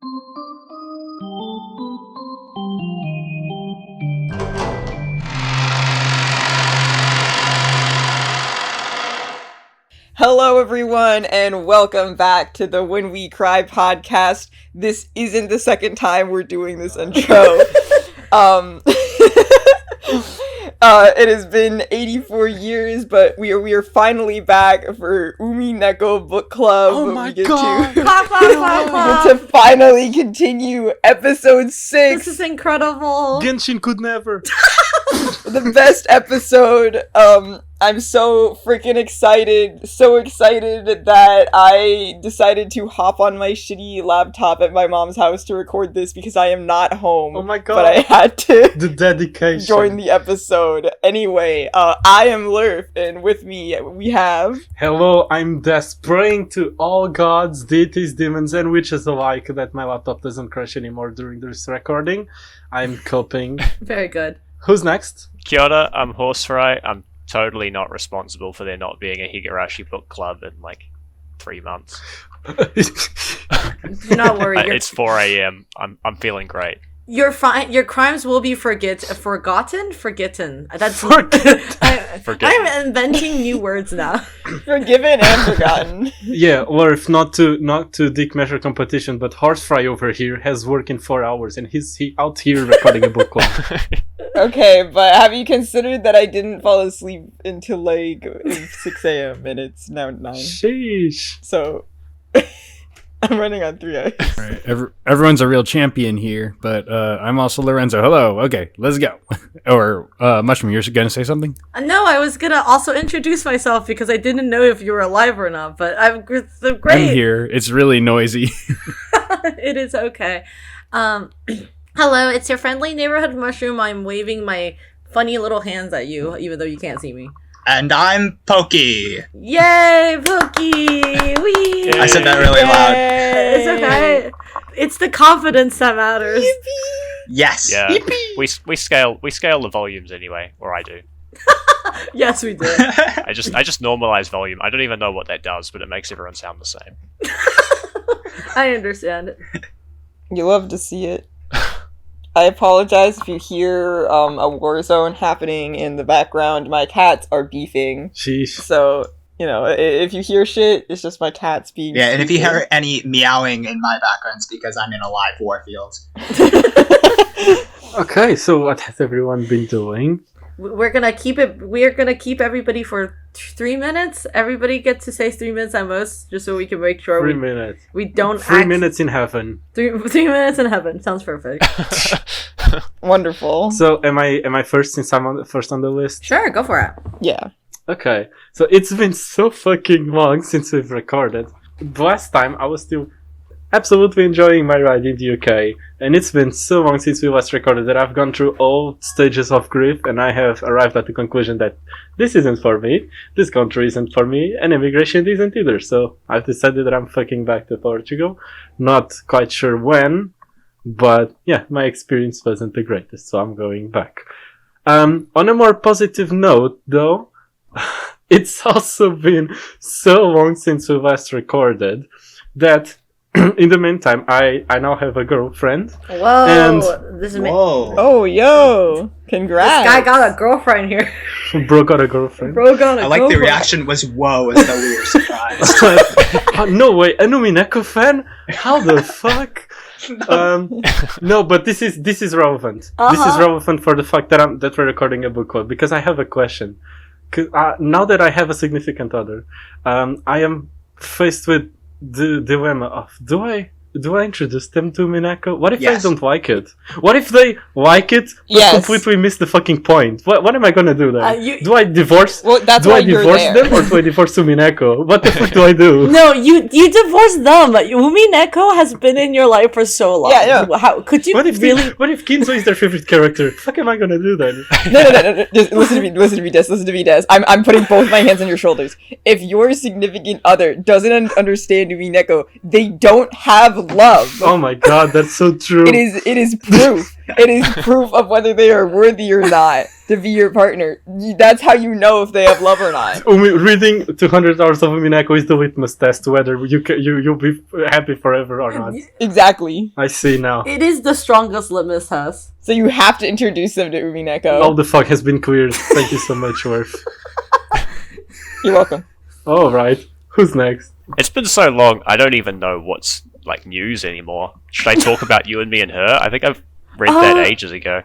Hello everyone, and welcome back to the When We Cry podcast. This isn't the second time we're doing this intro. It has been 84 years, but we are finally back for Umineko Bookclub. Oh my god! To finally continue episode 6. This is incredible. Genshin could never. The best episode. I'm so freaking excited. So excited that I decided to hop on my shitty laptop at my mom's house to record this because I am not home. Oh my god. But I had to The dedication. join the episode. Anyway, I am Lurf, and with me we have... Hello, I'm Des, praying to all gods, deities, demons, and witches alike that my laptop doesn't crash anymore during this recording. I'm coping. Very good. Who's next? Kia ora, I'm Horsefry. I'm totally not responsible for there not being a Higurashi Bookclub in like 3 months. Do not worry. It's 4 a.m. I'm feeling great. You're fine. Your crimes will be forgotten. That's Forgotten. I'm inventing new words now. Forgiven and forgotten. Yeah, or if not to dick measure competition, but Horsefry over here has worked in 4 hours and he's out here recording a book club. Okay, but have you considered that I didn't fall asleep until like 6 a.m. and it's now 9? Sheesh. So... I'm running on 3 hours. Right. Everyone's a real champion here, but I'm also Lorenzo. Hello. Okay, let's go. Or Mushroom, you're going to say something? No, I was gonna also introduce myself because I didn't know if you were alive or not. But I'm so great. I'm here. It's really noisy. It is okay. Hello, it's your friendly neighborhood mushroom. I'm waving my funny little hands at you, even though you can't see me. And I'm Pokey. Yay, Pokey! Wee! I said that really loud. It's okay. It's the confidence that matters. Yes. Yeah, we scale the volumes anyway, or I do. Yes, we did. I just normalize volume. I don't even know what that does, but it makes everyone sound the same. I understand it. You love to see it. I apologize if you hear a war zone happening in the background. My cats are beefing. Sheesh. So, if you hear shit, it's just my cats being Yeah, and if you stupid. hear any meowing in my background, it's because I'm in a live warfield. Okay, so what has everyone been doing? We're gonna keep it. We're gonna keep everybody for 3 minutes. Everybody gets to say 3 minutes at most, just so we can make sure 3 minutes. we don't. 3 minutes in heaven. 3 minutes in heaven sounds perfect. Wonderful. So am I first since I'm first on the list? Sure, go for it. Yeah. Okay, so it's been so fucking long since we've recorded. Last time I was still absolutely enjoying my ride in the UK, and it's been so long since we last recorded that I've gone through all stages of grief, and I have arrived at the conclusion that this isn't for me, this country isn't for me, and immigration isn't either, so I've decided that I'm fucking back to Portugal. Not quite sure when, but yeah, my experience wasn't the greatest, so I'm going back. On a more positive note, though, it's also been so long since we last recorded that in the meantime, I now have a girlfriend. Whoa, And- this is Whoa. Oh, yo. Congrats. This guy got a girlfriend here. Bro got a girlfriend. Bro got a I like the girlfriend. reaction was whoa as though we were surprised. No way, an Umineko fan? How the fuck? No, but this is relevant. This is relevant for the fact that we're recording a book club, because I have a question. Now that I have a significant other, I am faced with the dilemma of do I introduce them to Umineko? What if Yes. they don't like it? What if they like it but Yes. completely miss the fucking point? What am I gonna do then? Do I divorce? Well, that's do why I you're divorce there. them or do I divorce Umineko? What the fuck do I do? No, you divorce them. Umineko has been in your life for so long. Yeah, yeah. How could you What if really? what if Kinzo is their favorite character? Fuck am I gonna do then? No. Just listen to me, Des. I'm putting both my hands on your shoulders. If your significant other doesn't understand Umineko, they don't have love. Oh my god, that's so true. It is proof. It is proof of whether they are worthy or not to be your partner. That's how you know if they have love or not. Reading 200 hours of Umineko is the litmus test to whether you'll be happy forever or not. Exactly. I see now. It is the strongest litmus test. So you have to introduce them to Umineko. All the fuck has been cleared. Thank you so much, Worth. You're welcome. Alright. Who's next? It's been so long, I don't even know what's like news anymore. Should I talk about You and Me and Her? I think I've read that ages ago.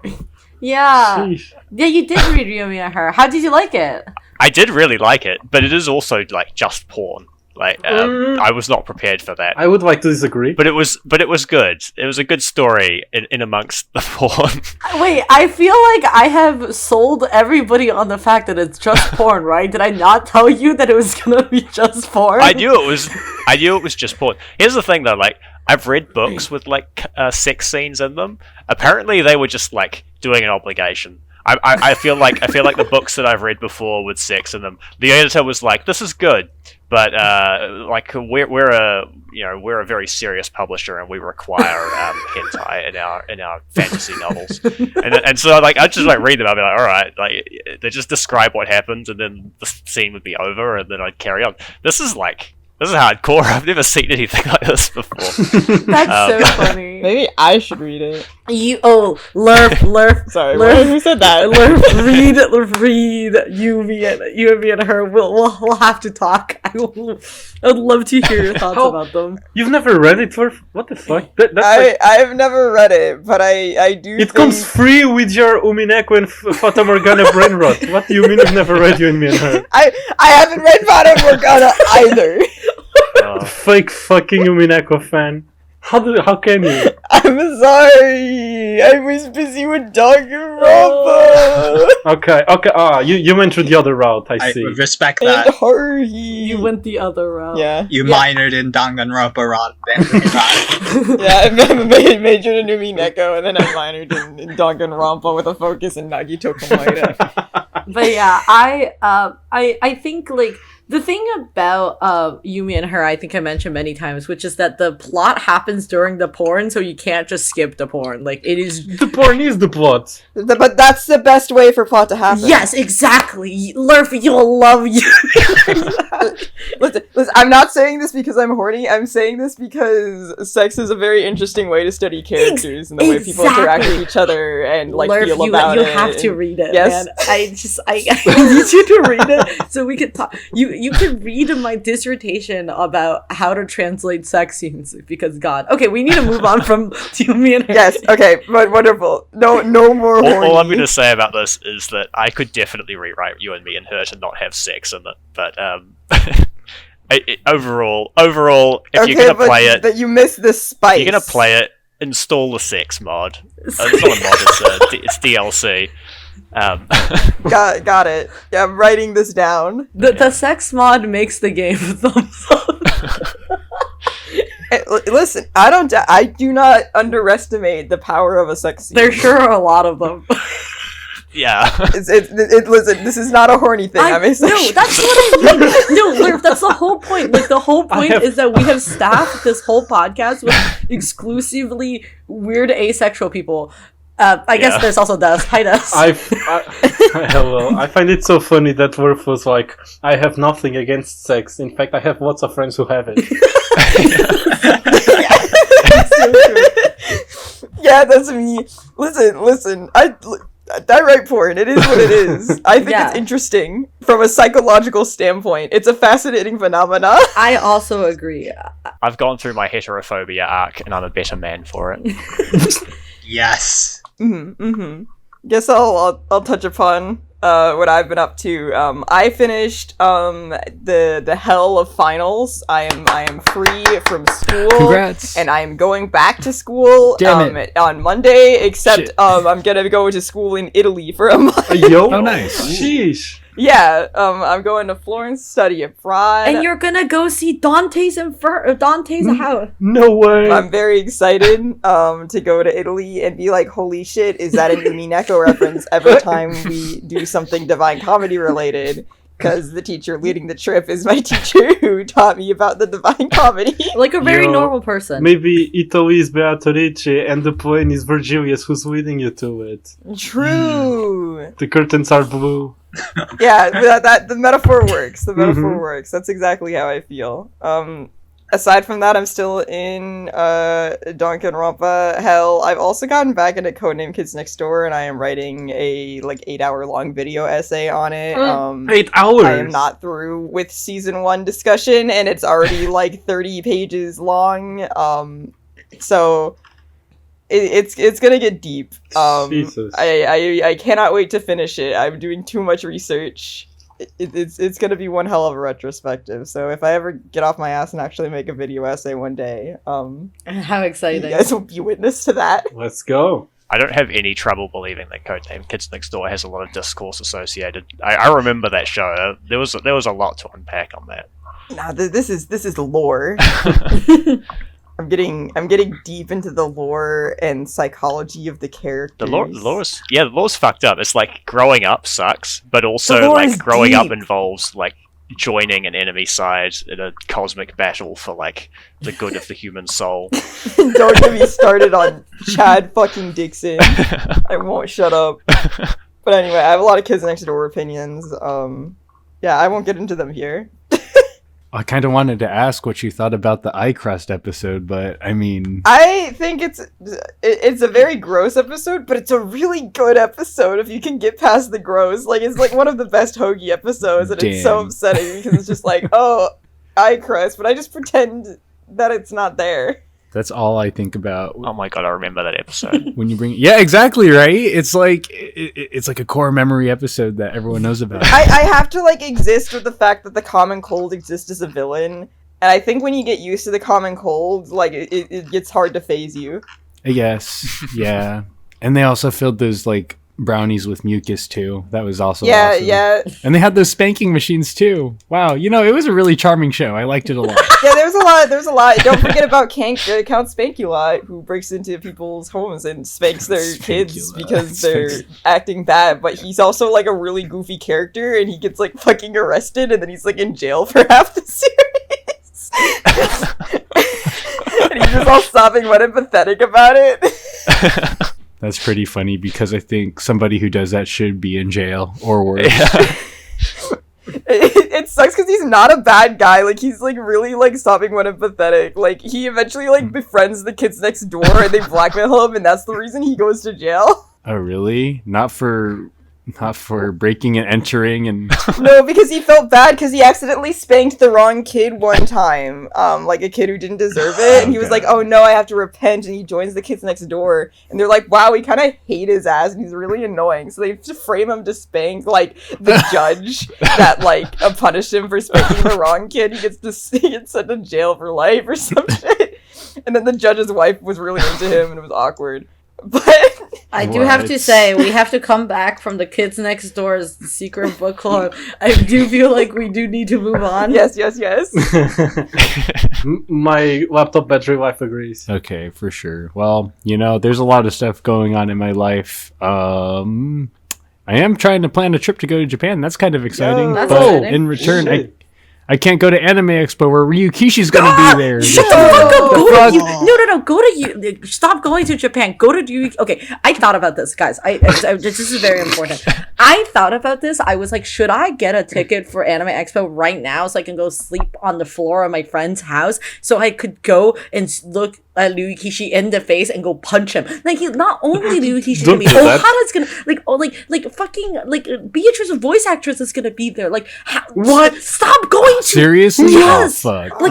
Yeah. Sheesh. Yeah, you did read Yumi and Her. How did you like it? I did really like it, but it is also like just porn. Like I was not prepared for that. I would like to disagree. But it was good. It was a good story in amongst the porn. Wait, I feel like I have sold everybody on the fact that it's just porn, right? Did I not tell you that it was gonna be just porn? I knew it was just porn. Here's the thing though, like I've read books with like sex scenes in them. Apparently they were just like doing an obligation. I feel like the books that I've read before with sex in them, the editor was like, "This is good, but like we're a very serious publisher and we require hentai in our fantasy novels." And so like I just like read them. I'd be like, "All right," like they just describe what happens and then the scene would be over and then I'd carry on. This is hardcore. I've never seen anything like this before. That's so funny. Maybe I should read it. Lurf. Sorry, Lurf. who said that? read you and her. We'll have to talk. I'd love to hear your thoughts about them. You've never read it, Worth? What the fuck? I've never read it, but I do. It comes free with your Umineko and Fata Morgana brain rot. What do you mean you've never read You and Me and Her? I haven't read Fata Morgana either. Fake fucking Umineko fan. How can you? I'm sorry. I was busy with Danganronpa. Okay. You went through the other route. I see. I respect And that. Haruhi. You went the other route. Yeah. You minored in Danganronpa rather than Yeah, I majored in Umineko and then I minored in Danganronpa with a focus in Nagito Komaeda. But yeah, I think like the thing about Yumi and Her, I think I mentioned many times, which is that the plot happens during the porn, so you can't just skip the porn. Like it is The porn is the plot. But that's the best way for plot to happen. Yes, exactly. Lurf, you'll love you. Listen, I'm not saying this because I'm horny. I'm saying this because sex is a very interesting way to study characters and the way people interact with each other and like Lurf, feel about you it. have to read it, Yes. man. I need you to read it so we can talk. You can read my dissertation about how to translate sex scenes because God. Okay, we need to move on from Yumi and Her. Yes. Okay. But wonderful. No more horny. All I'm going to say about this is that I could definitely rewrite You and Me and Her to not have sex in it, but overall, if you're gonna play it, that you miss the spice. you're gonna play it. Install the sex mod. It's not a mod. It's DLC. Got it. Yeah, I'm writing this down. The sex mod makes the game a thumbs up. Listen, I do not underestimate the power of a sex scene. There sure are a lot of them. Yeah. Listen, this is not a horny thing. I'm No, that's what I mean. No, Lurf, that's the whole point. Like, the whole point is that we have staffed this whole podcast with exclusively weird asexual people. I guess there's also Des. Hi, Des. Hello. I find it so funny that Worf was like, I have nothing against sex. In fact, I have lots of friends who have it. Yeah, that's me. Listen. I write porn. It is what it is. I think it's interesting from a psychological standpoint. It's a fascinating phenomena. I also agree. I've gone through my heterophobia arc, and I'm a better man for it. Yes. Guess I'll touch upon what I've been up to. I finished the hell of finals. I am free from school. Congrats. And I am going back to school on Monday, except I'm gonna go to school in Italy for a month. Yo. Oh, nice. Sheesh. Yeah, I'm going to Florence, study abroad. And you're gonna go see Dante's house. No way. I'm very excited to go to Italy and be like, holy shit, is that an Umineko reference every time we do something Divine Comedy related? because the teacher leading the trip is my teacher who taught me about the Divine Comedy. Like a very normal person. Maybe Italy is Beatrice and the plane is Virgilius who's leading you to it. True. The curtains are blue. Yeah, that the metaphor works. The metaphor works. That's exactly how I feel. Aside from that, I'm still in Danganronpa hell. I've also gotten back into Codename Kids Next Door, and I am writing a 8-hour-long video essay on it. 8 hours. I am not through with season 1 discussion, and it's already 30 pages long. So it's gonna get deep. Jesus. I cannot wait to finish it. I'm doing too much research. It's gonna be one hell of a retrospective. So if I ever get off my ass and actually make a video essay one day, how exciting! You guys will be witness to that. Let's go. I don't have any trouble believing that Codename Kids Next Door has a lot of discourse associated. I remember that show. There was a lot to unpack on that. Nah, this is lore. I'm getting deep into the lore and psychology of the characters. The lore's fucked up. It's like growing up sucks, but also The lore like is growing up deep. involves like joining an enemy side in a cosmic battle for like the good of the human soul. Don't get me started on Chad fucking Dixon. I won't shut up. But anyway, I have a lot of Kids Next Door opinions. Yeah, I won't get into them here. I kind of wanted to ask what you thought about the iCrust episode, but I mean, I think it's a very gross episode, but it's a really good episode if you can get past the gross. It's one of the best Hoagie episodes, and it's so Damn. upsetting because it's just oh, eye crust, but I just pretend that it's not there. that's all I think about Oh my god, I remember that episode. when you bring. Yeah, exactly right. It's like it's like a core memory episode that everyone knows about. I have to exist with the fact that the common cold exists as a villain, and I think when you get used to the common cold, it gets hard to phase you. I guess, yeah. And they also filled those brownies with mucus too. That was also awesome. Yeah. And they had those spanking machines too. Wow, it was a really charming show. I liked it a lot. Yeah, there's a lot. Don't forget about Count Spankulot, who breaks into people's homes and spanks their kids because they're acting bad. But he's also a really goofy character, and he gets fucking arrested, and then he's in jail for half the series. And he's just all sobbing but empathetic about it. That's pretty funny because I think somebody who does that should be in jail or worse. Yeah. It sucks because he's not a bad guy. He's really sobbing when empathetic. He eventually befriends the kids next door and they blackmail him, and that's the reason he goes to jail. Oh, really? Not for breaking and entering and No, because he felt bad because he accidentally spanked the wrong kid one time, a kid who didn't deserve it, and he was Okay. oh no, I have to repent, and he joins the kids next door, and they're wow, we kind of hate his ass, and he's really annoying, so they have to frame him to spank the judge that punished him for spanking the wrong kid. He gets sent to jail for life or some shit, and then the judge's wife was really into him, and it was awkward. But I do have to What? say, we have to come back from the Kids Next Door's secret book club. I do feel like we do need to move on. yes. My laptop battery life agrees. okay, for sure. Well, there's a lot of stuff going on in my life. I am trying to plan a trip to go to Japan. That's kind of exciting. Yo. That's but exciting. in return, Shit. I can't go to Anime Expo where Ryukishi's gonna be there. Shut the fuck up! Go to you. No. Go to you. Stop going to Japan. Go to you. Okay, I thought about this, guys. This is very important. I thought about this. I was should I get a ticket for Anime Expo right now so I can go sleep on the floor of my friend's house so I could go and look at Ryukishi in the face and go punch him? Not only Ryukishi's gonna be, Don't do that. Ohana's gonna, fucking, Beatrice's voice actress is gonna be there. What? Stop going to. Seriously? Yes. Oh, fuck.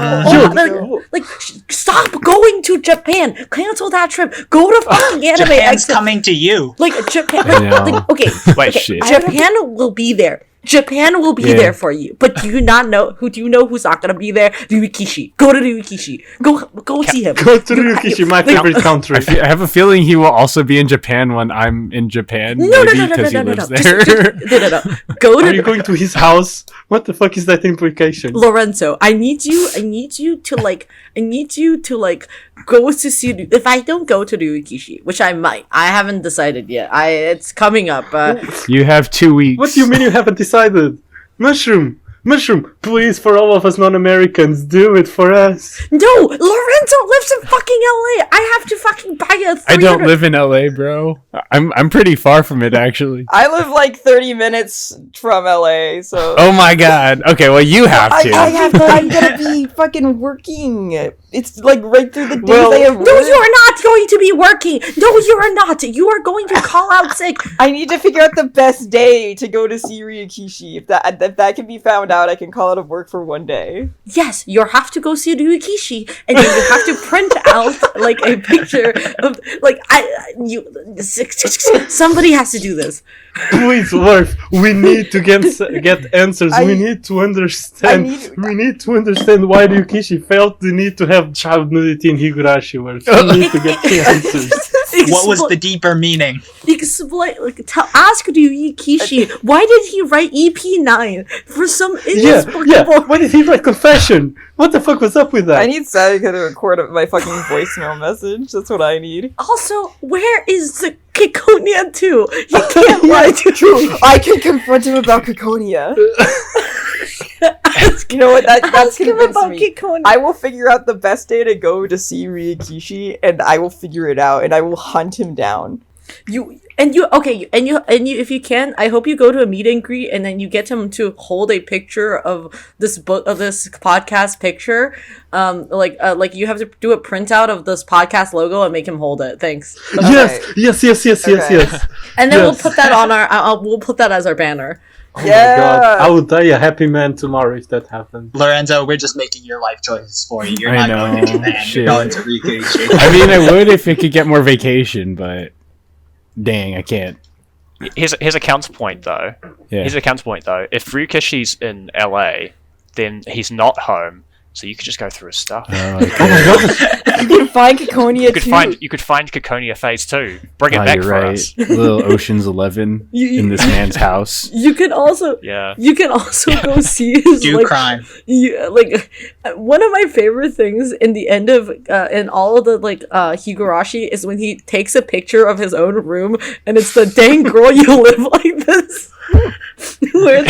Stop going to Japan. Cancel that trip. Go to fucking Anime Japan's Expo. coming to you. Japan. I know. Okay. Wait, shit. Japan will be there. Japan will be Yeah. there for you. But do you know who's not gonna be there? Ryukishi. Go to Ryukishi. Go see him. Go to Ryukishi, my favorite country. I have a feeling he will also be in Japan when I'm in Japan. No. because he lives there. No. Go Are you to going to his house? What the fuck is that implication? Lorenzo. I need you to go to see. If I don't go to Ryukishi, which I might, I haven't decided yet. It's coming up. You have 2 weeks. What do you mean you haven't decided? Mushroom, please, for all of us non-Americans, do it for us. No, Lorenzo lives in fucking LA. I have to fucking buy a 300. I don't live in LA, bro. I'm pretty far from it, actually. I live like 30 minutes from LA, so. Oh my god. Okay, well, you have to. I'm gonna be fucking working. It's like right through the days Well, I have No, work. you are not going to be working. No, you are not. You are going to call out sick. I need to figure out the best day to go to see Ryukishi. If that can be found out, I can call out of work for one day. Yes, you have to go see Ryukishi, and then you have to print out like a picture of like somebody has to do this. Please, Worf, we need to get answers. We need to understand. We need to understand why Ryukishi felt the need to have child nudity in Higurashi. Worf. We need to get the answers. What was the deeper meaning? Explain, ask Ryukishi, why did he write EP9 for some inexplicable... Yeah. Why did he write confession? What the fuck was up with that? I need Saika to record my fucking voicemail message. That's what I need. Also, where is the Ciconia 2? You can't lie to True. I can confront him about Ciconia. You know what? That's Ask him convinced about me. Ciconia. I will figure out the best day to go to see Ryukishi, and I will figure it out, and I will hunt him down. If you can, I hope you go to a meet and greet and then you get him to hold a picture of this book, of this podcast picture. Like you have to do a printout of this podcast logo and make him hold it. Thanks. Yes. And then we'll Yes. put that on we'll put that as our banner. Oh my god, I would die a happy man tomorrow if that happened. Lorenzo, we're just making your life choices for you. You're I not know, going to Japan. shit. You're going to Ryukishi. I mean, I would if it could get more vacation, but dang, I can't. Here's a counterpoint though. Yeah. Here's a counterpoint though. If Ryukishi's in LA, then he's not home, so you could just go through his stuff. You can find Ciconia too. You could find Ciconia Phase 2. Bring it back you're for right. us. Little Ocean's 11 in this man's house. You can also Yeah. go see his Do crime. one of my favorite things in the end of in all of the Higurashi is when he takes a picture of his own room and it's the dang girl you live like this. where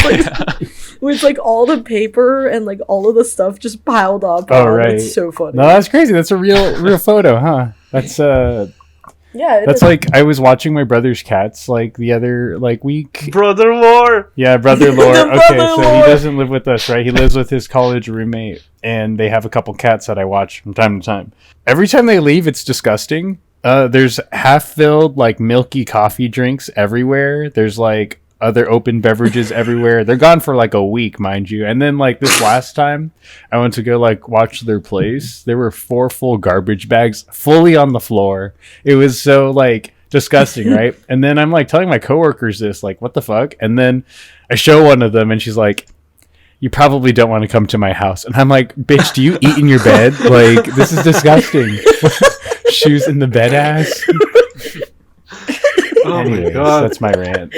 it's like all the paper and like all of the stuff just piled up. Oh, right. It's so funny. No, that's crazy. That's a real photo, huh? That's Yeah, that's like I was watching my brother's cats like the other week. Brother War! Yeah, brother lore. The Okay, brother so lore. he doesn't live with us, right? He lives with his college roommate, and they have a couple cats that I watch from time to time. Every time they leave, it's disgusting. There's half-filled like milky coffee drinks everywhere. There's like other open beverages everywhere. They're gone for like a week, mind you. And then like this last time I went to go like watch their place, there were 4 full garbage bags fully on the floor. It was so like disgusting, right? And then I'm like telling my coworkers this, like, what the fuck? And then I show one of them and she's like, you probably don't want to come to my house. And I'm like, bitch, do you eat in your bed? Like, this is disgusting. Shoes in the bed ass. Oh Anyways, my god. that's my rant.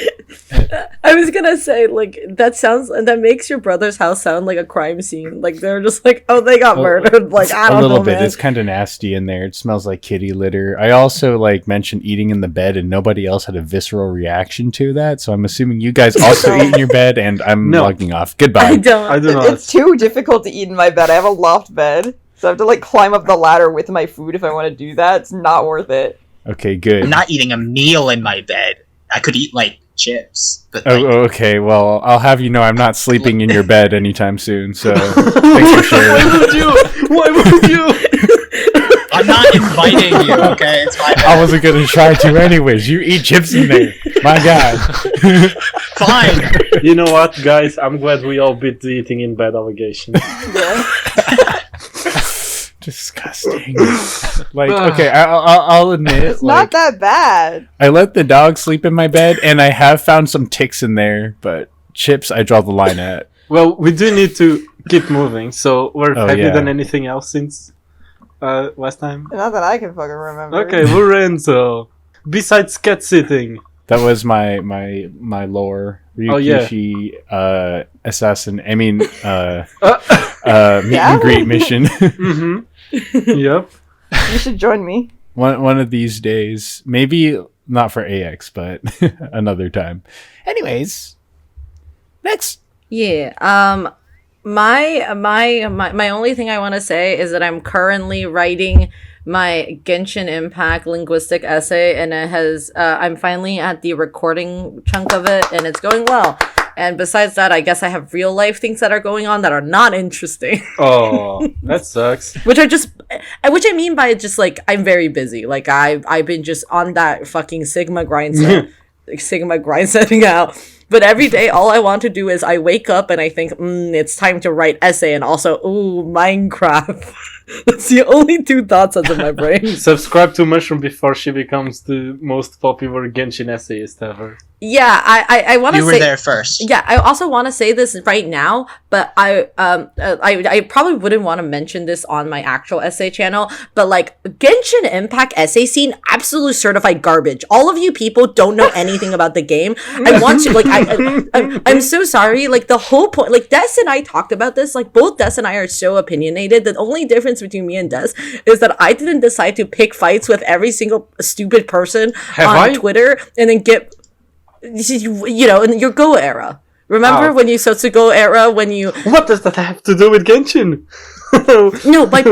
I was gonna say, like, that makes your brother's house sound like a crime scene. Like, they're just like, oh, they got murdered. Like, I don't A little know, bit. man. It's kind of nasty in there. It smells like kitty litter. I also like mentioned eating in the bed, and nobody else had a visceral reaction to that. So I'm assuming you guys also eat in your bed, and I'm No. logging off. Goodbye. I don't. I do not. It's too difficult to eat in my bed. I have a loft bed, so I have to like climb up the ladder with my food if I want to do that. It's not worth it. Okay, good. I'm not eating a meal in my bed. I could eat like chips, but like, Oh, okay. Well, I'll have you know I'm not sleeping in your bed anytime soon. So thanks for sharing. Why would you? I'm not inviting you. Okay, it's my I bed. wasn't gonna try to anyways. You eat chips in there. My God. Fine. You know what, guys? I'm glad we all beat the eating in bed allegation. Yeah. Disgusting. Like, okay, I'll admit, It's like, not that bad. I let the dog sleep in my bed, and I have found some ticks in there, but chips, I draw the line at. Well, we do need to keep moving. So, have you yeah. done anything else since last time? Not that I can fucking remember. Okay, Lorenzo. Besides cat sitting, That was my lore. Oh, yeah. Ryukishi, assassin. I mean, meet Yeah? and greet mission. mm-hmm. Yep. You should join me. one of these days, maybe not for AX, but another time. Anyways, next. Yeah. My only thing I want to say is that I'm currently writing my Genshin Impact linguistic essay, and it has I'm finally at the recording chunk of it, and it's going well. And besides that, I guess I have real life things that are going on that are not interesting. Oh, that sucks. Which I mean by just like I'm very busy. Like I've been just on that fucking Sigma grind setting out. But every day, all I want to do is I wake up and I think, it's time to write essay, and also, Minecraft. That's the only two thoughts that's in my brain. Subscribe to Mushroom before she becomes the most popular Genshin essayist ever. Yeah, I want to say... You were there first. Yeah, I also want to say this right now, but I probably wouldn't want to mention this on my actual essay channel, but like, Genshin Impact essay scene, absolute certified garbage. All of you people don't know anything about the game. I want to, like, I'm so sorry, like, the whole point, like, Des and I talked about this, like, both Des and I are so opinionated. The only difference between me and Des is that I didn't decide to pick fights with every single stupid person on Twitter and then get... You know, in your Go era. Remember when you Go era when you... What does that have to do with Genshin? No, my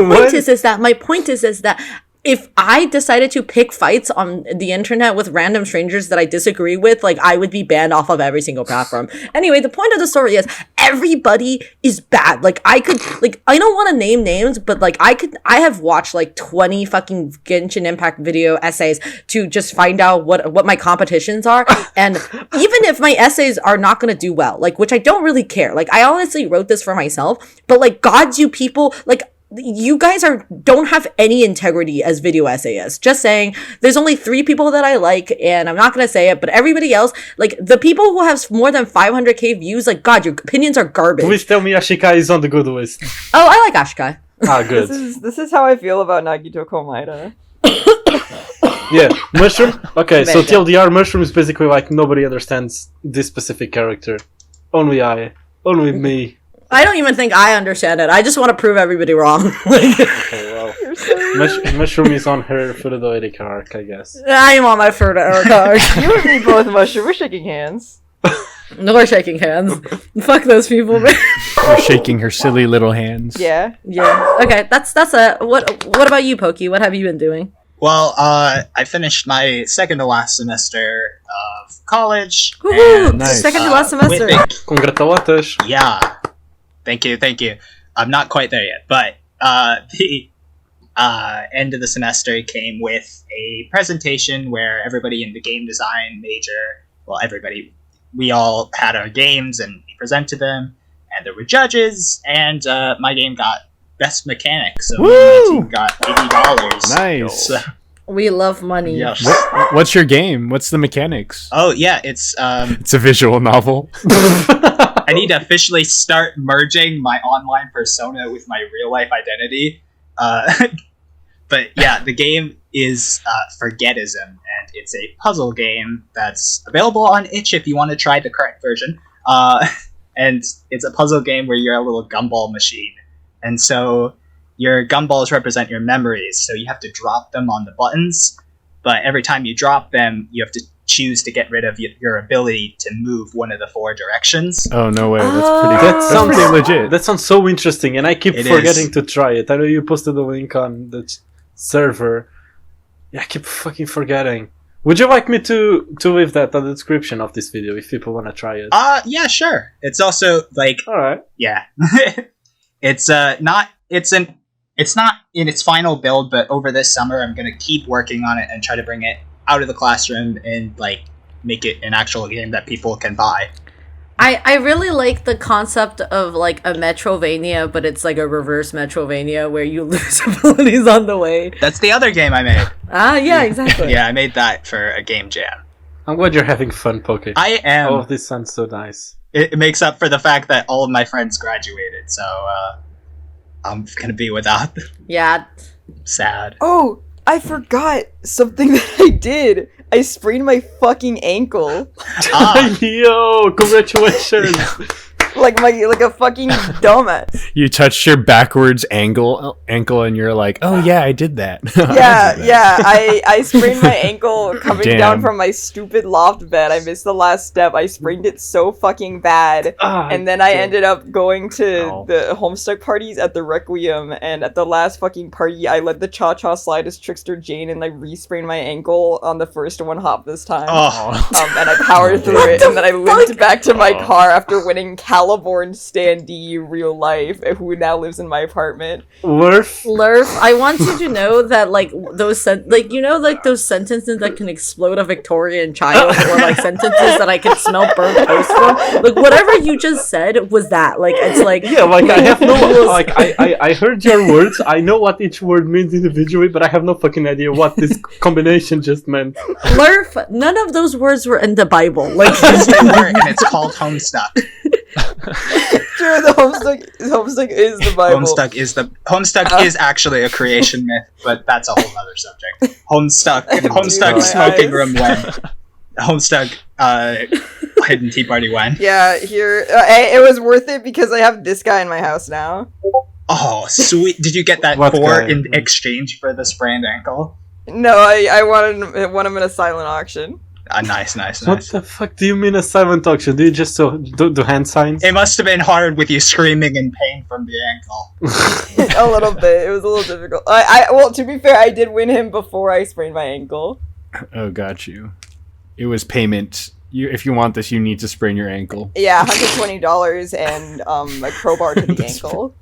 point is that if I decided to pick fights on the internet with random strangers that I disagree with, like, I would be banned off of every single platform. Anyway, the point of the story is everybody is bad. Like, I don't want to name names, but like, I have watched like 20 fucking Genshin Impact video essays to just find out what my competitions are. And even if my essays are not going to do well, like, which I don't really care. Like, I honestly wrote this for myself, but like, gods, you people, like, you guys don't have any integrity as video essayists. Just saying, there's only 3 people that I like, and I'm not gonna say it, but everybody else, like, the people who have more than 500k views, like, God, your opinions are garbage. Please tell me Ashika is on the good list. Oh, I like Ashika. Ah, good. This is how I feel about Nagito Komaeda. Yeah, Mushroom. Okay, so TLDR, Mushroom is basically like nobody understands this specific character. Only me. I don't even think I understand it. I just want to prove everybody wrong. Okay, well, Mushroom is on her Furude arc, I guess. I'm on my Furude arc. You and me both, Mushroom. We're shaking hands. No, we're shaking hands. Fuck those people, man. You're shaking her silly little hands. Yeah. Yeah. Okay, that's a... What about you, Pokey? What have you been doing? Well, I finished my second to last semester of college. Woohoo! Nice. Second to last semester. Congratulations. Yeah. Thank you. I'm not quite there yet, but the end of the semester came with a presentation where everybody in the game design major, we all had our games and we presented them, and there were judges, and my game got best mechanics, so my team got $80. Nice. So, We love money. yes. What's your game? What's the mechanics? Oh yeah, it's It's a visual novel. I need to officially start merging my online persona with my real life identity. But yeah, the game is Forgetism, and it's a puzzle game that's available on itch if you want to try the current version. And it's a puzzle game where you're a little gumball machine, and so your gumballs represent your memories, so you have to drop them on the buttons, but every time you drop them, you have to choose to get rid of your ability to move one of the 4 directions. Oh, no way. That's sounds pretty legit. That sounds so interesting, and I keep It forgetting is. to try it. I know you posted the link on the server. Yeah, I keep fucking forgetting. Would you like me to leave that on the description of this video if people want to try it? Yeah, sure. It's also like, Alright. yeah. It's not in its final build, but over this summer I'm going to keep working on it and try to bring it out of the classroom and like make it an actual game that people can buy. I really like the concept of like a Metrovania, but it's like a reverse Metrovania where you lose abilities on the way. That's the other game I made. Yeah, exactly. Yeah, I made that for a game jam. I'm glad you're having fun, Poke. I am. Oh, this sounds so nice. It makes up for the fact that all of my friends graduated, so I'm gonna be without them. Yeah. Sad. Oh, I forgot something that I did. I sprained my fucking ankle. Ah, Yo, congratulations! like a fucking dumbass. You touched your backwards ankle, and you're like, "Oh yeah, I did that." Yeah. I sprained my ankle coming down from my stupid loft bed. I missed the last step. I sprained it so fucking bad, and then I ended up going to the Homestuck parties at the Requiem, and at the last fucking party, I let the cha-cha slide as Trickster Jane, and I re-sprained my ankle on the first one hop this time. And I powered through it, and then I limped back to my car after winning Caliborn standee real life, who now lives in my apartment. Lurf, I want you to know that like those those sentences that can explode a Victorian child, or like sentences that I can smell burnt toast from. Like whatever you just said was that. Like it's like I have no I heard your words. I know what each word means individually, but I have no fucking idea what this combination just meant. Lurf, none of those words were in the Bible. Like and it's called Homestuck. Sure, the Homestuck is the Bible. Homestuck is actually a creation myth, but that's a whole other subject. Homestuck smoking room when Homestuck hidden tea party when. Yeah, here it was worth it because I have this guy in my house now. Oh, sweet! Did you get that in exchange for the sprained ankle? No, I won him in a silent auction. Nice. What the fuck do you mean a silent auction? Do you just do hand signs? It must have been hard with you screaming in pain from the ankle. A little bit. It was a little difficult. Well, to be fair, I did win him before I sprained my ankle. Oh, got you. It was payment. If you want this, you need to sprain your ankle. Yeah, $120 and a crowbar to the ankle.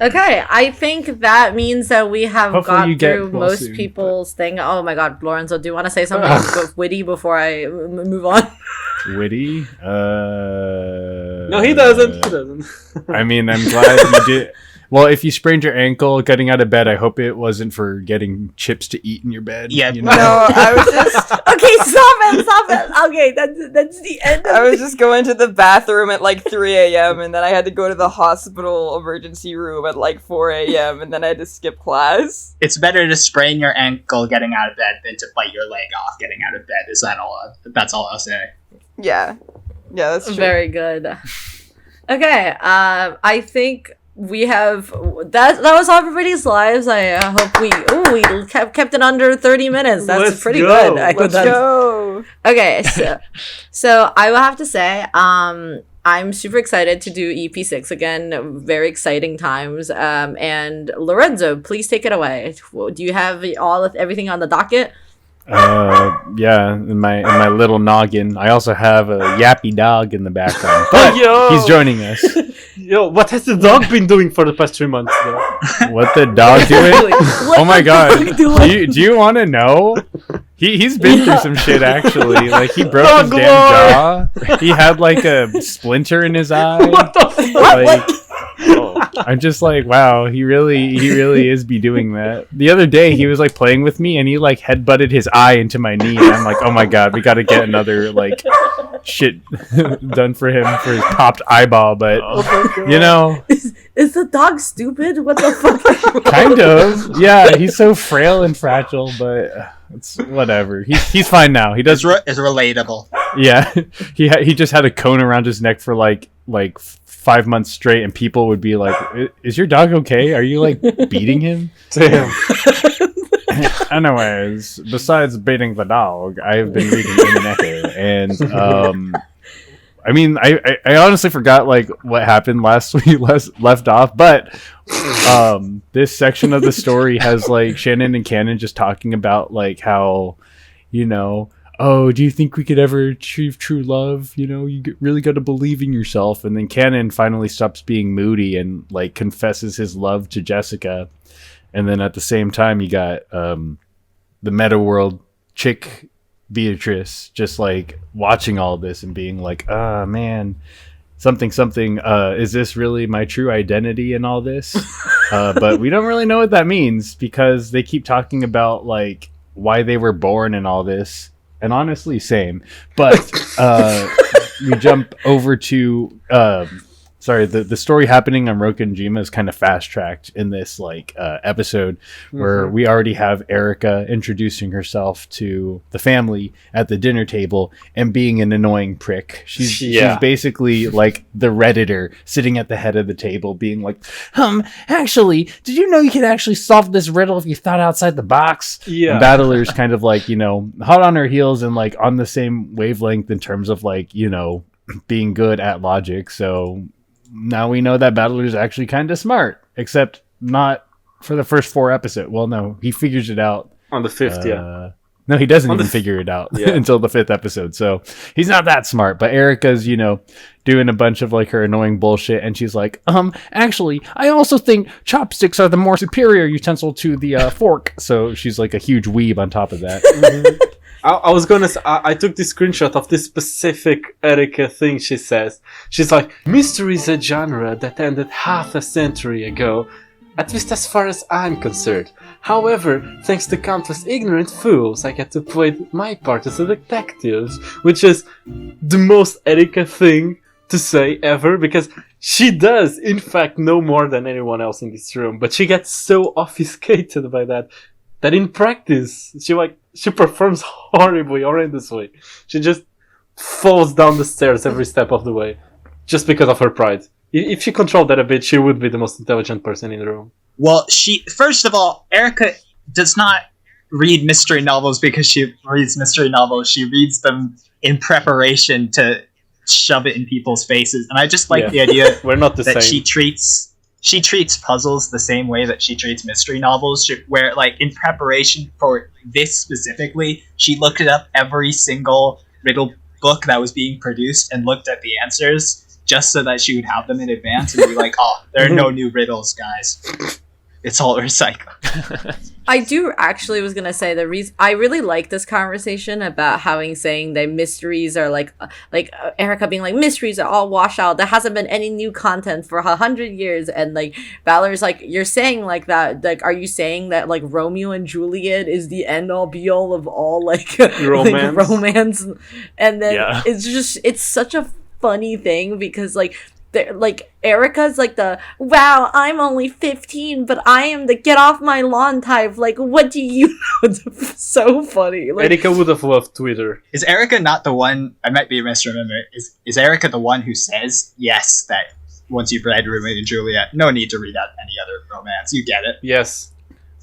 Okay, I think that means that we have Hopefully got through most people's thing. Oh my god, Lorenzo, do you want to say something witty before I move on? Witty? No, he doesn't. I mean, I'm glad you did. Well, if you sprained your ankle getting out of bed, I hope it wasn't for getting chips to eat in your bed. Yeah, you know? No, I was just... Okay, stop it. Okay, that's the end of I was just going to the bathroom at like 3 a.m. and then I had to go to the hospital emergency room at like 4 a.m. and then I had to skip class. It's better to sprain your ankle getting out of bed than to bite your leg off getting out of bed. Is that all? That's all I'll say. Yeah, that's true. Very good. Okay, I think we have that was all everybody's lives. I hope we kept it under 30 minutes. That's pretty good. Let's go. Okay, so I will have to say I'm super excited to do EP6 again. Very exciting times. And Lorenzo, please take it away. Do you have everything on the docket? Yeah, in my little noggin. I also have a yappy dog in the background, but he's joining us. Yo, what has the dog been doing for the past 3 months, though? What the dog doing? Oh my god! Do you want to know? He's been through some shit actually. Like he broke his damn jaw. He had like a splinter in his eye. What the fuck? Like, I'm just like, wow, he really is be doing that. The other day he was like playing with me and he like headbutted his eye into my knee and I'm like, oh my god, we got to get another like shit done for him for his popped eyeball. But you know, is the dog stupid? What the fuck? Kind of, yeah. He's so frail and fragile, but it's whatever. He's fine now. He does. It's relatable. Yeah, he just had a cone around his neck for like 5 months straight, and people would be like, "Is your dog okay? Are you like beating him?" Damn. Anyways, besides beating the dog, I've been reading Umineko, and I mean, I honestly forgot like what happened last week, left off, but this section of the story has like Shannon and Cannon just talking about like how, you know, oh, do you think we could ever achieve true love? You know, you really got to believe in yourself. And then Cannon finally stops being moody and like confesses his love to Jessica. And then at the same time, you got the meta world chick Beatrice just like watching all this and being like, ah, man, something, is this really my true identity in all this? But we don't really know what that means because they keep talking about like why they were born and all this. And honestly, same. But we jump over to sorry, the story happening on Rokenjima is kind of fast tracked in this episode where we already have Erica introducing herself to the family at the dinner table and being an annoying prick. She's basically like the Redditor sitting at the head of the table being like, actually, did you know you could actually solve this riddle if you thought outside the box? Yeah. And Battler's kind of like, hot on her heels and like on the same wavelength in terms of like, being good at logic. So now we know that Battler's actually kind of smart, except not for the first 4 episodes. Well, no, he figures it out on the 5th. No, he doesn't even figure it out until the 5th episode. So he's not that smart. But Erica's, doing a bunch of like her annoying bullshit, and she's like, actually, I also think chopsticks are the more superior utensil to the fork. So she's like a huge weeb on top of that. I was gonna say, I took this screenshot of this specific Erica thing she says. She's like, mystery is a genre that ended half a century ago, at least as far as I'm concerned. However, thanks to countless ignorant fools, I get to play my part as a detective, which is the most Erica thing to say ever, because she does, in fact, know more than anyone else in this room, but she gets so obfuscated by that in practice, she performs horrendously. She just falls down the stairs every step of the way, just because of her pride. If she controlled that a bit, she would be the most intelligent person in the room. Well, first of all, Erica does not read mystery novels because she reads mystery novels. She reads them in preparation to shove it in people's faces. And I just like the idea We're not the that same. she treats puzzles the same way that she treats mystery novels, where, like, in preparation for this specifically, she looked up every single riddle book that was being produced and looked at the answers just so that she would have them in advance and be like, oh, there are no new riddles, guys. It's all recycled. I do actually was gonna say the reason I really like this conversation about saying that mysteries are like Erica being like, mysteries are all washed out. There hasn't been any new content for 100 years, and like Valor's like, you're saying like that. Like, are you saying that like Romeo and Juliet is the end all be all of all like romance? like, romance? And then it's such a funny thing because like Erica's like the, wow, I'm only 15, but I am the get off my lawn type. Like, what do you know? It's so funny. Like, Erica would have loved Twitter. Is Erica not the one, I might be misremembering, is Erica the one who says, yes, that once you've read Romeo and Juliet, no need to read out any other romance, you get it? Yes.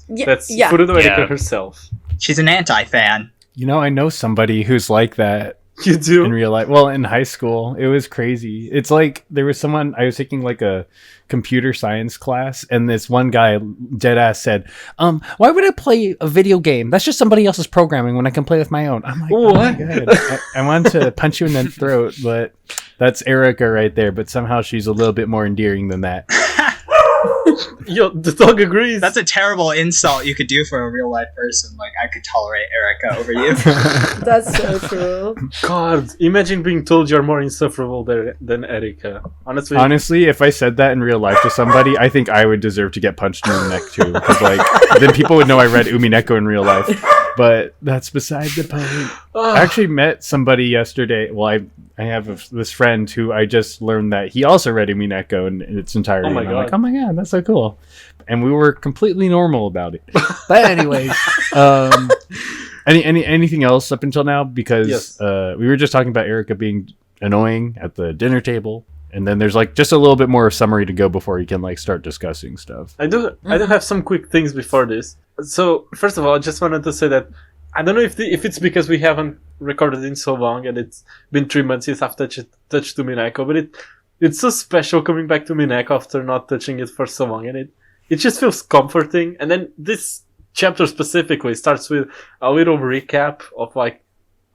yeah, That's yeah. Furude Erica herself. She's an anti-fan. I know somebody who's like that. You do? In real life. Well, in high school, it was crazy. It's like there was someone, I was taking like a computer science class, and this one guy dead ass said, why would I play a video game? That's just somebody else's programming when I can play with my own. I'm like, oh my God. I wanted to punch you in the throat, but that's Erica right there. But somehow she's a little bit more endearing than that. Yo, the dog agrees. That's a terrible insult you could do for a real life person. Like, I could tolerate Erica over you. That's so true. God, imagine being told you're more insufferable than Erica. Honestly, if I said that in real life to somebody, I think I would deserve to get punched in the neck too. Because like, then people would know I read Umineko in real life. But that's beside the point. I actually met somebody yesterday. Well, I have this friend who I just learned that he also read Umineko in its entirety. Oh my and I'm God. like, oh my God, that's so cool. And we were completely normal about it. But anyways, anything else up until now? Because Yes. We were just talking about Erica being annoying at the dinner table. And then there's like just a little bit more summary to go before you can like start discussing stuff. I do have some quick things before this. So first of all, I just wanted to say that I don't know if it's because we haven't recorded in so long and it's been 3 months since I've touched Umineko, but it's so special coming back to Umineko after not touching it for so long, and it just feels comforting. And then this chapter specifically starts with a little recap of like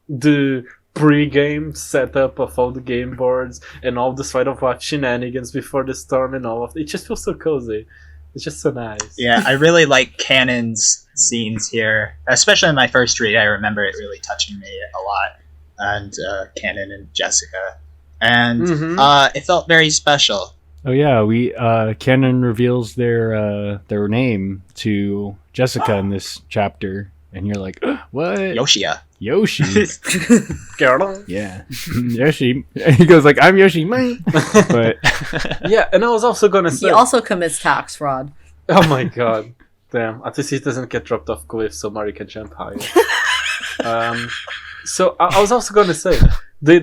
the pre-game setup of all the game boards and all the side of life shenanigans before the storm and all of it. It just feels so cozy. It's just so nice. Yeah, I really like Canon's scenes here. Especially in my first read, I remember it really touching me a lot. And Canon and Jessica. And it felt very special. Oh yeah, we Canon reveals their name to Jessica in this chapter, And you're like, what? Yoshia. Yoshi. Girl. Yeah. Yoshi. He goes like, I'm Yoshi. But Yeah, and I was also gonna say... He also commits tax fraud. Oh my god. Damn. At least he doesn't get dropped off cliffs so Mario can jump higher. So I was also gonna say, they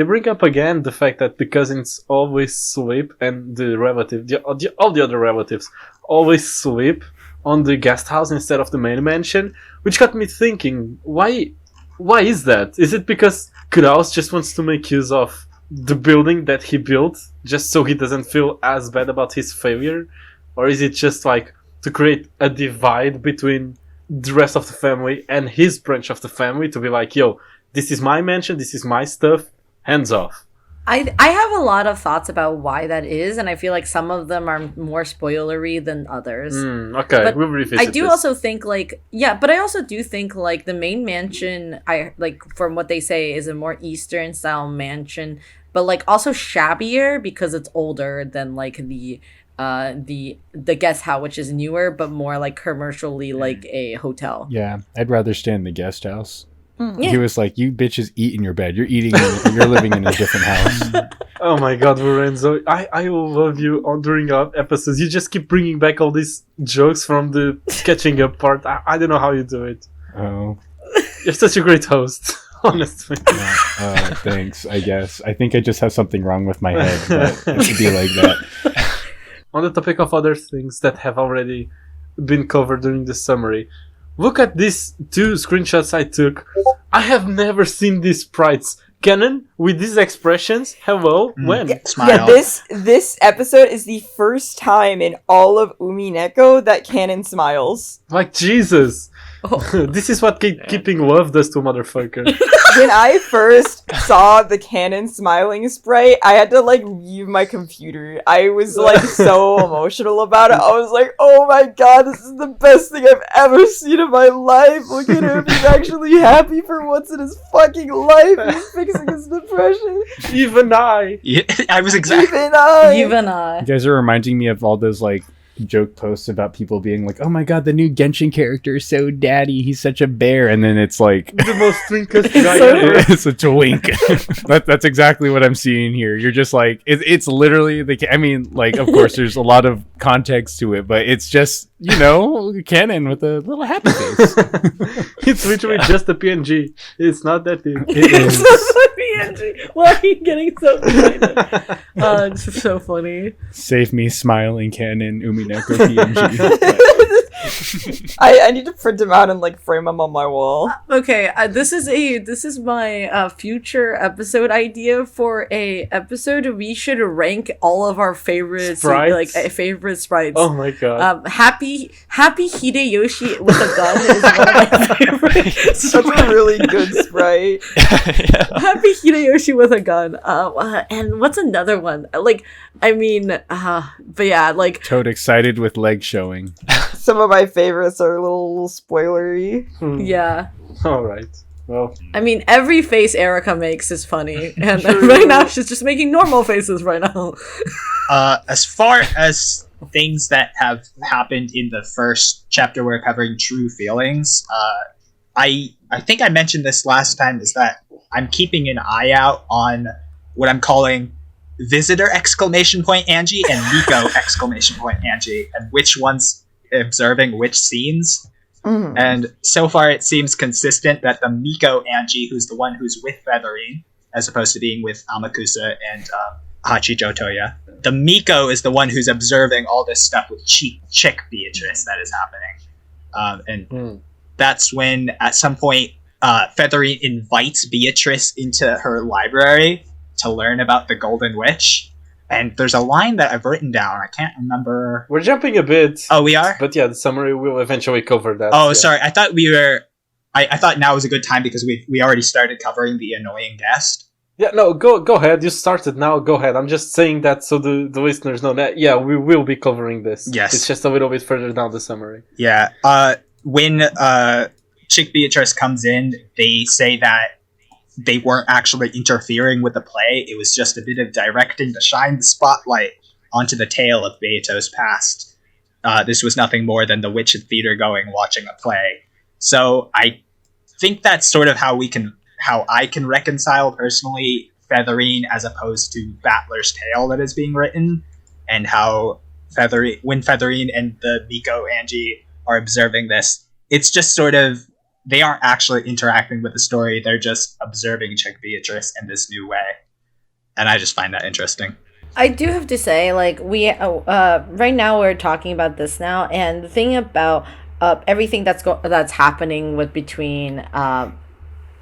bring up again the fact that the cousins always sleep and all the other relatives always sleep on the guest house instead of the main mansion, which got me thinking, why is that? Is it because Kraus just wants to make use of the building that he built just so he doesn't feel as bad about his failure? Or is it just like to create a divide between the rest of the family and his branch of the family to be like, yo, this is my mansion, this is my stuff, hands off? I have a lot of thoughts about why that is, and I feel like some of them are more spoilery than others. Okay, But we'll revisit I do this. also think but I also do think like the main mansion, I like from what they say is a more Eastern style mansion, but like also shabbier because it's older than like the guest house, which is newer but more like commercially like a hotel. yeah, I'd rather stay in the guest house. Yeah. He was like, you bitches eat in your bed. You're you're living in a different house. Oh my god, Lorenzo, I love you on during our episodes. You just keep bringing back all these jokes from the catching up part. I don't know how you do it. Oh. You're such a great host, honestly. Thanks, I guess. I think I just have something wrong with my head, but it should be like that. On the topic of other things that have already been covered during the summary, look at these 2 screenshots I took. I have never seen these sprites. Canon, with these expressions, hello, when? Smile. Yeah, this episode is the first time in all of Umineko that Canon smiles. Like, Jesus. Oh. This is what keeping love does to a motherfucker. When I first saw the Canon smiling sprite, I had to like leave my computer. I was like so emotional about it. I was like, oh my god, this is the best thing I've ever seen in my life. Look at him, he's actually happy for once in his fucking life. He's fixing his depression. Even I. Yeah, I was exactly. Even I. Even I. You guys are reminding me of all those like joke posts about people being like, oh my god, the new Genshin character is so daddy, he's such a bear, and then it's like The most twinkest guy so ever. it's a twink. That's exactly what I'm seeing here. You're just like, it's literally I mean, like, of course there's a lot of context to it, but it's just, you know, Canon with a little happy face. It's literally just a PNG. It's not that deep. It is. Why are you getting so excited? This is so funny. Save me, smiling Canon Umineko PNG. I need to print him out and like frame him on my wall. Okay, this is my future episode idea for a episode. We should rank all of our favorite Sprites? favorite sprites. Oh my god. Happy Hideyoshi with a gun is one of my favorites. That's a really good sprite. Happy Hideyoshi with a gun. And what's another one? Like, I mean, but yeah, like Toad excited with legs showing. Some of my favorites are a little spoilery. yeah. Alright. Well, I mean, every face Erica makes is funny, and right now she's just making normal faces right now. As far as things that have happened in the first chapter we're covering, true feelings, I think I mentioned this last time, is that I'm keeping an eye out on what I'm calling visitor exclamation point Angie and Miko exclamation point Angie, and which one's observing which scenes. And so far it seems consistent that the Miko Angie, who's the one who's with Featherine, as opposed to being with Amakusa and Hachijo Toya, the Miko is the one who's observing all this stuff with Chick Beatrice that is happening. And that's when, at some point, Featherine invites Beatrice into her library to learn about the Golden Witch. And there's a line that I've written down. I can't remember. we're jumping a bit. Oh, we are? But yeah, the summary will eventually cover that. Oh, yeah. sorry. I thought we were... I thought now was a good time because we already started covering the annoying guest. Yeah, no, go ahead. You started now. Go ahead. I'm just saying that so the listeners know that, yeah, we will be covering this. Yes. It's just a little bit further down the summary. Yeah. When Chick Beatrice comes in, they say that they weren't actually interfering with the play. It was just a bit of directing to shine the spotlight onto the tale of Beato's past. This was nothing more than the witch at theater going watching a play. So I think that's sort of how I can reconcile personally Featherine as opposed to Battler's Tale that is being written, and how when Featherine and the Miko Angie are observing this, it's just sort of, they aren't actually interacting with the story, they're just observing Chick Beatrice in this new way. And I just find that interesting. I do have to say, like, we right now we're talking about this now, and the thing about everything that's happening with between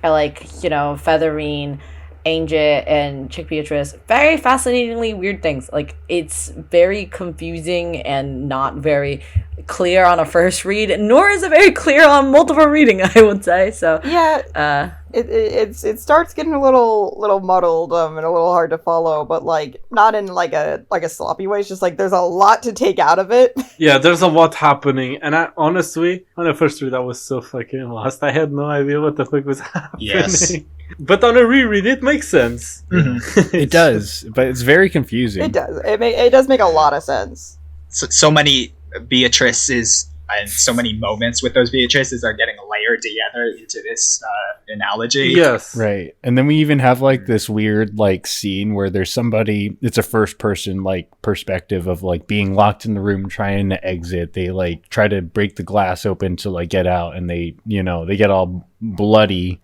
Featherine, Angie, and Chick Beatrice, very fascinatingly weird things. Like, it's very confusing and not very clear on a first read, nor is it very clear on multiple reading, I would say. So yeah, it starts getting a little muddled and a little hard to follow, but like not in like a sloppy way. It's just like there's a lot to take out of it. Yeah, there's a lot happening, and I honestly, on the first read, I was so fucking lost. I had no idea what the fuck was happening. Yes. But on a reread, it makes sense. Mm-hmm. It does, but it's very confusing. It does. It does make a lot of sense. So many Beatrices and so many moments with those Beatrices are getting layered together into this analogy. Yes. Right. And then we even have like this weird like scene where there's somebody, it's a first person like perspective of like being locked in the room trying to exit. They like try to break the glass open to like get out, and they get all bloody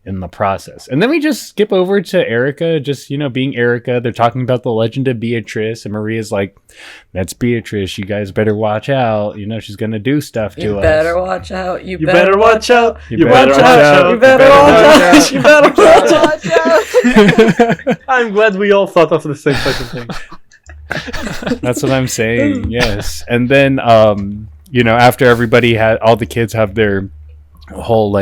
in the process. And then we just skip over to Erica, just being Erica. They're talking about the legend of Beatrice, and Maria's like, that's Beatrice, you guys better watch out, she's gonna do stuff to us. You better watch out. You better watch out. You better watch out. You better watch out. You better watch out. I'm glad we all thought of the same fucking thing. That's what I'm saying. Yes. And then after everybody all the kids have their whole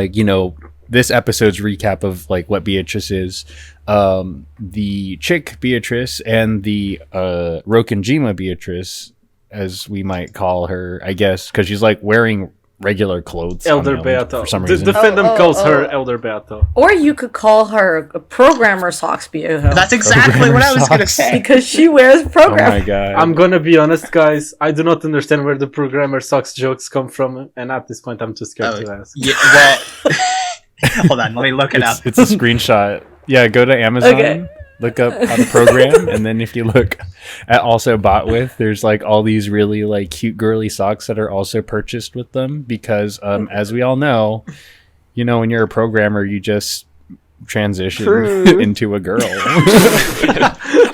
this episode's recap of like what Beatrice is, the chick Beatrice and the Rokenjima Beatrice, as we might call her, I guess, because she's like wearing regular clothes. Elder Beato. For some The reason. fandom calls her Elder Beato. Or you could call her Programmer Socks Beato. That's exactly what I was going to say. Because she wears Oh program. my god. I'm gonna be honest, guys. I do not understand where the Programmer Socks jokes come from, and at this point, I'm too scared to ask. Yeah, well, hold on, let me look it up. It's a screenshot. Yeah, go to Amazon. Okay. Look up how to program, and then if you look at also bought with, there's like all these really like cute girly socks that are also purchased with them because as we all know, when you're a programmer, you just transition into a girl.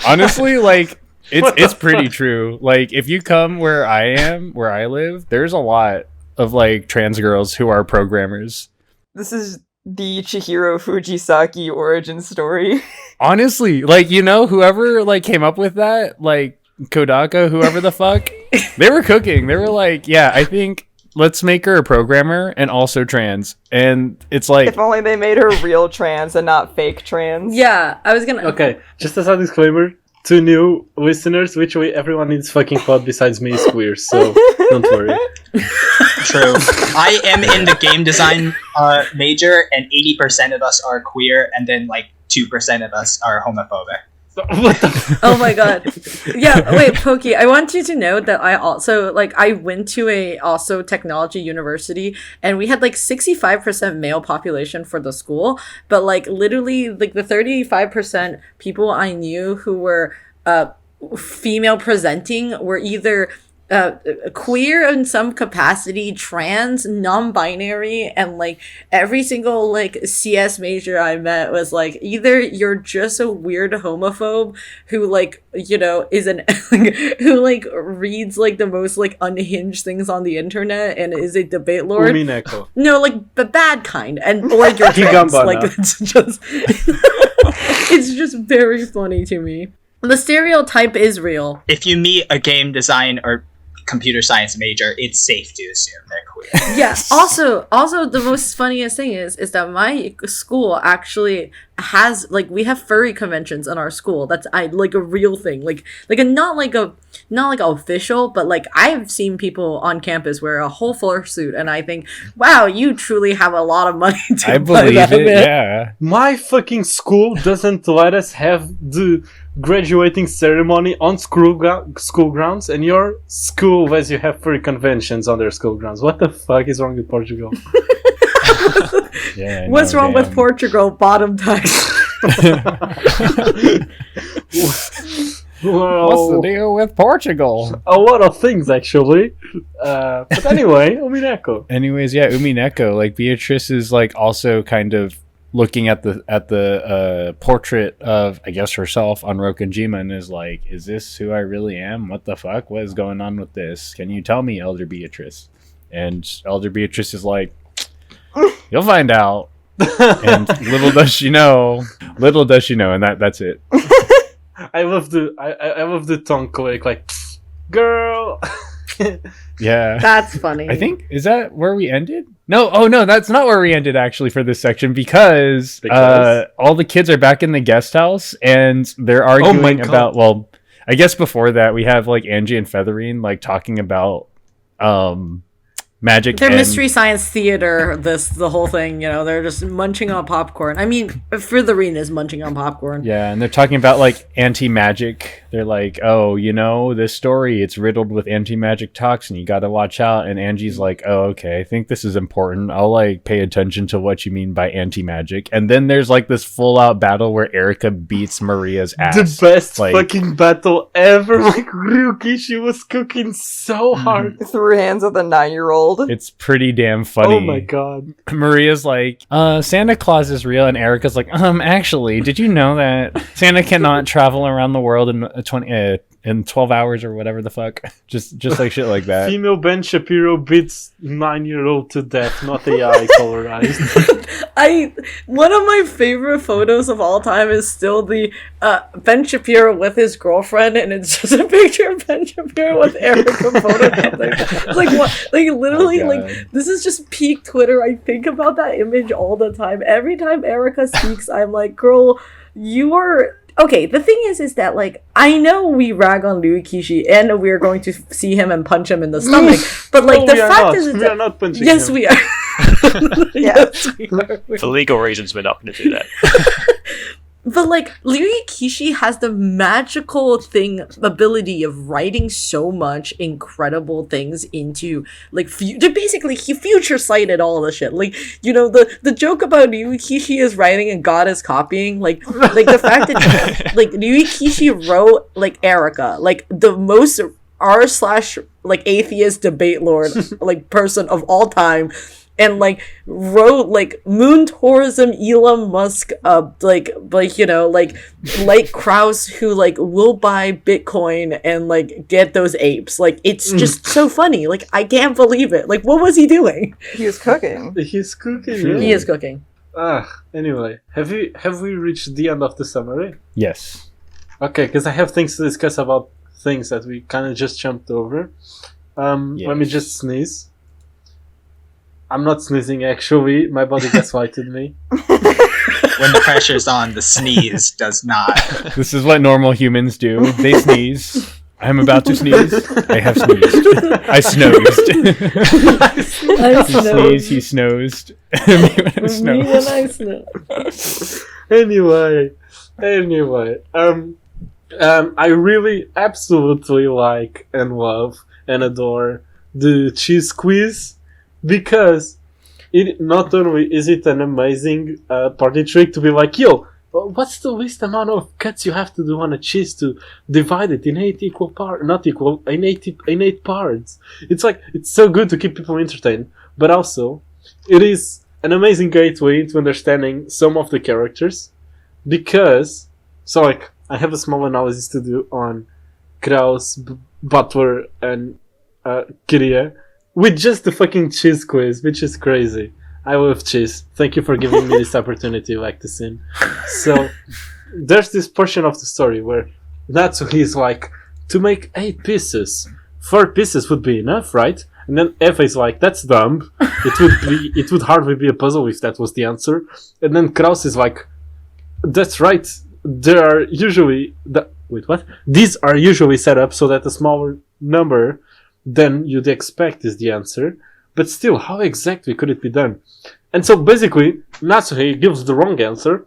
Honestly, like it's pretty true. Like if you come where I live, there's a lot of like trans girls who are programmers. This is the Chihiro Fujisaki origin story. Honestly, like, whoever like came up with that, like Kodaka, whoever the fuck, they were cooking. They were like, yeah, I think let's make her a programmer and also trans. And it's like, If only they made her real trans and not fake trans. Yeah, I was gonna. Okay, just as a disclaimer, to new listeners, which way everyone needs fucking pod besides me is queer, so don't worry. True. I am in the game design major, and 80% of us are queer, and then like 2% of us are homophobic. What the Oh my god. Yeah, wait, Pokey, I want you to know that I also, I went to a also technology university, and we had 65% male population for the school, but literally the 35% people I knew who were female presenting were either queer in some capacity, trans, non-binary, and every single CS major I met was either you're just a weird homophobe who is an who reads the most unhinged things on the internet and is a debate lord. Umineko. No, the bad kind, and or you're trans. It's just very funny to me. The stereotype is real. If you meet a game design or computer science major, it's safe to assume they're queer. Yeah. Also, the most funniest thing is that my school actually has we have furry conventions in our school. That's a real thing. Not official, but I've seen people on campus wear a whole fursuit, and I think, wow, you truly have a lot of money to I buy believe that, it, man. yeah. My fucking school doesn't let us have the graduating ceremony on school grounds, and your school lets you have furry conventions on their school grounds. What the fuck is wrong with Portugal? Yeah. What's no, wrong with damn. Portugal? Bottom text. Well, What's the deal with Portugal? a lot of things actually. But anyway, Umineko. Anyways, yeah, Umineko, like Beatrice is like also kind of looking at the portrait of, I guess, herself on Rokonjima and is like, is this who I really am? What the fuck? What is going on with this? Can you tell me, Elder Beatrice? And Elder Beatrice is like, you'll find out. And little does she know, and that's it. I love the tongue click, like, girl. Yeah. That's funny. I think, is that where we ended? No, oh no, that's not where we ended actually for this section because? All the kids are back in the guest house and they're arguing about, well, I guess before that we have like Angie and Featherine like talking about magic. Their and Mystery Science Theater, the whole thing, they're just munching on popcorn. I mean, Featherine is munching on popcorn. Yeah, and they're talking about like anti-magic. They're like, oh, this story, it's riddled with anti-magic toxin. You got to watch out. And Angie's like, oh, okay, I think this is important. I'll like pay attention to what you mean by anti-magic. And then there's like this full-out battle where Erica beats Maria's ass. The best like, fucking battle ever. Like Ryukishi was cooking so hard. Through hands of the 9-year-old. It's pretty damn funny. Oh my god. Maria's like, Santa Claus is real, and Erica's like, actually, did you know that Santa cannot travel around the world in 12 hours or whatever the fuck? Just like shit like that. Female Ben Shapiro beats 9-year-old to death, not AI colorized. One of my favorite photos of all time is still the Ben Shapiro with his girlfriend, and it's just a picture of Ben Shapiro with Erica photoshopping. It's like what? Like literally, like this is just peak Twitter. I think about that image all the time. Every time Erica speaks, I'm like, girl, you are. Okay, the thing is that, like, I know we rag on Ryukishi, and we're going to see him and punch him in the stomach, but, like, the fact is we are not punching yes, him. we are. Yes, we are. For legal reasons, we're not going to do that. But, like, Ryukishi has the magical ability of writing so much incredible things into, like, basically, he future-sighted all the shit. Like, the joke about Ryukishi is writing and God is copying, like the fact that, like, Ryukishi wrote, like, Erica, like, the most r/like atheist debate lord, like, person of all time, and like wrote like moon tourism Elon Musk like Krause who like will buy Bitcoin and like get those apes. Like it's just so funny. Like I can't believe it. Like what was he doing? He was cooking. He's cooking. Really? He is cooking. Anyway, have we reached the end of the summary? Yes. Okay, because I have things to discuss about things that we kind of just jumped over. Let me just sneeze. I'm not sneezing actually. My body gaslighted me. When the pressure's on, the sneeze does not. This is what normal humans do. They sneeze. I'm about to sneeze. I have sneezed. I snoozed. He snoozed. Me when I snoozed. Anyway. I really absolutely like and love and adore the cheese quiz. Because it not only is it an amazing party trick to be like, yo, what's the least amount of cuts you have to do on a cheese to divide it in 8 equal parts? Not equal, in 8 parts. It's like, it's so good to keep people entertained. But also, it is an amazing gateway into understanding some of the characters. Because, so like, I have a small analysis to do on Krause, Butler, and Kiria. With just the fucking cheese quiz, which is crazy. I love cheese. Thank you for giving me this opportunity, like the sim. So, there's this portion of the story where Natsuhi is like, to make 8 pieces, 4 pieces would be enough, right? And then Eva is like, that's dumb. It would hardly be a puzzle if that was the answer. And then Krause is like, that's right. There are usually These are usually set up so that a smaller number than you'd expect is the answer, but still, how exactly could it be done? And so basically, Natsuhi gives the wrong answer,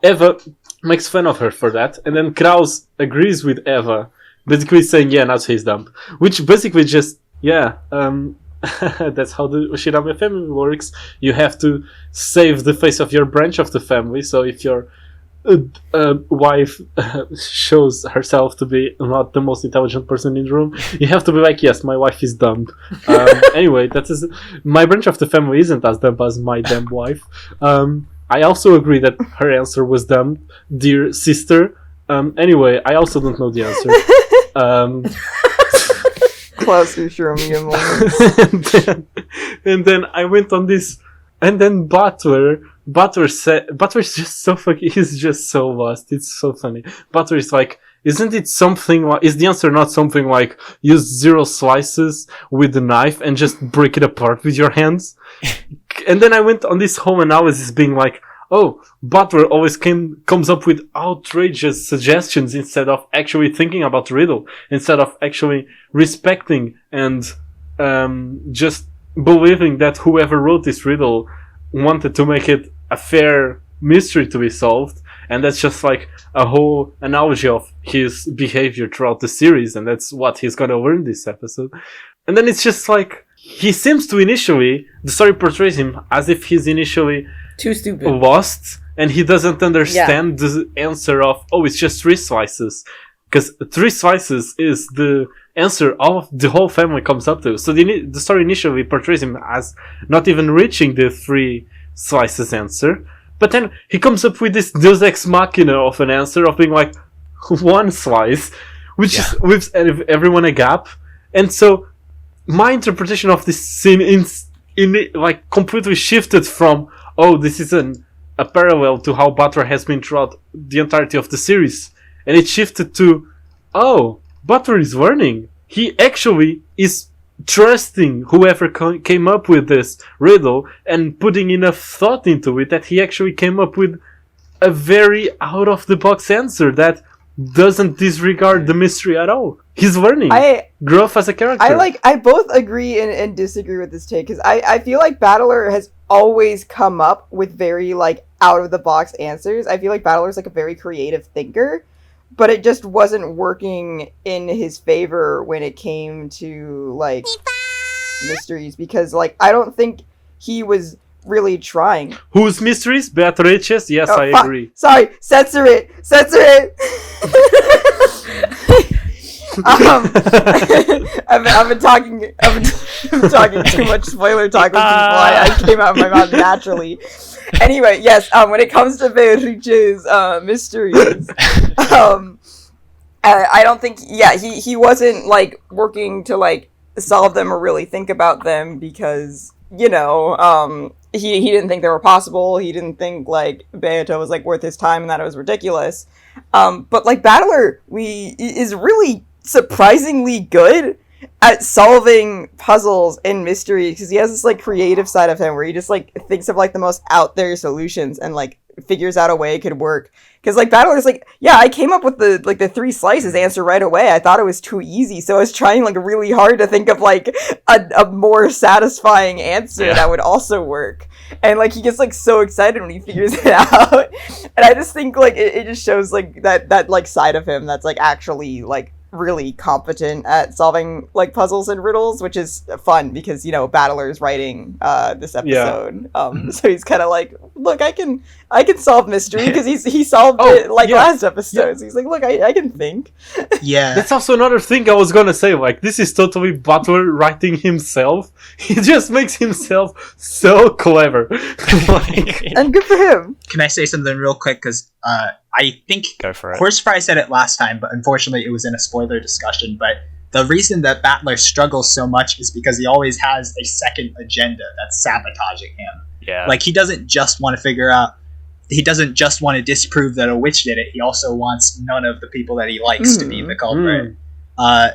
Eva makes fun of her for that, and then Krause agrees with Eva, basically saying, yeah, Natsuhi is dumb. Which basically just, That's how the Ushirame family works. You have to save the face of your branch of the family. So if your wife shows herself to be not the most intelligent person in the room, you have to be like, yes, my wife is dumb. Anyway, that is my branch of the family isn't as dumb as my dumb wife. I also agree that her answer was dumb, dear sister. Anyway, I also don't know the answer. Classic Shromian moment. and then I went on this, and then Butler said, Butler's just so fucking, he's just so lost. It's so funny. Butler is like, isn't it something like, is the answer not something like, use 0 slices with the knife and just break it apart with your hands? And then I went on this whole analysis being like, oh, Butler always comes up with outrageous suggestions instead of actually thinking about the riddle, instead of actually respecting and just believing that whoever wrote this riddle wanted to make it a fair mystery to be solved. And that's just like a whole analogy of his behavior throughout the series, and that's what he's gonna learn this episode. And then it's just like, he seems to initially, the story portrays him as if he's initially too stupid, lost, and he doesn't understand the answer of, oh, it's just 3 slices. Because 3 slices is the answer all of the whole family comes up to. So the story initially portrays him as not even reaching the 3 slices answer. But then he comes up with this deus ex machina of an answer of being like 1 slice, which is gives everyone a gap. And so my interpretation of this scene in like completely shifted from, oh, this is a parallel to how Butler has been throughout the entirety of the series. And it shifted to, oh, Butler is learning. He actually is trusting whoever came up with this riddle and putting enough thought into it that he actually came up with a very out-of-the-box answer that doesn't disregard the mystery at all. He's learning. Growth as a character. I both agree and disagree with this take, because I feel like Battler has always come up with very, like, out-of-the-box answers. I feel like Battler's, like, a very creative thinker, but it just wasn't working in his favor when it came to, like, mysteries, because, like, I don't think he was really trying. Whose mysteries? Beatrice's? Yes, I agree. Sorry, censor it! I've been talking too much spoiler talk with people. I came out of my mouth naturally. Anyway, yes, when it comes to Beatrice's mysteries, I don't think, he wasn't, like, working to, like, solve them or really think about them because, you know, he didn't think they were possible. He didn't think, like, Beato was, like, worth his time and that it was ridiculous. But, like, Battler is really surprisingly good at solving puzzles and mysteries, because he has this, like, creative side of him where he just, like, thinks of, like, the most out there solutions and, like, figures out a way it could work. Because, like, Battler's like, yeah, I came up with the 3 slices answer right away. I thought it was too easy, so I was trying, like, really hard to think of, like, a more satisfying answer that would also work. And, like, he gets, like, so excited when he figures it out. And I just think, like, it just shows, like, that like, side of him that's, like, actually, like, really competent at solving, like, puzzles and riddles, which is fun because, you know, Battler's writing this episode. So he's kind of like, look, I can solve mystery, because he solved it, like, last episode. So he's like, look, I can think. Yeah. That's also another thing I was gonna say, like, this is totally Butler writing himself. He just makes himself so clever. And good for him. Can I say something real quick? Because I think Go for it. Horsefry said it last time, but unfortunately it was in a spoiler discussion. But the reason that Battler struggles so much is because he always has a second agenda that's sabotaging him. Yeah. Like, he doesn't just want to figure out, he doesn't just want to disprove that a witch did it, he also wants none of the people that he likes to be the culprit.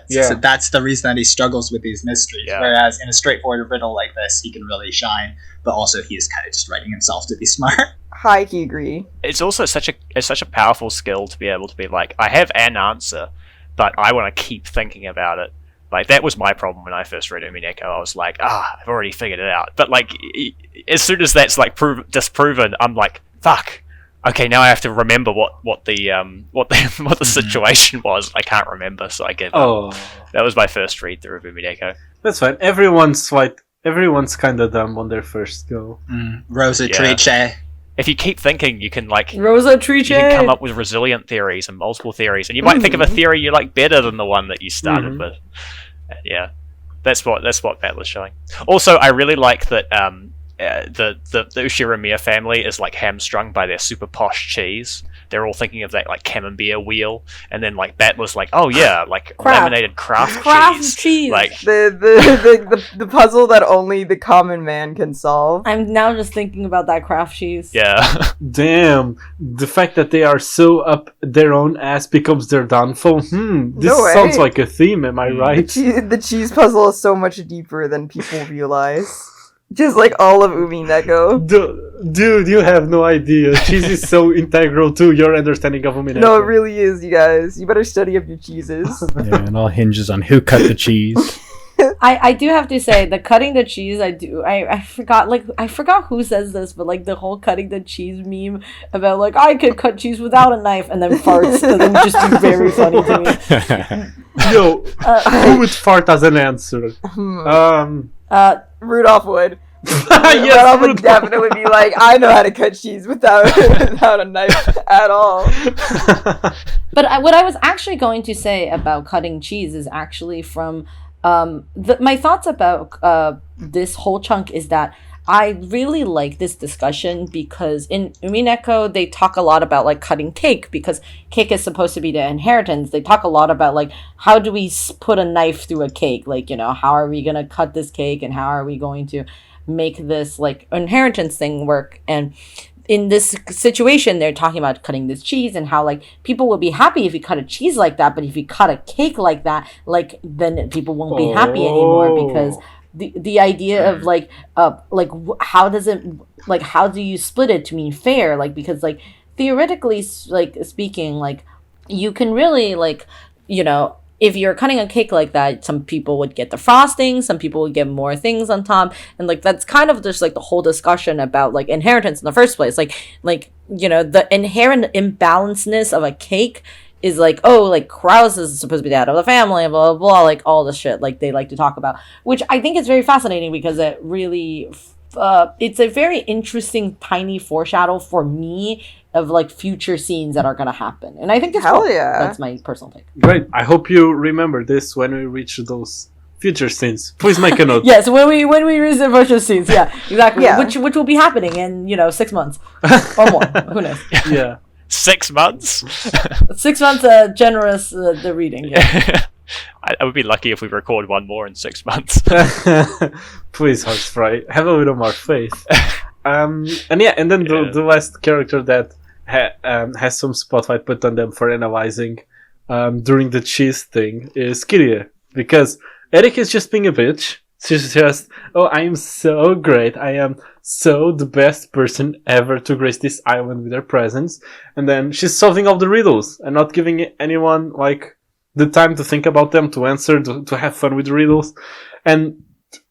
So that's the reason that he struggles with these mysteries. Yeah. Whereas in a straightforward riddle like this, he can really shine, but also he is kind of just writing himself to be smart. I agree. It's also such a powerful skill to be able to be like, I have an answer, but I want to keep thinking about it. Like, that was my problem when I first read Umineko. I was like, I've already figured it out. But, like, as soon as that's, like, disproven, I'm like, fuck, Okay, now I have to remember what the situation was. I can't remember, so I gave up. Oh, That was my first read through of Umineko. that's fine. Everyone's kind of dumb on their first go. Rosa Yeah. Trice. If you keep thinking, you can like Rosa Trice. you can come up with resilient theories and multiple theories, and you might think of a theory you like better than the one that you started Mhm. with. Yeah, that's what Matt was showing. Also, I really like that the Ushiramiya family is like hamstrung by their super posh cheese. They're all thinking of that like camembert wheel, and then like Bat was like, oh yeah, like Craft. laminated craft Craft cheese. Like The puzzle that only the common man can solve. I'm now just thinking about that craft cheese. yeah. Damn, the fact that they are so up their own ass becomes their downfall. This No way. sounds like a theme, am I right? The cheese puzzle is so much deeper than people realize. Just like all of Umineko. Dude, you have no idea. Cheese is so integral to your understanding of Umineko. No, it really is, you guys. You better study up your cheeses. Yeah, it all hinges on who cut the cheese. I do have to say the cutting the cheese I forgot who says this, but like the whole cutting the cheese meme about like I could cut cheese without a knife and then farts and then just be very funny to me. Yo, who would fart as an answer? Rudolph would. Yes, Rudolph would Rudolph. definitely be like, I know how to cut cheese without a knife at all. But what I was actually going to say about cutting cheese is actually from my thoughts about this whole chunk is that I really like this discussion because in Umineko they talk a lot about like cutting cake because cake is supposed to be the inheritance. They talk a lot about like how do we put a knife through a cake? Like, you know, how are we going to cut this cake and how are we going to make this like inheritance thing work? And in this situation they're talking about cutting this cheese and how like people will be happy if you cut a cheese like that, but if you cut a cake like that, like then people won't be happy anymore because the idea of how does it like how do you split it to mean fair, like because like theoretically like speaking, like you can really like, you know, if you're cutting a cake like that, some people would get the frosting, some people would get more things on top, and like that's kind of just like the whole discussion about like inheritance in the first place. Like you know, the inherent imbalancedness of a cake is like, oh, like Krause is supposed to be the head of the family, blah blah blah, like all the shit like they like to talk about, which I think is very fascinating because it really it's a very interesting tiny foreshadow for me of like future scenes that are gonna happen, and I think it's Hell cool. yeah. That's my personal take. Great. I hope you remember this when we reach those future scenes. Please make a note. Yes, when we reach the future scenes, yeah, exactly. Yeah. Which will be happening in 6 months or more. Who knows? Yeah. 6 months. 6 months, generous the reading. Yeah. I would be lucky if we record one more in 6 months. Please, Horsefry, have a little more faith. And then the last character that has some spotlight put on them for analyzing during the cheese thing is Kiria, because Eric is just being a bitch. She's just, oh, I am so great. I am so the best person ever to grace this island with her presence. And then she's solving all the riddles and not giving anyone like the time to think about them, to answer, to have fun with the riddles. And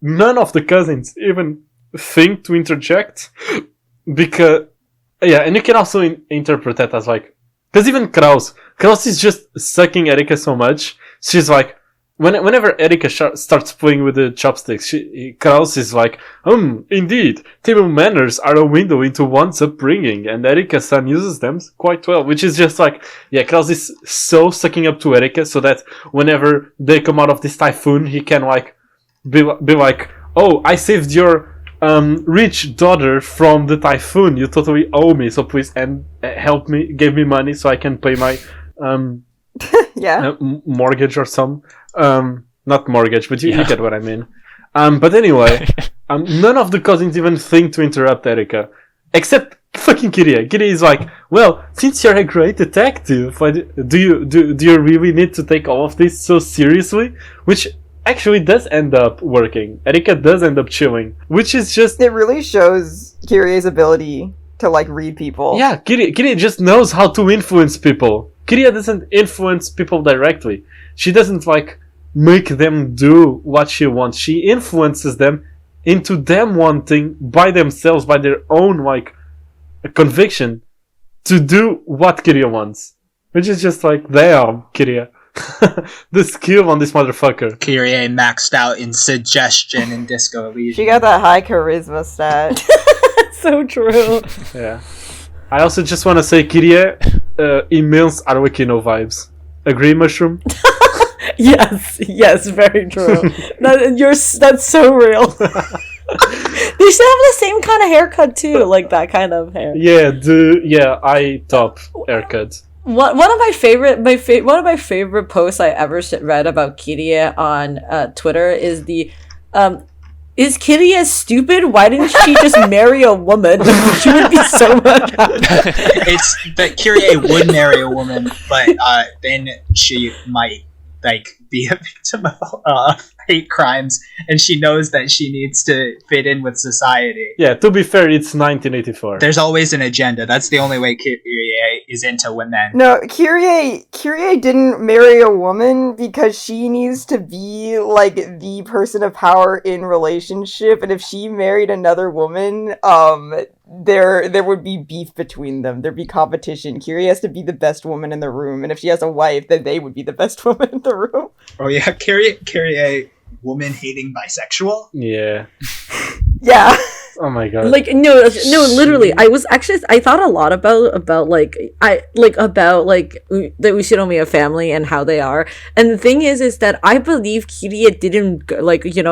none of the cousins even think to interject because, yeah, and you can also interpret that as like, because even Kraus is just sucking Erika so much. She's like, whenever Erika starts playing with the chopsticks, Kraus is like, indeed, table manners are a window into one's upbringing, and Erika-san uses them quite well, which is just like, yeah, Kraus is so sucking up to Erika so that whenever they come out of this typhoon, he can like, be like, oh, I saved your rich daughter from the typhoon, you totally owe me, so please help me, give me money so I can pay my mortgage or some. Not mortgage, but you get what I mean. But anyway, none of the cousins even think to interrupt Erika, except fucking Kiria. Kiria is like, well, since you're a great detective, do you really need to take all of this so seriously? Which actually does end up working. Erika does end up chilling, which is just... It really shows Kiria's ability to, like, read people. Yeah, Kiria just knows how to influence people. Kiria doesn't influence people directly. She doesn't, like, make them do what she wants. She influences them into them wanting by themselves, by their own, like, conviction, to do what Kiria wants. Which is just like, damn, Kiria. The skill on this motherfucker. Kyrie maxed out in suggestion in Disco Elysium. She got that high charisma stat. So true. Yeah. I also just want to say, Kiria, immense Arwakino vibes. Agree, Mushroom? Yes, very true. That's so real. They should have the same kind of haircut too, like that kind of hair. Yeah, I top haircut. One of my favorite posts I ever read about Kiria on Twitter is is Kiria stupid? Why didn't she just marry a woman? She would be so much happier. It's that Kyrie would marry a woman, but then she might be a victim of hate crimes, and she knows that she needs to fit in with society. Yeah, to be fair, it's 1984. There's always an agenda. That's the only way Kyrie is into women. No, Kyrie didn't marry a woman because she needs to be like the person of power in relationship, and if she married another woman, there would be beef between them. There'd be competition. Kyrie has to be the best woman in the room, and if she has a wife, then they would be the best woman in the room. Oh yeah, Kyrie, woman-hating bisexual? Yeah. Yeah. Oh my god. Like no, literally. I thought a lot about the Ushinomiya family and how they are. And the thing is that I believe Kiria didn't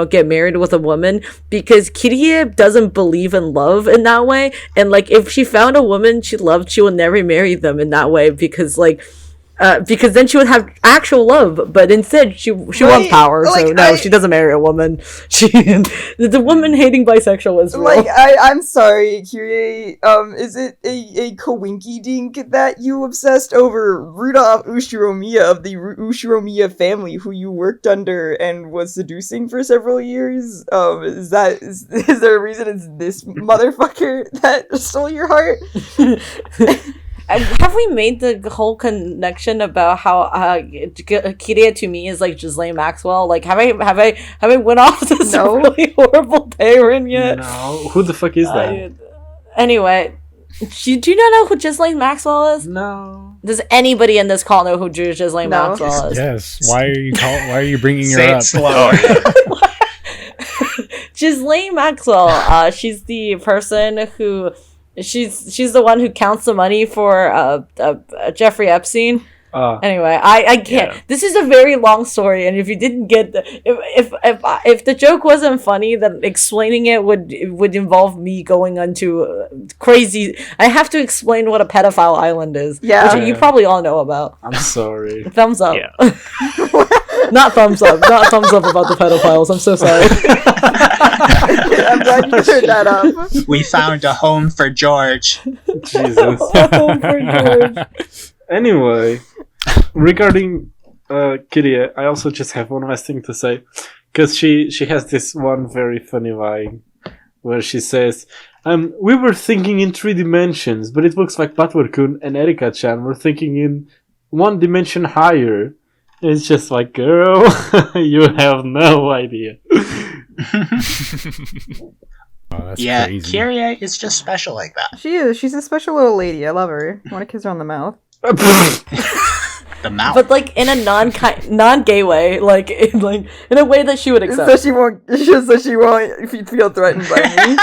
get married with a woman because Kiria doesn't believe in love in that way. And like if she found a woman she loved, she would never marry them in that way because then she would have actual love, but instead she wants power. So no, she doesn't marry a woman. The woman hating bisexual is real. Like I'm sorry, Kyrie. Is it a coinky dink that you obsessed over Rudolph Ushiromiya of the Ushiromiya family, who you worked under and was seducing for several years? Is there a reason it's this motherfucker that stole your heart? Have we made the whole connection about how Kiria to me is like Ghislaine Maxwell? Like, have I went off this really horrible tangent yet? No, who the fuck is that? Anyway, do you not know who Ghislaine Maxwell is? No. Does anybody in this call know who Ghislaine Maxwell is? Yes. Why are you bringing her Say up? it slower. Ghislaine Maxwell. She's the person who. She's the one who counts the money for Jeffrey Epstein. Anyway, I can't. Yeah. This is a very long story, and if you didn't get if the joke wasn't funny, then explaining it would involve me going into crazy. I have to explain what a pedophile island is. Yeah, which you probably all know about. I'm sorry. Thumbs up. Yeah. Not thumbs up. Not thumbs up about the pedophiles. I'm so sorry. I'm glad you turned that up. We found a home for George. Jesus. A home for George. Anyway, regarding Kiria, I also just have one last thing to say, because she has this one very funny line where she says, we were thinking in 3 dimensions, but it looks like Patwar-kun and Erika-chan were thinking in 1 dimension higher. It's just like, girl, you have no idea. Oh, yeah, crazy. Kyrie is just special like that. She is. She's a special little lady. I love her. I want to kiss her on the mouth. The mouth. But like in a non-gay way, like in a way that she would accept. So she won't feel threatened by me.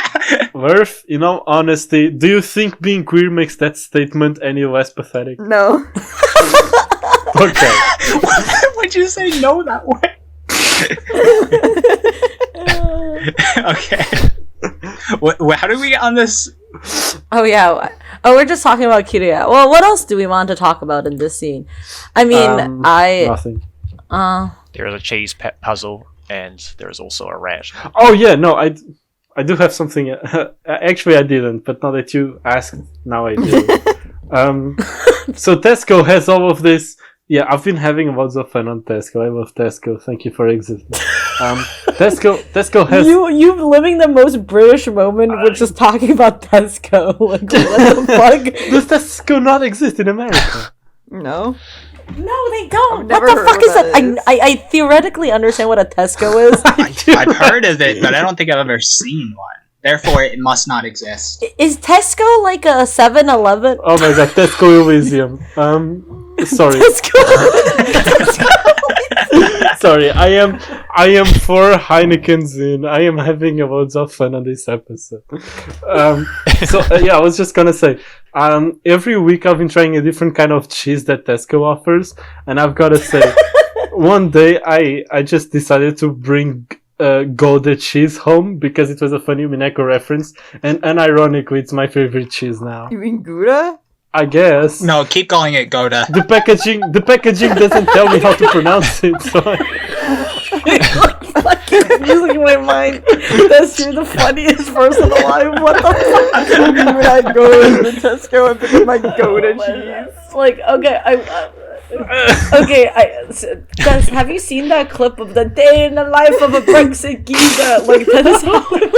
Worth, in all honesty, do you think being queer makes that statement any less pathetic? No. Okay. Why'd you say no that way? Okay. How did we get on this? Oh yeah. Oh, we're just talking about Kiria. Well, what else do we want to talk about in this scene? I mean, nothing. There is a cheese puzzle, and there is also a rat. Oh yeah, no, I do have something. Actually, I didn't, but now that you asked, now I do. So Tesco has all of this. Yeah, I've been having lots of fun on Tesco. I love Tesco. Thank you for existing. Tesco has... You living the most British moment with just talking about Tesco. Like, what the fuck? Does Tesco not exist in America? No. No, they don't. I've What the fuck is that? I theoretically understand what a Tesco is. I've heard of it, but I don't think I've ever seen one. Therefore, it must not exist. Is Tesco like a 7-Eleven? Oh my god, Tesco Elysium. Sorry. Sorry, I am for Heineken's in. I am having loads of fun on this episode. Yeah, I was just gonna say, every week I've been trying a different kind of cheese that Tesco offers, and I've gotta say, one day I just decided to bring Gouda cheese home because it was a funny Umineko reference, and unironically, it's my favorite cheese now. You mean Gouda? I guess. No, keep calling it Gouda. The packaging doesn't tell me how to pronounce it, so Fucking losing my mind. That's you're the funniest person alive. What the fuck? When I go to the Tesco and pick up my Gouda cheese. Like, okay, guys, have you seen that clip of the day in the life of a Brexit geezer? Like, that is how I'm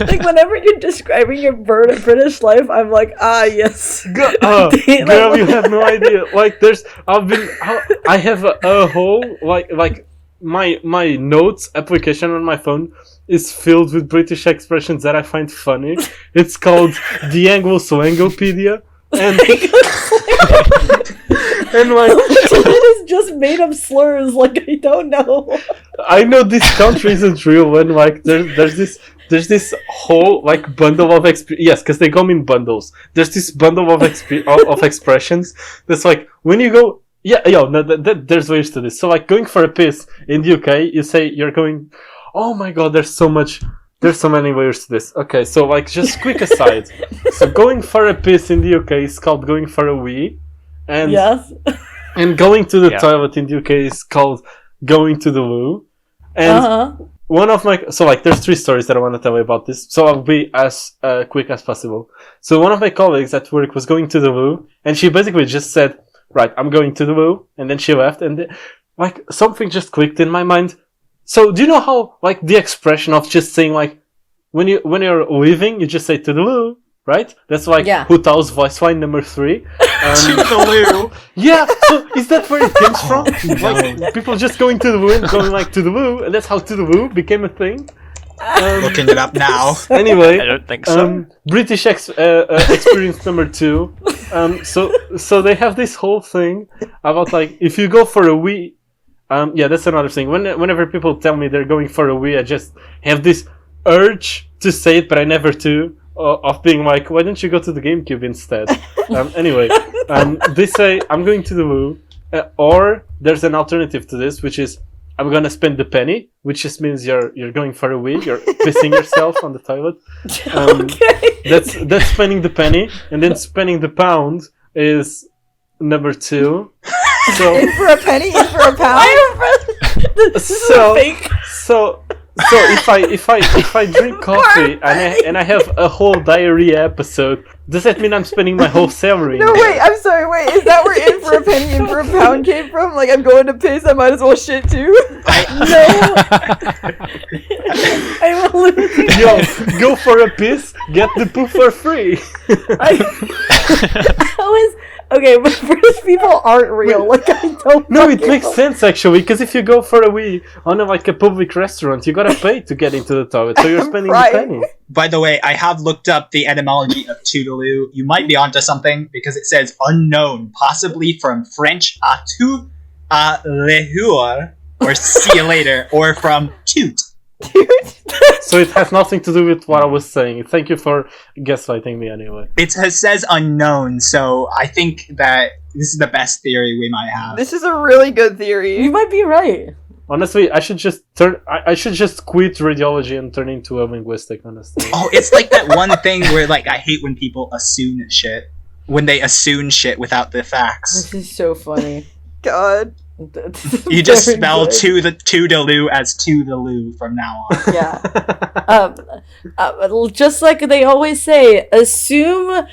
like whenever you're describing your British life, I'm like, yes. Girl, you have no idea. Like, I have a whole, like, my notes application on my phone is filled with British expressions that I find funny. It's called the Anglo-Swangopedia. And like, it is just made up slurs. Like, I don't know. I know this country isn't real when like there's this whole like bundle of yes, because they come in bundles. There's this bundle of expressions that's like when you go there's ways to this. So like going for a piss in the UK, you say you're going. Oh my god, there's so many layers to this. Okay, so like just quick aside. So going for a piss in the UK is called going for a wee. And yes. And going to the toilet in the UK is called going to the loo. And one of my there's 3 stories that I want to tell you about this. So I'll be as quick as possible. So one of my colleagues at work was going to the loo, and she basically just said, "Right, I'm going to the loo," and then she left, and like something just clicked in my mind. So do you know how like the expression of just saying like when you're leaving, you just say to the loo, right? That's like Hu Tao's voice line number 3. To the loo. Yeah. So is that where it comes from? Like people just going to the loo and going like to the loo, and that's how to the loo became a thing. Looking it up now. Anyway, I don't think so. British experience number 2. So they have this whole thing about like if you go for a wee. That's another thing. Whenever people tell me they're going for a wee, I just have this urge to say it, but I never do. Of being like, why don't you go to the GameCube instead? Anyway, they say I'm going to the loo, or there's an alternative to this, which is I'm gonna spend the penny, which just means you're going for a wee, you're pissing yourself on the toilet. Okay. That's spending the penny, and then spending the pound is number 2. So In for a penny, in for a pound. This is a fake. So if I drink coffee and I have a whole diarrhea episode, does that mean I'm spending my whole salary? No, wait, I'm sorry, wait, is that where in for a penny, in for a pound came from? Like, I'm going to piss, I might as well shit too? No. I'm losing. Yo, go for a piss, get the poo for free. How is... Okay, but first people aren't real. Like, I don't. No, it makes sense actually, because if you go for a wee on a public restaurant, you gotta pay to get into the toilet, so you're spending the penny. By the way, I have looked up the etymology of toodaloo. You might be onto something because it says unknown, possibly from French "atu a lehur" or "see you later," or from "toot." So it has nothing to do with what I was saying. Thank you for gaslighting me anyway. It says unknown, so I think that this is the best theory we might have. This is a really good theory. You might be right. Honestly, I should just quit radiology and turn into a linguistic, honestly. Oh, it's like that one thing where like I hate when people assume shit. When they assume shit without the facts. This is so funny. God. You just spell toodaloo as to the loo from now on. Yeah. Just like they always say, assume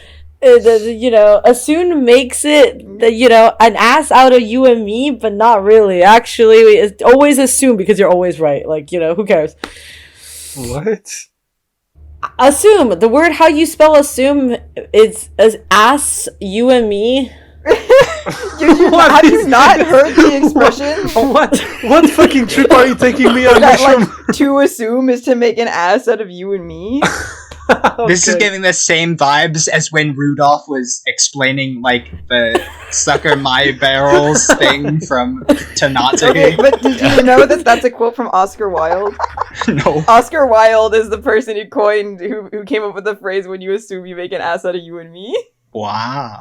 makes it, an ass out of you and me, but not really. Actually, it's always assume because you're always right. Like, who cares? What? Assume. The word how you spell assume is as ass, you and me. Have you not heard the expression? What fucking trip are you taking me on, That, Mushroom? like, to assume is to make an ass out of you and me? This is Okay. giving the same vibes as when Rudolph was explaining like the sucker my barrels thing from Tanatsuki. Okay, but did you know that that's a quote from Oscar Wilde? No. Oscar Wilde is the person who came up with the phrase "when you assume you make an ass out of you and me." Wow.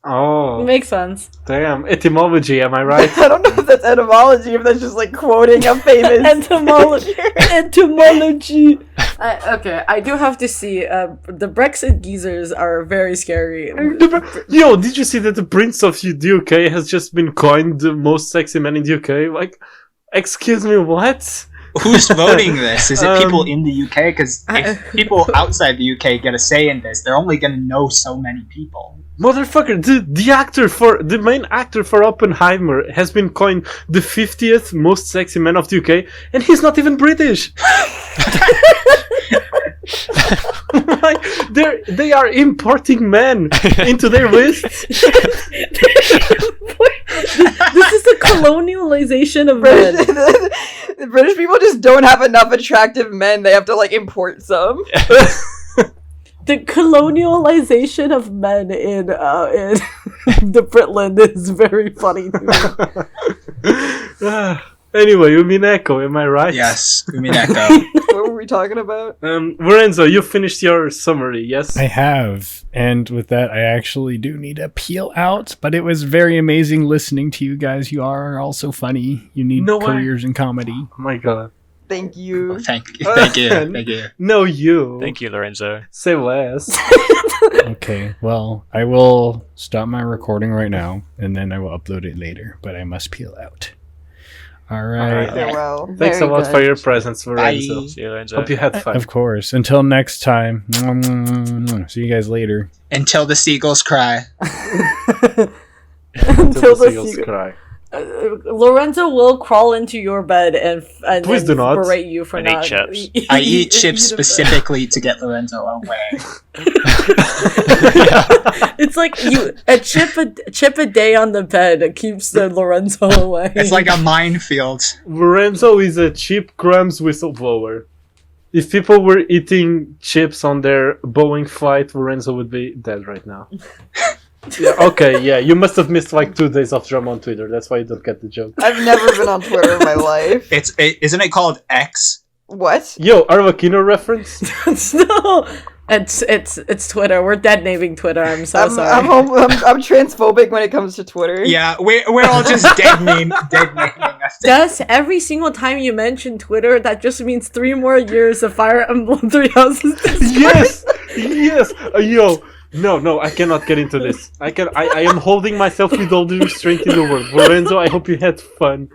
Oh, Makes sense. damn. Etymology, am I right? I don't know if that's etymology, if that's just like quoting a famous Entomology. Entomology. Okay, I do have to see. The Brexit geezers are very scary. Yo, did you see that the Prince of the UK has just been coined the most sexy man in the UK? Like, excuse me, what? Who's voting this? Is it people Um, in the UK? Because if people outside the UK get a say in this, they're only going to know so many people. Motherfucker, the main actor for Oppenheimer has been coined the 50th most sexy man of the UK, and he's not even British. Like, they are importing men into their lists. This is the colonialization of men. The British people just don't have enough attractive men. They have to like import some. The colonialization of men in the Britland is very funny to me. Anyway, Umineko, am I right? Yes, Umineko. What were we talking about? Lorenzo, you finished your summary, yes? I have. And with that, I actually do need to peel out. But it was very amazing listening to you guys. You are all so funny. You need No way. careers in comedy. Oh my god. Thank you. Thank you. Thank you. Thank you. No, you. Thank you, Lorenzo. Say less. Okay, well, I will stop my recording right now. And then I will upload it later. But I must peel out. All right. Alright. Farewell. Thanks Very a lot good. for your presence, Lorenzo. Bye. See you, Lorenzo. Hope you had fun. Of course. Until next time. See you guys later. Until the seagulls cry. Until the seagulls secret. cry. Lorenzo will crawl into your bed and Please do not. berate you for And eat not. chips. I eat chips a- specifically to get Lorenzo away. It's like a chip a day on the bed keeps the Lorenzo away. It's like a minefield. Lorenzo is a cheap crumbs whistleblower. If people were eating chips on their Boeing flight, Lorenzo would be dead right now. Yeah, okay, yeah, you must have missed like 2 days of drama on Twitter. That's why you don't get the joke. I've never been on Twitter in my life. Isn't it called X? What? Yo, Arvakino reference? No, it's Twitter. We're dead naming Twitter. I'm so sorry. I'm transphobic when it comes to Twitter. Yeah, we're all just dead naming us. Thus, every single time you mention Twitter, that just means 3 more years of Fire Emblem 3 Houses. Yes! Yes! Yo! No, I cannot get into this. I am holding myself with all the restraint in the world. Lorenzo, I hope you had fun.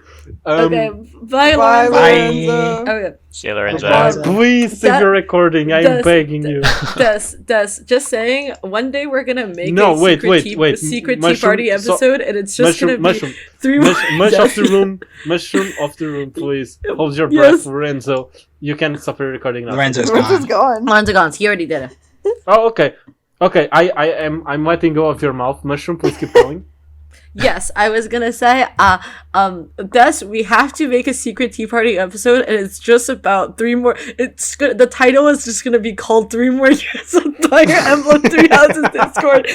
Okay, bye, Bye, Lorenzo. Lorenzo. Okay. See you, Lorenzo. Please save your recording. I am begging you. Des, just saying, one day we're gonna make No, a wait, secret tea Mushroom, party episode, and it's just gonna be mushroom. 3 more. Mush off the room. Mushroom off the room, please. Hold your breath, Yes. Lorenzo. You can stop your recording now. Lorenzo's Lorenzo's gone. gone. Lorenzo gone. He already did it. Oh, okay. Okay, I'm letting go of your mouth. Mushroom, please keep going. Yes, I was gonna say, Des, we have to make a secret tea party episode, and it's just about 3 more. The title is just gonna be called 3 More Years of Fire Emblem 3 Houses Discord,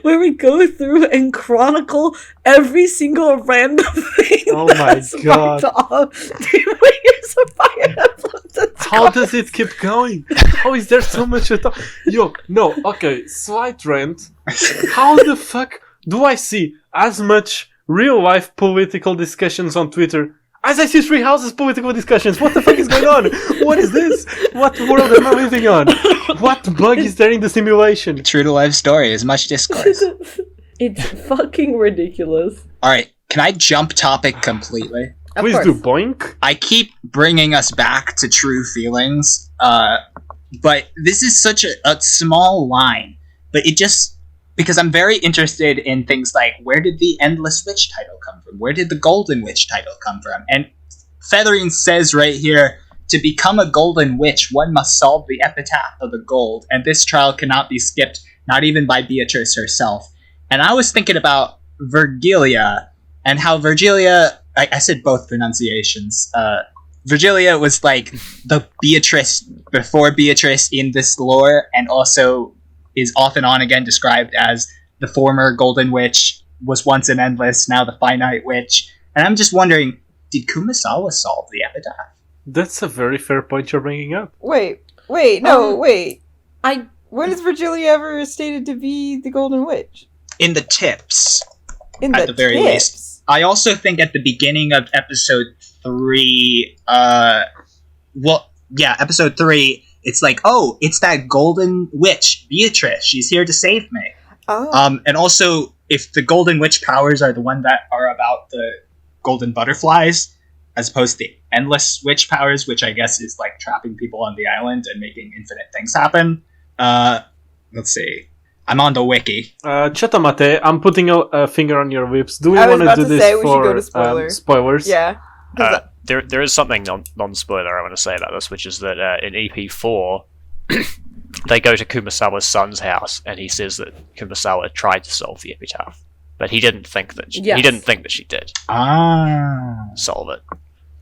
where we go through and chronicle every single random thing. Oh my that's God. marked off 3 More Years of Fire Emblem Discord. How does it keep going? How is there so much to talk? Yo, no, okay, slight rant. How the fuck do I see as much real life political discussions on Twitter as I see 3 Houses political discussions? What the fuck is going on? What is this? What world am I living on? What bug is there in the simulation? True to life story is much discourse. It's fucking ridiculous. Alright, can I jump topic completely? Of Please course. do, boink. I keep bringing us back to true feelings, but this is such a small line. But it just... Because I'm very interested in things like, where did the Endless Witch title come from? Where did the Golden Witch title come from? And Feathering says right here, to become a Golden Witch, one must solve the epitaph of the gold, and this trial cannot be skipped, not even by Beatrice herself. And I was thinking about Virgilia and how Virgilia, I said both pronunciations. Virgilia was like the Beatrice before Beatrice in this lore, and also is off and on again described as the former Golden Witch, was once an endless, now the finite witch. And I'm just wondering, did Kumasawa solve the epitaph? That's a very fair point you're bringing up. Wait. When is Virgilia ever stated to be the Golden Witch? In the tips, In at the very least. tips? I also think at the beginning of episode 3, episode 3, it's like, oh, it's that Golden Witch, Beatrice. She's here to save me. Oh. And also, if the Golden Witch powers are the one that are about the golden butterflies, as opposed to the endless witch powers, which I guess is like trapping people on the island and making infinite things happen. Let's see. I'm on the wiki. Chatamate, I'm putting a finger on your lips. Do we I was want to about do to this say we should go for to spoilers. spoilers? Yeah. There is something non-spoiler I want to say about this, which is that in EP4, they go to Kumasawa's son's house, and he says that Kumasawa tried to solve the epitaph, but he didn't think that she did solve it,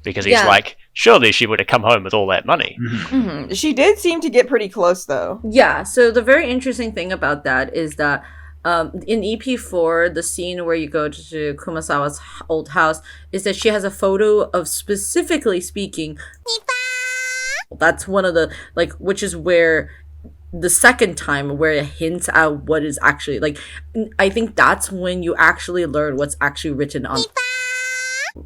because he's like, surely she would have come home with all that money. Mm-hmm. She did seem to get pretty close, though. Yeah, so the very interesting thing about that is that in EP4, the scene where you go to Kumasawa's old house is that she has a photo of, specifically speaking, that's one of the, like, which is where the second time where it hints at what is actually, like, I think that's when you actually learn what's actually written on.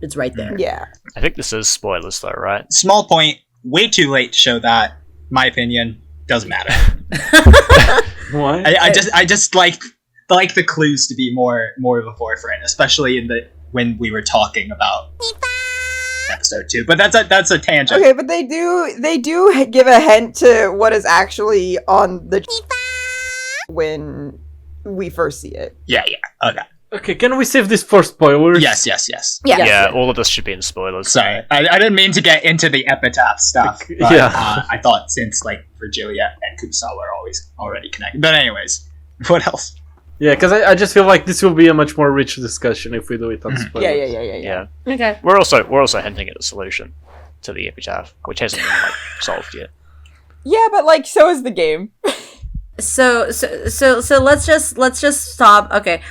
It's right there. Yeah. I think this is spoilers, though, right? Small point, way too late to show that. My opinion, doesn't matter. Why? I just like the clues to be more of a forefront, especially when we were talking about episode 2. But that's a tangent. Okay, but they do give a hint to what is actually on the when we first see it. Yeah. Okay. Okay, can we save this for spoilers? Yes. Yeah, all of this should be in spoilers. Sorry, I didn't mean to get into the epitaph stuff. But, I thought since like Virgilia and Kumasawa are always already connected. But anyways, what else? Yeah, because I just feel like this will be a much more rich discussion if we do it on spoilers. Yeah. Okay. We're also hinting at a solution to the epitaph, which hasn't been solved yet. Yeah, but like so is the game. So let's just stop. Okay.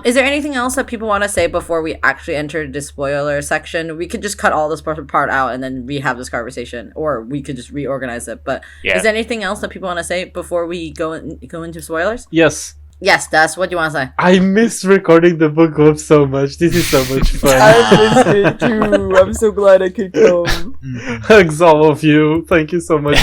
Is there anything else that people want to say before we actually enter the spoiler section? We could just cut all this part out and then have this conversation, or we could just reorganize it. But is there anything else that people want to say before we go into spoilers? Yes, that's what you want to say. I miss recording the book club so much. This is so much fun. I missed it too. I'm so glad I could come. Hugs all of you. Thank you so much.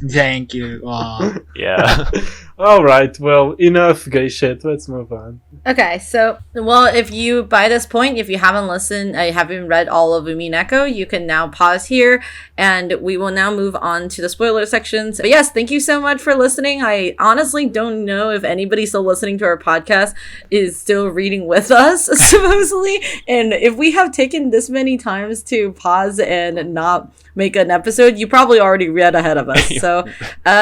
Thank you. Aw. Yeah. Alright, well, enough gay shit. Let's move on. Okay, so, well, if you, by this point, if you haven't listened, haven't read all of Umineko, you can now pause here, and we will now move on to the spoiler sections. But yes, thank you so much for listening. I honestly don't know if anybody still listening to our podcast is still reading with us, supposedly, and if we have taken this many times to pause and not make an episode, you probably already read ahead of us. So,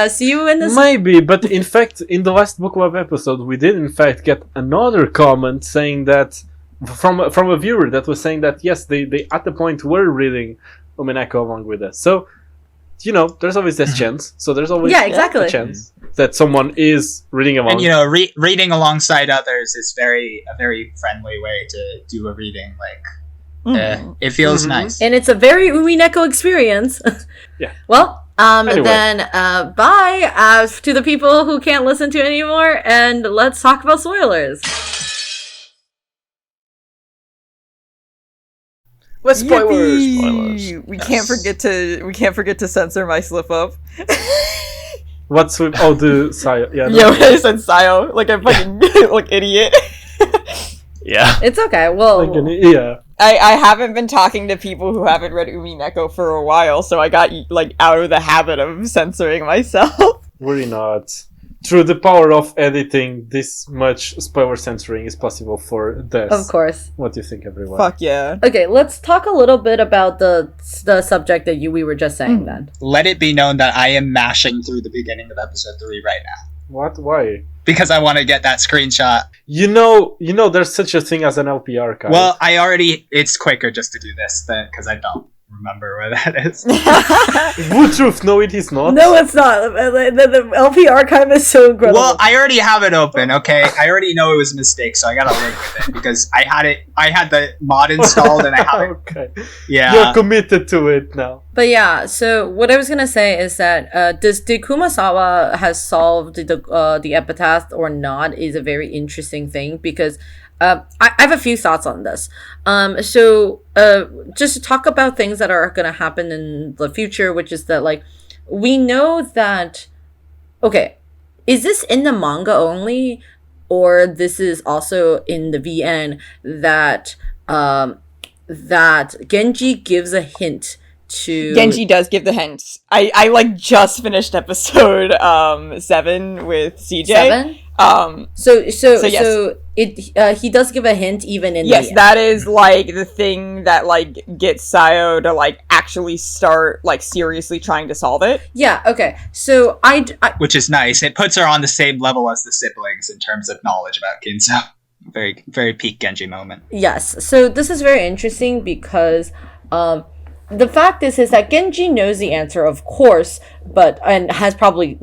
see you in this. Maybe, but in fact, in the last book club episode, we did in fact get another comment saying that from a viewer that was saying that yes, they at the point were reading Umineko along with us. So, you know, there's always this chance. So there's always a chance that someone is reading along. And you know, reading alongside others is a very friendly way to do a reading. Like, it feels nice, and it's a very Umineko experience. Yeah. Well. Anyway. Then, bye to the people who can't listen to anymore, and let's talk about spoilers. What spoilers? Spoilers. We can't forget to censor my slip up. What's with the Sayo? Yeah, Yeah, when I said Sayo, like a fucking like idiot. Yeah. It's okay. Well, yeah. I haven't been talking to people who haven't read Umineko for a while, so I got like out of the habit of censoring myself. Worry not. Through the power of editing, this much spoiler censoring is possible for this. of course. What do you think, everyone? Fuck yeah. Okay, let's talk a little bit about the subject that we were just saying. Then let it be known that I am mashing through the beginning of episode 3 right now. What? Why? because I want to get that screenshot. You know, there's such a thing as an LP archive. Well, it's quicker just to do this then because I don't remember where that is. Wood truth, no, it is not. No, it's not. The LP archive is so incredible. Well, I already have it open, okay? I already know it was a mistake, so I gotta live with it because I had the mod installed and I have it. Okay. Yeah. You're committed to it now. But yeah, so what I was gonna say is that did Kumasawa has solved the epitaph or not is a very interesting thing because I have a few thoughts on this. So just to talk about things that are gonna happen in the future, which is that like we know that is this in the manga only, or this is also in the VN that that Genji gives a hint to Genji does give the hints. I like just finished episode 7 with CJ. 7? So yes. He does give a hint even in Yes, the that is like the thing that like gets Sayo to like actually start like seriously trying to solve it. Yeah, okay. So I which is nice. It puts her on the same level as the siblings in terms of knowledge about Ginzo. Very, very peak Genji moment. yes. So this is very interesting because the fact is that Genji knows the answer, of course, and has probably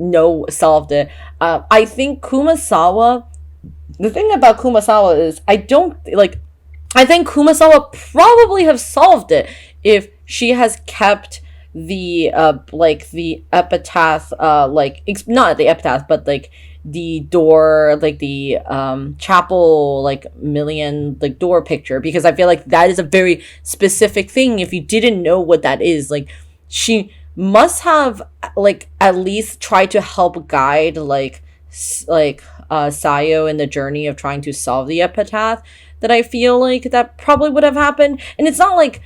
solved it. I think Kumasawa. The thing about Kumasawa is I think Kumasawa probably have solved it if she has kept the the epitaph not the epitaph but like the door, like the chapel, like million like door picture, because I feel like that is a very specific thing. If you didn't know what that is, like she must have like at least tried to help guide Sayo in the journey of trying to solve the epitaph, that I feel like that probably would have happened. And it's not like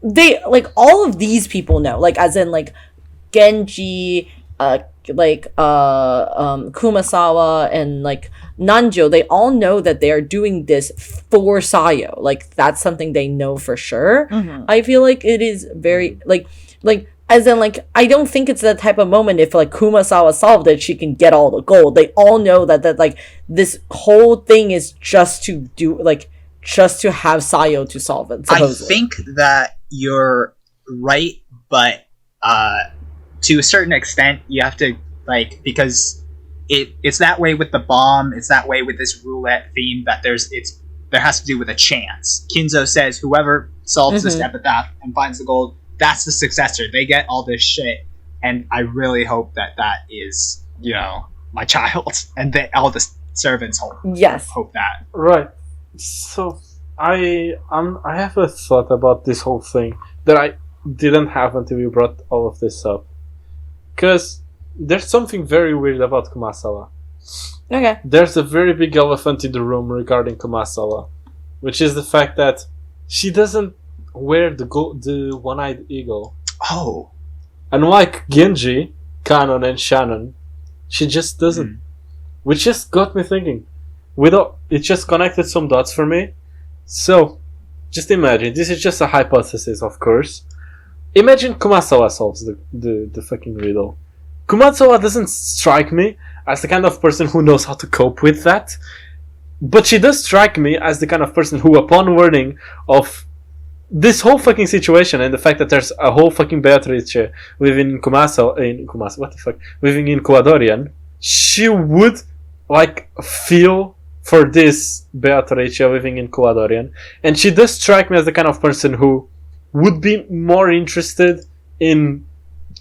they like all of these people know, like as in like Genji, Kumasawa and like Nanjo, they all know that they are doing this for Sayo. Like that's something they know for sure. Mm-hmm. I feel like it is very like as in like I don't think it's that type of moment if like Kumasawa solved it, she can get all the gold. They all know that like this whole thing is just to have Sayo to solve it, supposedly. I think that you're right, but to a certain extent, you have to because it's that way with the bomb. It's that way with this roulette theme that there has to do with a chance. Kinzo says whoever solves this epitaph and finds the gold, that's the successor. They get all this shit, and I really hope that is my child, and that all the servants hope that. Right. So I have a thought about this whole thing that I didn't have until you brought all of this up. Because there's something very weird about Kumasawa. Okay. There's a very big elephant in the room regarding Kumasawa, which is the fact that she doesn't wear the one-eyed eagle. Oh. Unlike Genji, Kanon, and Shannon, she just doesn't. Which just got me thinking. It just connected some dots for me. So, just imagine, this is just a hypothesis, of course. Imagine Kumasawa solves the fucking riddle. Kumasawa doesn't strike me as the kind of person who knows how to cope with that, but she does strike me as the kind of person who, upon learning of this whole fucking situation and the fact that there's a whole fucking Beatrice living in living in Kuadorian, she would feel for this Beatrice living in Kuadorian, and she does strike me as the kind of person who would be more interested in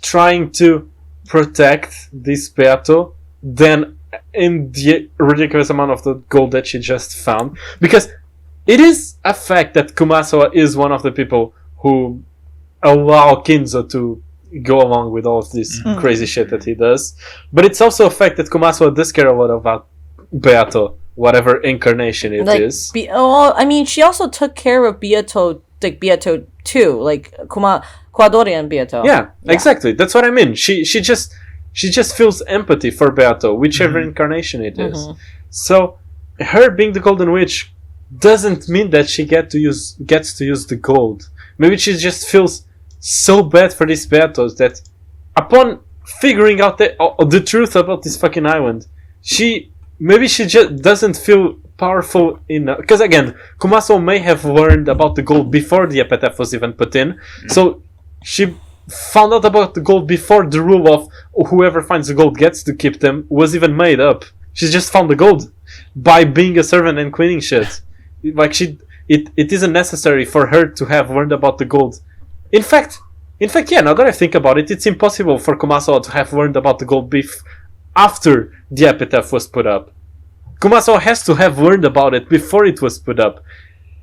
trying to protect this Beato than in the ridiculous amount of the gold that she just found. Because it is a fact that Kumasawa is one of the people who allow Kinzo to go along with all of this crazy shit that he does. But it's also a fact that Kumasawa does care a lot about Beato, whatever incarnation it is. I mean, she also took care of Beato, like Beato too, like Kuadorian Beato. Yeah, exactly. That's what I mean. She just feels empathy for Beato, whichever incarnation it is. So her being the Golden Witch doesn't mean that she gets to use the gold. Maybe she just feels so bad for these Beatos that upon figuring out the truth about this fucking island, she maybe she just doesn't feel powerful enough. Because again, Kumaso may have learned about the gold before the epitaph was even put in. So she found out about the gold before the rule of whoever finds the gold gets to keep them was even made up. She just found the gold by being a servant and cleaning shit. Like it isn't necessary for her to have learned about the gold. In fact, yeah, now that I think about it, it's impossible for Kumaso to have learned about the gold after the epitaph was put up. Kumaso has to have learned about it before it was put up.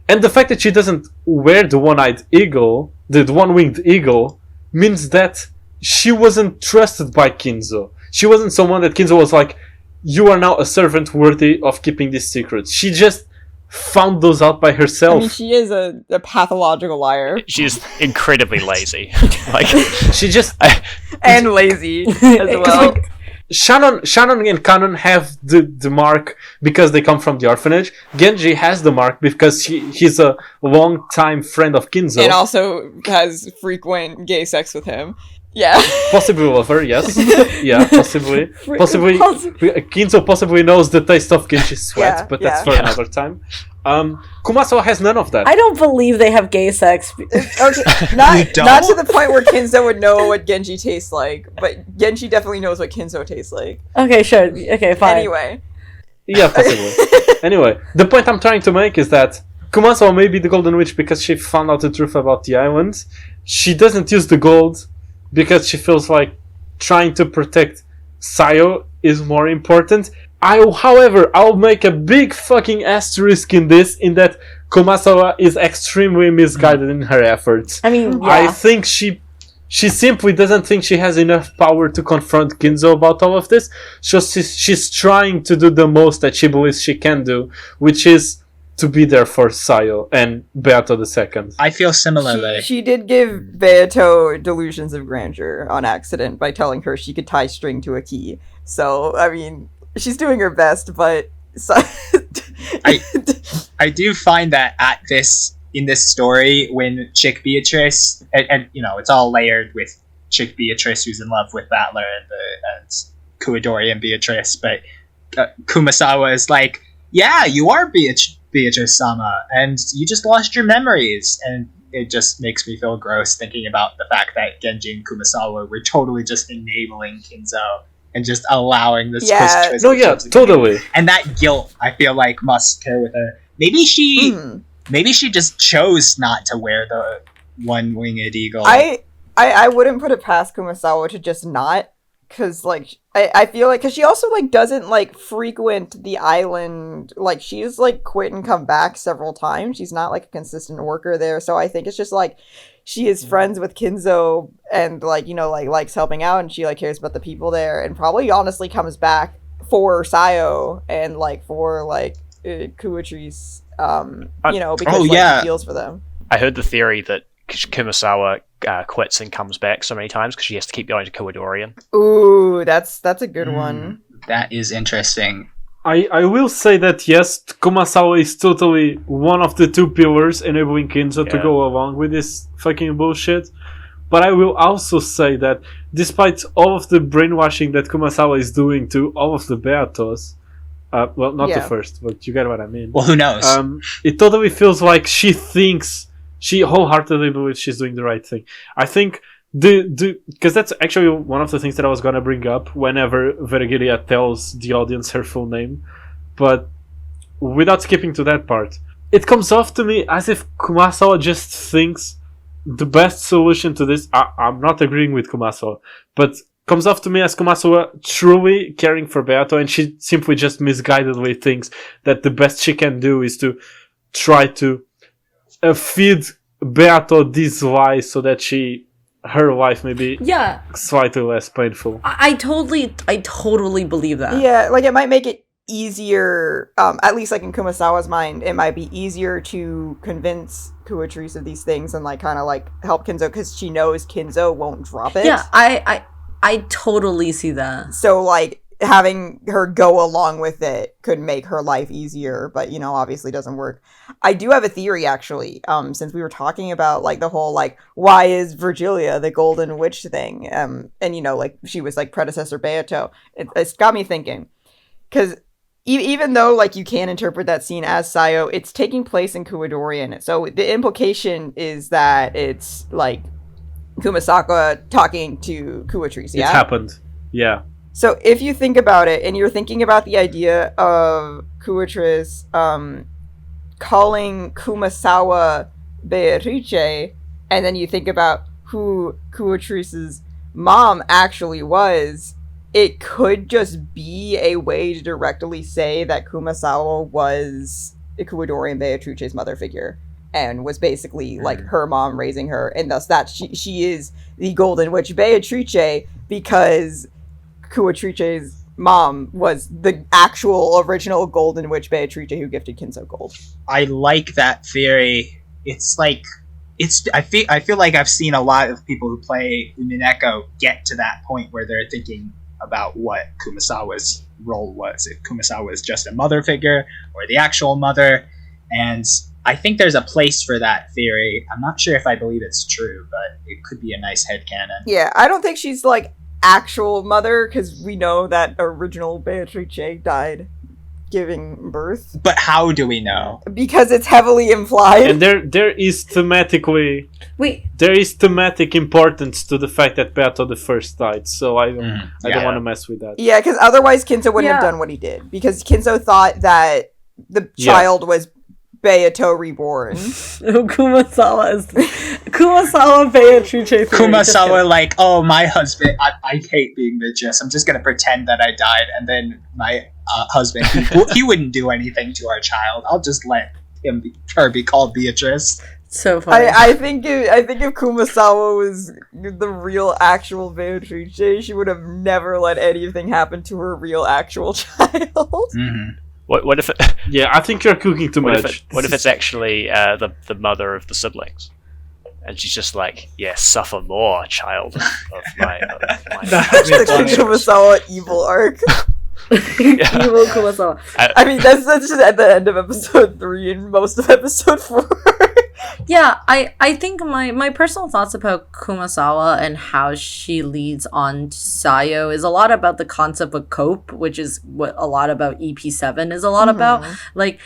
And the fact that she doesn't wear the one-eyed eagle, the one-winged eagle, means that she wasn't trusted by Kinzo. She wasn't someone that Kinzo was like, you are now a servant worthy of keeping these secrets. She just found those out by herself. I mean, she is a pathological liar. She's incredibly lazy. Like she just and lazy as well. Like, Shannon and Kanon have the mark because they come from the orphanage. Genji has the mark because he's a long-time friend of Kinzo. And also has frequent gay sex with him. Yeah. Possibly lover, yes. Yeah, possibly. Kinzo possibly knows the taste of Genji's sweat, but that's for another time. Kumaso has none of that. I don't believe they have gay sex. Okay, not to the point where Kinzo would know what Genji tastes like, but Genji definitely knows what Kinzo tastes like. Okay, sure. Okay, fine. Anyway. Yeah, possibly. Anyway, the point I'm trying to make is that Kumaso may be the Golden Witch because she found out the truth about the island. She doesn't use the gold because she feels like trying to protect Sayo is more important. However, I'll make a big fucking asterisk in this, in that Kumasawa is extremely misguided in her efforts. I mean, yeah. I think she simply doesn't think she has enough power to confront Kinzo about all of this, so she's trying to do the most that she believes she can do, which is to be there for Sayo and Beato II. I feel similarly. She did give Beato delusions of grandeur on accident by telling her she could tie string to a key. So, I mean, she's doing her best, but I do find that in this story, when Chick Beatrice, and you know, it's all layered with Chick Beatrice who's in love with Battler and Kuidorian Beatrice, but Kumasawa is like, yeah, you are Beatrice-sama, and you just lost your memories, and it just makes me feel gross thinking about the fact that Genji and Kumasawa were totally just enabling Kinzo and just allowing this twist. No, yeah, totally. And that guilt, I feel like, must carry with her. Maybe she just chose not to wear the one-winged eagle. I wouldn't put it past Kumasawa to just not, because, like, I feel like, because she also, like, doesn't, like, frequent the island, like, she's, like, quit and come back several times. She's not, like, a consistent worker there, so I think it's just, like, she is friends with Kinzo and, like, you know, like, likes helping out, and she, like, cares about the people there, and probably honestly comes back for Sayo and, like, for, like, Kuatrice, you know, because, she feels for them. I heard the theory that Kumasawa quits and comes back so many times because she has to keep going to Koidorian. Ooh, that's a good one. That is interesting. I will say that yes, Kumasawa is totally one of the two pillars enabling Kinzo to go along with this fucking bullshit. But I will also say that despite all of the brainwashing that Kumasawa is doing to all of the Beatos, well, not the first, but you get what I mean. Well, who knows? It totally feels like she wholeheartedly believes she's doing the right thing. I think because that's actually one of the things that I was gonna bring up whenever Vergilia tells the audience her full name, but without skipping to that part, it comes off to me as if Kumasawa just thinks the best solution to this. I'm not agreeing with Kumasawa, but comes off to me as Kumasawa truly caring for Beato, and she simply just misguidedly thinks that the best she can do is to try to feed Beato these lies so that her life may be slightly less painful. I totally believe that. Yeah, like it might make it easier, at least like in Kumasawa's mind, it might be easier to convince Kuatrice of these things and like kind of like help Kinzo because she knows Kinzo won't drop it. Yeah, I totally see that. So like having her go along with it could make her life easier, but you know, obviously doesn't work. I do have a theory actually, since we were talking about like the whole like why is Virgilia the Golden Witch thing, and you know, like she was like predecessor Beato. It's got me thinking, because even though like you can interpret that scene as Sayo, it's taking place in Kuwadorian. So the implication is that it's like Kumasaka talking to Kuwatrice, yeah? It happened. Yeah. So if you think about it, and you're thinking about the idea of Kuwatrice calling Kumasawa Beatrice, and then you think about who Kuwatrice's mom actually was, it could just be a way to directly say that Kumasawa was Kuwadori Beatrice's mother figure, and was basically like her mom raising her, and thus that she is the Golden Witch Beatrice, because Kuwatrice's mom was the actual original Golden Witch Beatrice who gifted Kinso gold. I like that theory. It's like I feel like I've seen a lot of people who play Umineko get to that point where they're thinking about what Kumasawa's role was. If Kumasawa is just a mother figure or the actual mother, and I think there's a place for that theory. I'm not sure if I believe it's true, but it could be a nice headcanon. Yeah, I don't think she's like actual mother, because we know that original Beatrice died giving birth. But how do we know? Because it's heavily implied. And there is thematically Wait, there is thematic importance to the fact that Beato the first died, so I don't want to mess with that. Yeah, because otherwise Kinso wouldn't have done what he did. Because Kinso thought that the child was Beato reborn. Kumasawa Beatrice theory. Kumasawa like, oh, my husband, I hate being Midgis. I'm just going to pretend that I died, and then my husband, he wouldn't do anything to our child. I'll just let her be called Beatrice. So funny. I think if Kumasawa was the real actual Beatrice, she would have never let anything happen to her real actual child. Mm-hmm. What if it? Yeah, I think you're cooking too much. What if it's actually the mother of the siblings, and she's just like, suffer more, child of my. That's the Kumasawa evil arc. Evil Kumasawa. I mean, that's just at the end of episode 3 and most of episode 4. Yeah, I think my personal thoughts about Kumasawa and how she leads on to Sayo is a lot about the concept of cope, which is what a lot about EP7 is a lot about. Like,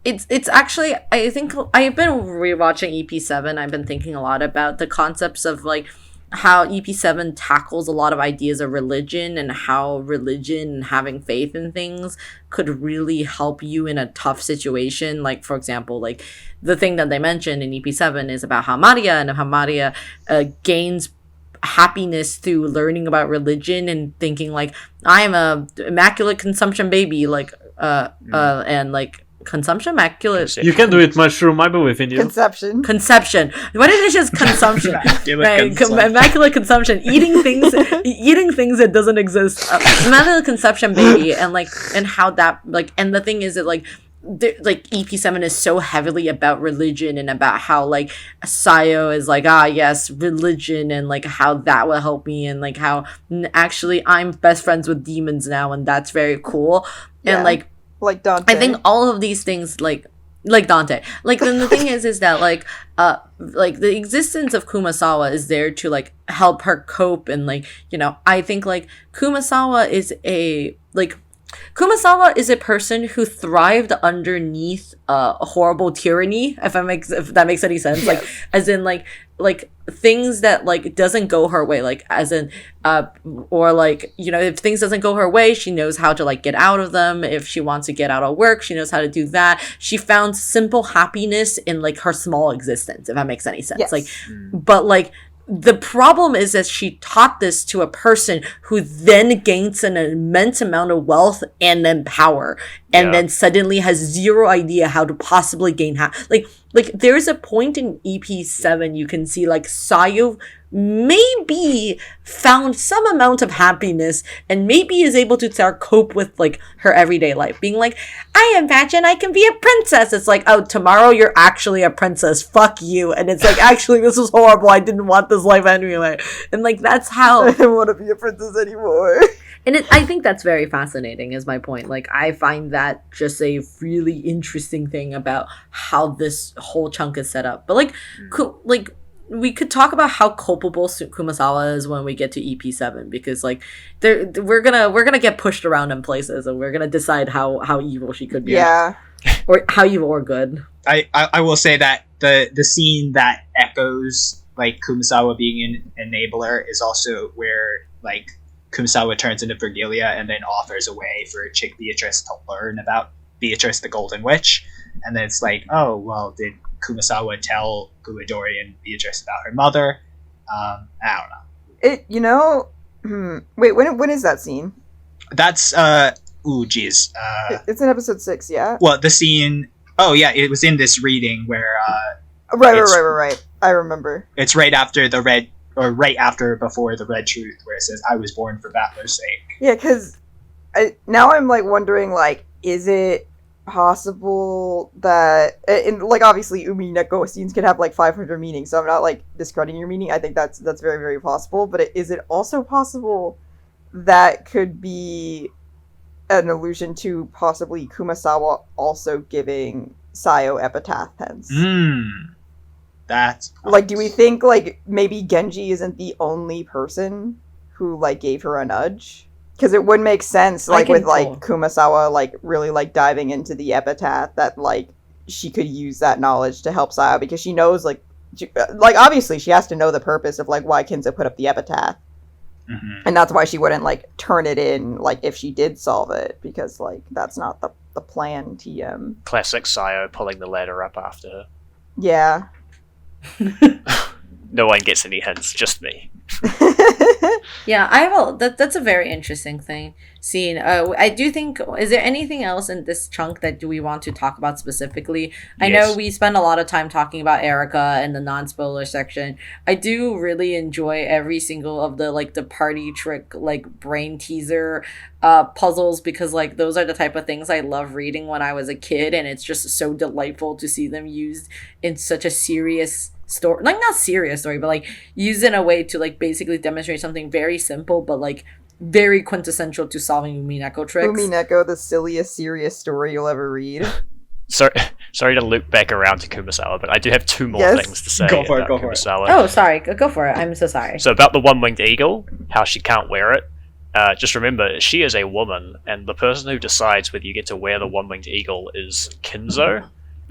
it's actually, I think I've been rewatching EP7. I've been thinking a lot about the concepts of like how EP7 tackles a lot of ideas of religion, and how religion and having faith in things could really help you in a tough situation. Like, for example, like the thing that they mentioned in EP7 is about how Maria, and how Maria gains happiness through learning about religion and thinking like, I am a immaculate consumption baby, like and like consumption immaculate. You can do it, Mushroom. I believe in you. Conception. What if it's just consumption? Immaculate consumption. Eating things that doesn't exist. Immaculate conception, baby, and how that like. And the thing is that like EP7 is so heavily about religion, and about how like Sayo is like, yes, religion, and like how that will help me, and like how actually I'm best friends with demons now, and that's very cool. And like Dante. I think all of these things like Dante. Like, then the thing is that like the existence of Kumasawa is there to like help her cope, and like, you know, I think like Kumasawa is a person who thrived underneath horrible tyranny, if that makes any sense. Yes. Like, as in like things that like doesn't go her way, like as in or like, you know, if things doesn't go her way, she knows how to like get out of them. If she wants to get out of work, she knows how to do that. She found simple happiness in like her small existence, if that makes any sense. Yes. Like, but like the problem is that she taught this to a person who then gains an immense amount of wealth and then power, and then suddenly has zero idea how to possibly gain like there's a point in EP7 you can see like Sayo maybe found some amount of happiness, and maybe is able to start cope with like her everyday life, being like, I imagine I can be a princess. It's like, oh, tomorrow you're actually a princess, fuck you. And it's like, actually this was horrible, I didn't want this life anyway. And like, that's how I don't want to be a princess anymore. And I think that's very fascinating, is my point. Like, I find that just a really interesting thing about how this whole chunk is set up. But like we could talk about how culpable Kumasawa is when we get to EP7, because like we're gonna get pushed around in places, and we're gonna decide how evil she could be. Yeah. Or how evil or good. I will say that the scene that echoes like Kumasawa being an enabler is also where like Kumasawa turns into Virgilia and then offers a way for Chick Beatrice to learn about Beatrice the Golden Witch, and then it's like, oh well, did Kumasawa tell Guidori and Beatrice about her mother? I don't know. It, you know, wait, when is that scene? That's geez. It's in episode 6, yeah. Well, the scene. Oh yeah, it was in this reading where. Right. I remember. It's right after before the Red Truth, where it says, "I was born for Battler's sake." Yeah, because now I'm like wondering, like, is it possible that, and like obviously Umineko scenes can have like 500 meanings, so I'm not like discrediting your meaning. I think that's very, very possible. But is it also possible that could be an allusion to possibly Kumasawa also giving Sayo epitaph pens? That's like, do we think like maybe Genji isn't the only person who like gave her a nudge? Because it would make sense, like with like Kumasawa like really like diving into the epitaph, that like she could use that knowledge to help Sayo, because she knows like obviously she has to know the purpose of like why Kinzo put up the epitaph. And that's why she wouldn't like turn it in like if she did solve it, because like that's not the plan. TM. Classic Sayo pulling the ladder up after her. Yeah. No one gets any hints, just me. Yeah, that's a very interesting scene. I do think, is there anything else in this chunk that do we want to talk about specifically? I know we spend a lot of time talking about Erica in the non-spoiler section. I do really enjoy every single of the like the party trick like brain teaser puzzles, because like those are the type of things I love reading when I was a kid, and it's just so delightful to see them used in such a serious story, like not serious story, but like used in a way to like basically demonstrate something very simple but like very quintessential to solving Umineko tricks. Umineko, the silliest serious story you'll ever read. Sorry to loop back around to Kumasawa, but I do have two more things to say about Kumasawa. Oh, sorry, go for it. I'm so sorry. So about the one-winged eagle, how she can't wear it. Just remember, she is a woman, and the person who decides whether you get to wear the one-winged eagle is Kinzo.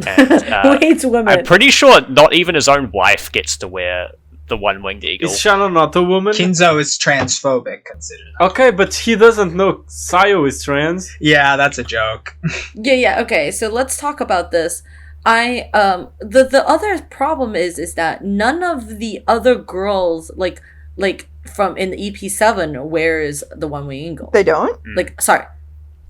And, who hates women? I'm pretty sure not even his own wife gets to wear the one-winged eagle. Is Shannon not a woman? Kinzo is transphobic, considered. Okay, but he doesn't know Sayo is trans. Yeah, that's a joke. Yeah. Okay, so let's talk about this. The other problem is that none of the other girls like from in the EP7 wears the one-winged eagle. They don't? Like, sorry.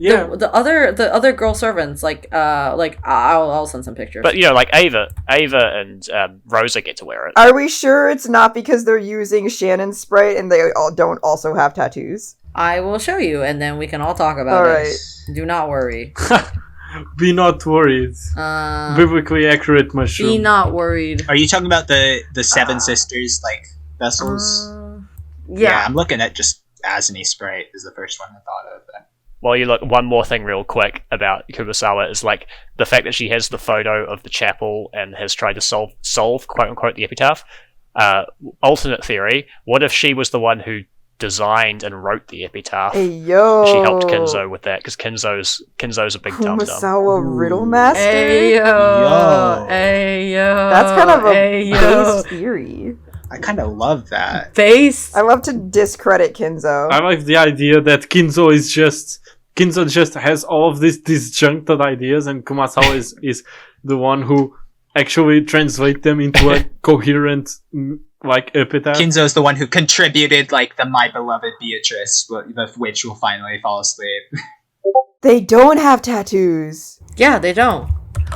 Yeah. The other girl servants, like I'll send some pictures. But you know, like Ava and Rosa get to wear it. Are we sure it's not because they're using Shannon's sprite and they all don't also have tattoos? I will show you, and then we can all talk about it. Alright. Do not worry. Be not worried. Biblically accurate mushroom. Be not worried. Are you talking about the Seven Sisters like vessels? Yeah, I'm looking at just Asini sprite is the first one I thought of. Well, you look, one more thing real quick about Kumasawa is like the fact that she has the photo of the chapel and has tried to solve quote unquote the epitaph. Alternate theory: what if she was the one who designed and wrote the epitaph? Hey yo! She helped Kinzo with that because Kinzo's a big dum dum. Kumasawa riddle master. Hey yo! Hey yo! That's kind of a base theory. I kind of love that. I love to discredit Kinzo. I like the idea that Kinzo just has all of these disjuncted ideas, and Kumasawa is the one who actually translate them into a coherent like epitaph. Kinzo's the one who contributed like the My Beloved Beatrice, with which will finally fall asleep. They don't have tattoos. Yeah, they don't.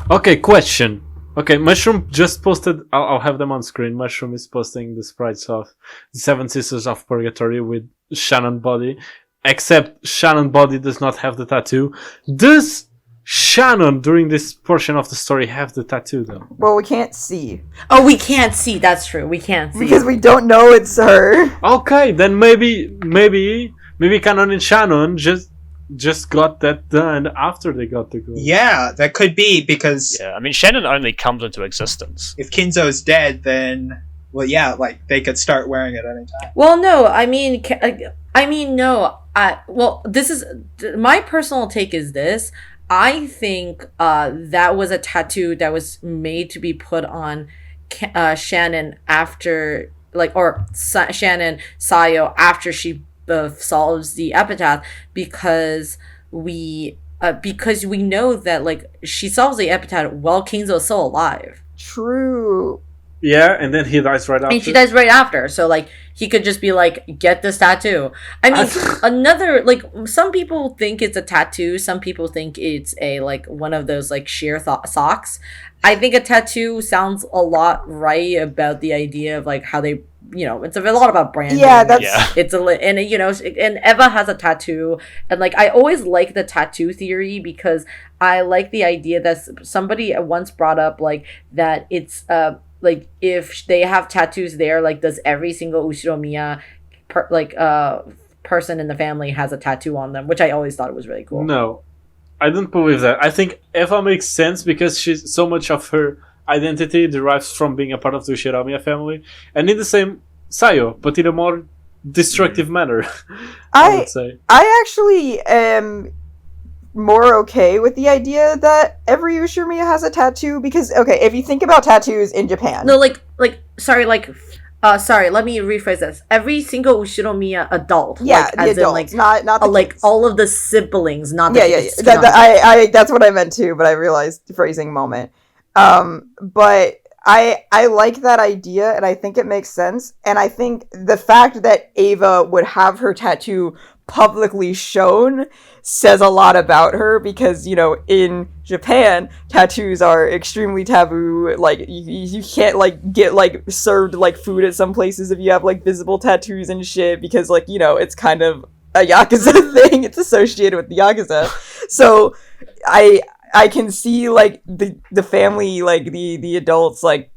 Okay, question. Okay, Mushroom just posted. I'll have them on screen. Mushroom is posting the sprites of the Seven Sisters of Purgatory with Shannon Body, except Shannon Body does not have the tattoo. Does Shannon, during this portion of the story, have the tattoo though? Well, we can't see. Oh, we can't see. That's true. We can't see because we don't know it's her. Okay, then maybe Canon and Shannon just got that done after they got the gold. Yeah, that could be because... Yeah, I mean, Shannon only comes into existence. If Kinzo's dead, then well, yeah, like they could start wearing it anytime. Well, no, no. Well, this is my personal take. Is this? I think that was a tattoo that was made to be put on Shannon after, Shannon Sayo after she solves the epitaph, because we know that like she solves the epitaph while Kingzo's still alive. True. Yeah, and then he dies right after. And she dies right after, so like he could just be like, get this tattoo. I mean, some people think it's a tattoo, some people think it's a like one of those like sheer socks. I think a tattoo sounds a lot right about the idea of like how they, it's a lot about branding. Yeah, that's it's and Eva has a tattoo, and like I always like the tattoo theory because I like the idea that somebody once brought up like that it's like if they have tattoos there, like does every single Ushiromiya person in the family has a tattoo on them, which I always thought was really cool. No, I don't believe that. I think Eva makes sense because so much of her identity derives from being a part of the Ushiromiya family, and in the same Sayo, but in a more destructive manner. I would say. I actually am more okay with the idea that every Ushiromiya has a tattoo, because if you think about tattoos in Japan, no, sorry, let me rephrase this. Every single Ushiromiya adult, the adults, not the kids. All of the siblings, not the kids. That's what I meant too, but I realized phrasing moment. But I like that idea, and I think it makes sense, and I think the fact that Ava would have her tattoo publicly shown says a lot about her, because in Japan tattoos are extremely taboo. Like you can't like get like served like food at some places if you have like visible tattoos and shit, because like it's kind of a Yakuza thing. It's associated with the Yakuza. So I can see like the family, like the adults, like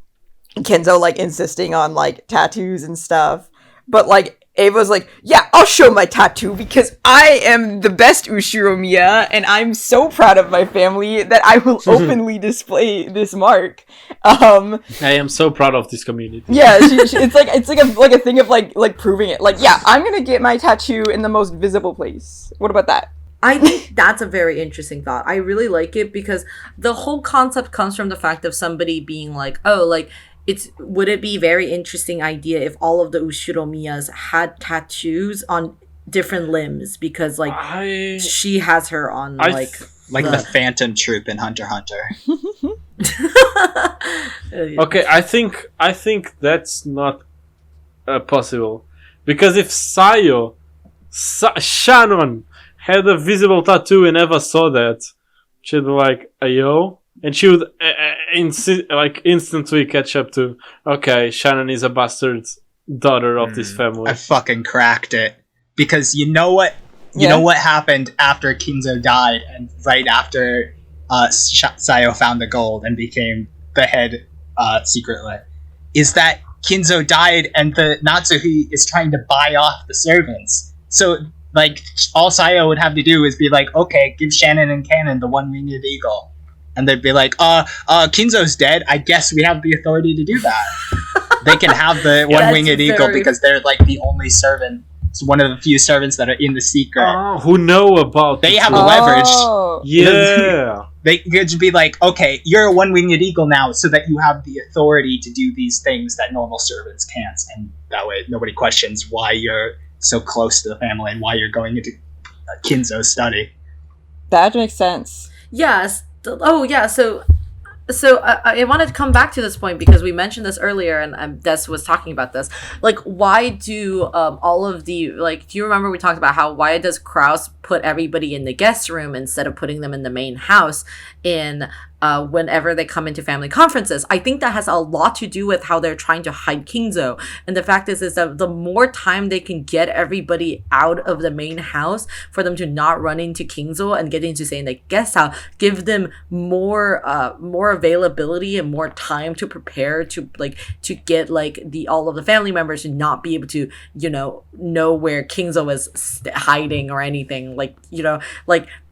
Kenzo like insisting on like tattoos and stuff, but like Ava's like, yeah, I'll show my tattoo because I am the best Ushiromiya and I'm so proud of my family that I will openly display this mark. I am so proud of this community. Yeah, it's like a thing of like proving it. Like, yeah, I'm gonna get my tattoo in the most visible place. What about that? I think that's a very interesting thought. I really like it because the whole concept comes from the fact of somebody being like, oh, like, would it be a very interesting idea if all of the Ushiromiyas had tattoos on different limbs, because like she has her on the Phantom Troop in Hunter x Hunter. Okay, I think that's not possible, because if Shannon had a visible tattoo and Eva saw that, she'd be like, ayo, and she would instantly catch up to, okay, Shannon is a bastard daughter of this family. I fucking cracked it. Because you know what happened after Kinzo died and right after Sayo found the gold and became the head secretly, is that Kinzo died and the Natsuhi is trying to buy off the servants. So like all Sayo would have to do is be like, okay, give Shannon and Cannon the one-winged eagle. And they'd be like, Kinzo's dead. I guess we have the authority to do that. They can have the one-winged eagle because they're like the only servant. It's one of the few servants that are in the secret. Oh, who know about They have leverage. Yeah. They could be like, okay, you're a one-winged eagle now, so that you have the authority to do these things that normal servants can't. And that way nobody questions why you're so close to the family and why you're going into Kinzo's study. That makes sense. Yes. Oh, yeah. So I wanted to come back to this point because we mentioned this earlier, and Des was talking about this. Like, why do all of the, like, do you remember we talked about why does Kraus put everybody in the guest room instead of putting them in the main house whenever they come into family conferences? I think that has a lot to do with how they're trying to hide Kingzo. And the fact is that the more time they can get everybody out of the main house for them to not run into Kingzo and get into, say, in the guest house, give them more availability and more time to prepare to get all of the family members to not be able to know where Kingzo is hiding or anything.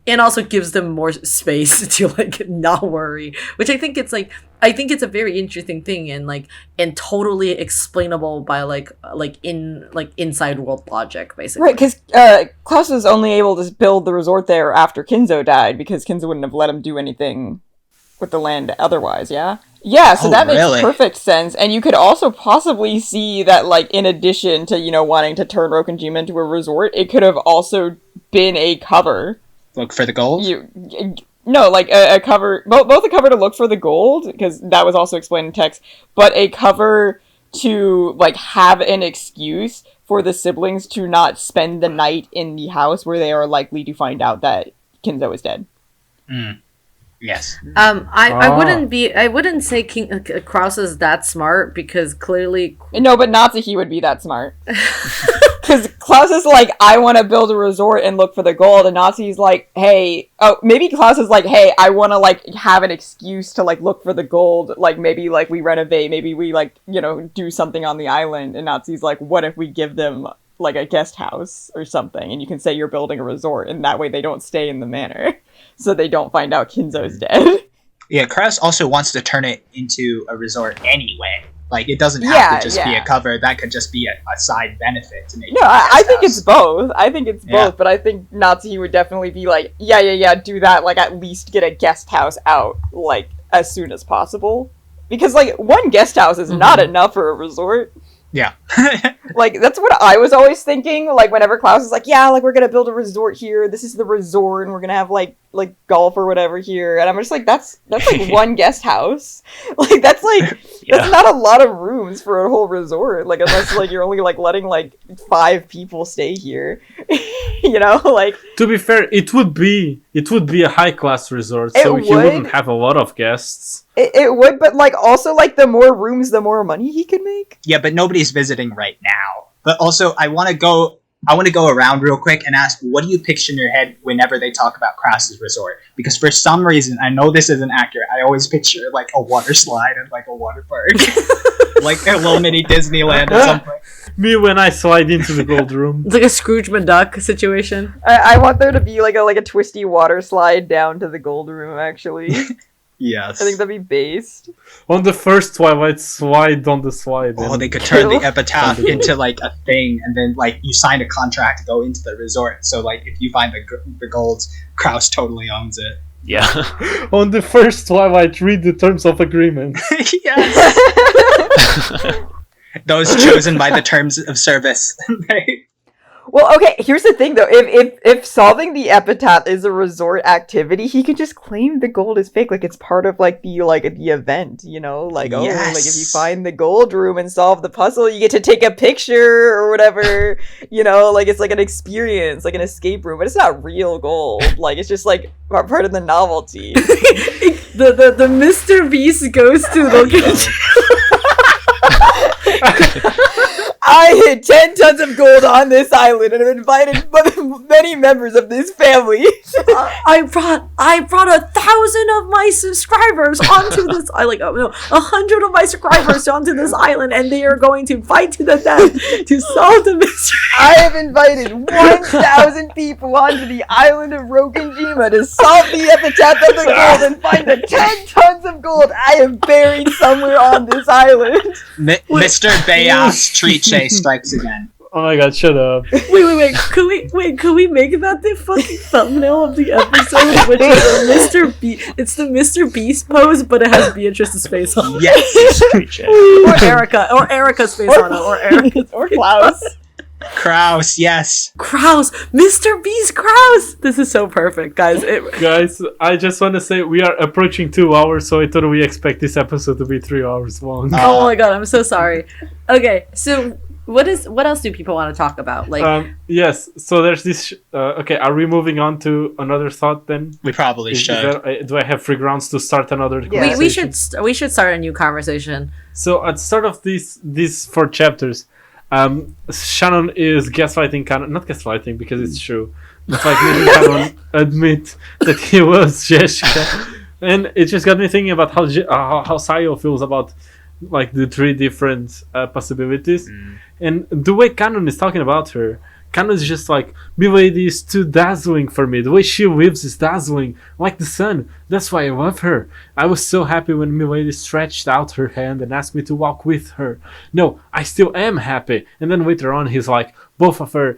and also gives them more space to like not worry, which I think it's a very interesting thing and totally explainable by like inside world logic, basically. Right, because Klaus was only able to build the resort there after Kinzo died, because Kinzo wouldn't have let him do anything with the land otherwise, yeah? Yeah, so that makes perfect sense. And you could also possibly see that, like, in addition to, wanting to turn Rokkenjima into a resort, it could have also been a cover. Look for the gold? No, like a cover, both a cover to look for the gold, because that was also explained in text, but a cover to, like, have an excuse for the siblings to not spend the night in the house where they are likely to find out that Kinzo is dead. Yes. I wouldn't say Kraus is that smart, because clearly... No, but Natsuki would be that smart. Because Klaus is like, I want to build a resort and look for the gold, and Natsuki's like, hey... Oh, maybe Klaus is like, hey, I want to, like, have an excuse to, like, look for the gold. Like, maybe, like, we renovate, maybe we, like, do something on the island. And Natsuki's like, what if we give them, like, a guest house or something? And you can say you're building a resort, and that way they don't stay in the manor. So they don't find out Kinzo's dead. Yeah, Kraus also wants to turn it into a resort anyway. Like, it doesn't have to just be a cover. That could just be a side benefit to make it. No, I think it's both. I think it's both, but I think Natsuki would definitely be like, yeah, do that. Like, at least get a guest house out, like, as soon as possible. Because, like, one guest house is not enough for a resort. Yeah. Like, that's what I was always thinking, like, whenever Klaus is like, yeah, like, we're gonna build a resort here, this is the resort, and we're gonna have, like golf or whatever here, and I'm just like, that's like, one guest house. Like, that's, like, that's not a lot of rooms for a whole resort, like, unless, like, you're only, like, letting, like, 5 people stay here. Like... To be fair, it would be a high-class resort, so he wouldn't have a lot of guests. It would, but, like, also, like, the more rooms, the more money he could make. Yeah, but nobody's visiting right now. But also, I want to go around real quick and ask, what do you picture in your head whenever they talk about Kraus's resort? Because for some reason, I know this isn't accurate, I always picture, like, a water slide and, like, a water park. Like a little mini Disneyland or something. Me when I slide into the gold room. It's like a Scrooge McDuck situation. I want there to be, like a twisty water slide down to the gold room, actually. Yes. I think that'd be based. On the first Twilight, slide on the slide. Oh, they could turn the epitaph into, like, a thing, and then, like, you sign a contract to go into the resort. So, like, if you find the golds, Kraus totally owns it. Yeah. On the first Twilight, read the terms of agreement. Yes. Those chosen by the terms of service. Well, okay, here's the thing, though. If solving the epitaph is a resort activity, he could just claim the gold is fake. Like, it's part of, like, the event, Like, like, if you find the gold room and solve the puzzle, you get to take a picture or whatever, Like, it's like an experience, like an escape room. But it's not real gold. Like, it's just, like, part of the novelty. the Mr. Beast goes to location. I hid 10 tons of gold on this island and have invited many members of this family. I brought 1,000 of my subscribers onto this island. 100 of my subscribers onto this island, and they are going to fight to the death to solve the mystery. I have invited 1,000 people onto the island of Rokkenjima to solve the epitaph of the gold and find the 10 tons of gold I have buried somewhere on this island. Mr. Bayas Treat strikes again. Oh my god, shut up. Wait. Could we make that the fucking thumbnail of the episode? Which is it's the Mr. Beast pose, but it has Beatrice's face on it. Yes. or Erica's face on it. Or Erica's or Klaus. Kraus, yes. Kraus! Mr. Beast Kraus! This is so perfect, guys. Guys, I just want to say we are approaching 2 hours, so I totally expect this episode to be 3 hours long. Oh my god, I'm so sorry. Okay, so what else do people want to talk about? Like, yes, so there's this. Okay, are we moving on to another thought then? We probably should. Do I have free grounds to start another conversation? We should start a new conversation. So at the start of these 4 chapters, Shannon is gaslighting Canon. Not gaslighting because it's true. It's like making Canon admit that he was Jessica, and it just got me thinking about how Sayo feels about, like, the 3 different possibilities, and the way Canon is talking about her Kanon's just like, Milady is too dazzling for me. The way she lives is dazzling, like the sun. That's why I love her. I was so happy when Milady stretched out her hand and asked me to walk with her. No, I still am happy. And then later on, he's like, both of us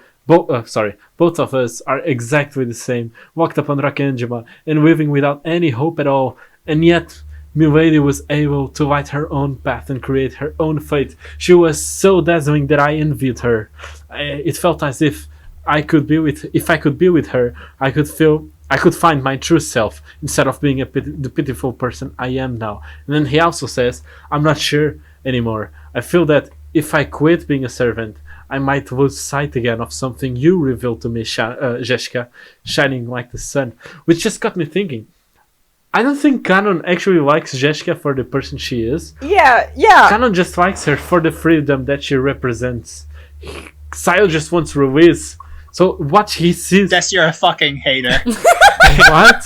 are exactly the same. Walked upon Rakenjima and living without any hope at all. And yet, Milady was able to light her own path and create her own fate. She was so dazzling that I envied her. It felt as if I could be with her, I could find my true self instead of being the pitiful person I am now. And then he also says, I'm not sure anymore. I feel that if I quit being a servant, I might lose sight again of something you revealed to me, Zeshka, shining like the sun. Which just got me thinking. I don't think Kanon actually likes Zeshka for the person she is. Yeah. Kanon just likes her for the freedom that she represents. Sayo just wants release. So what he sees... Guess you're a fucking hater. What?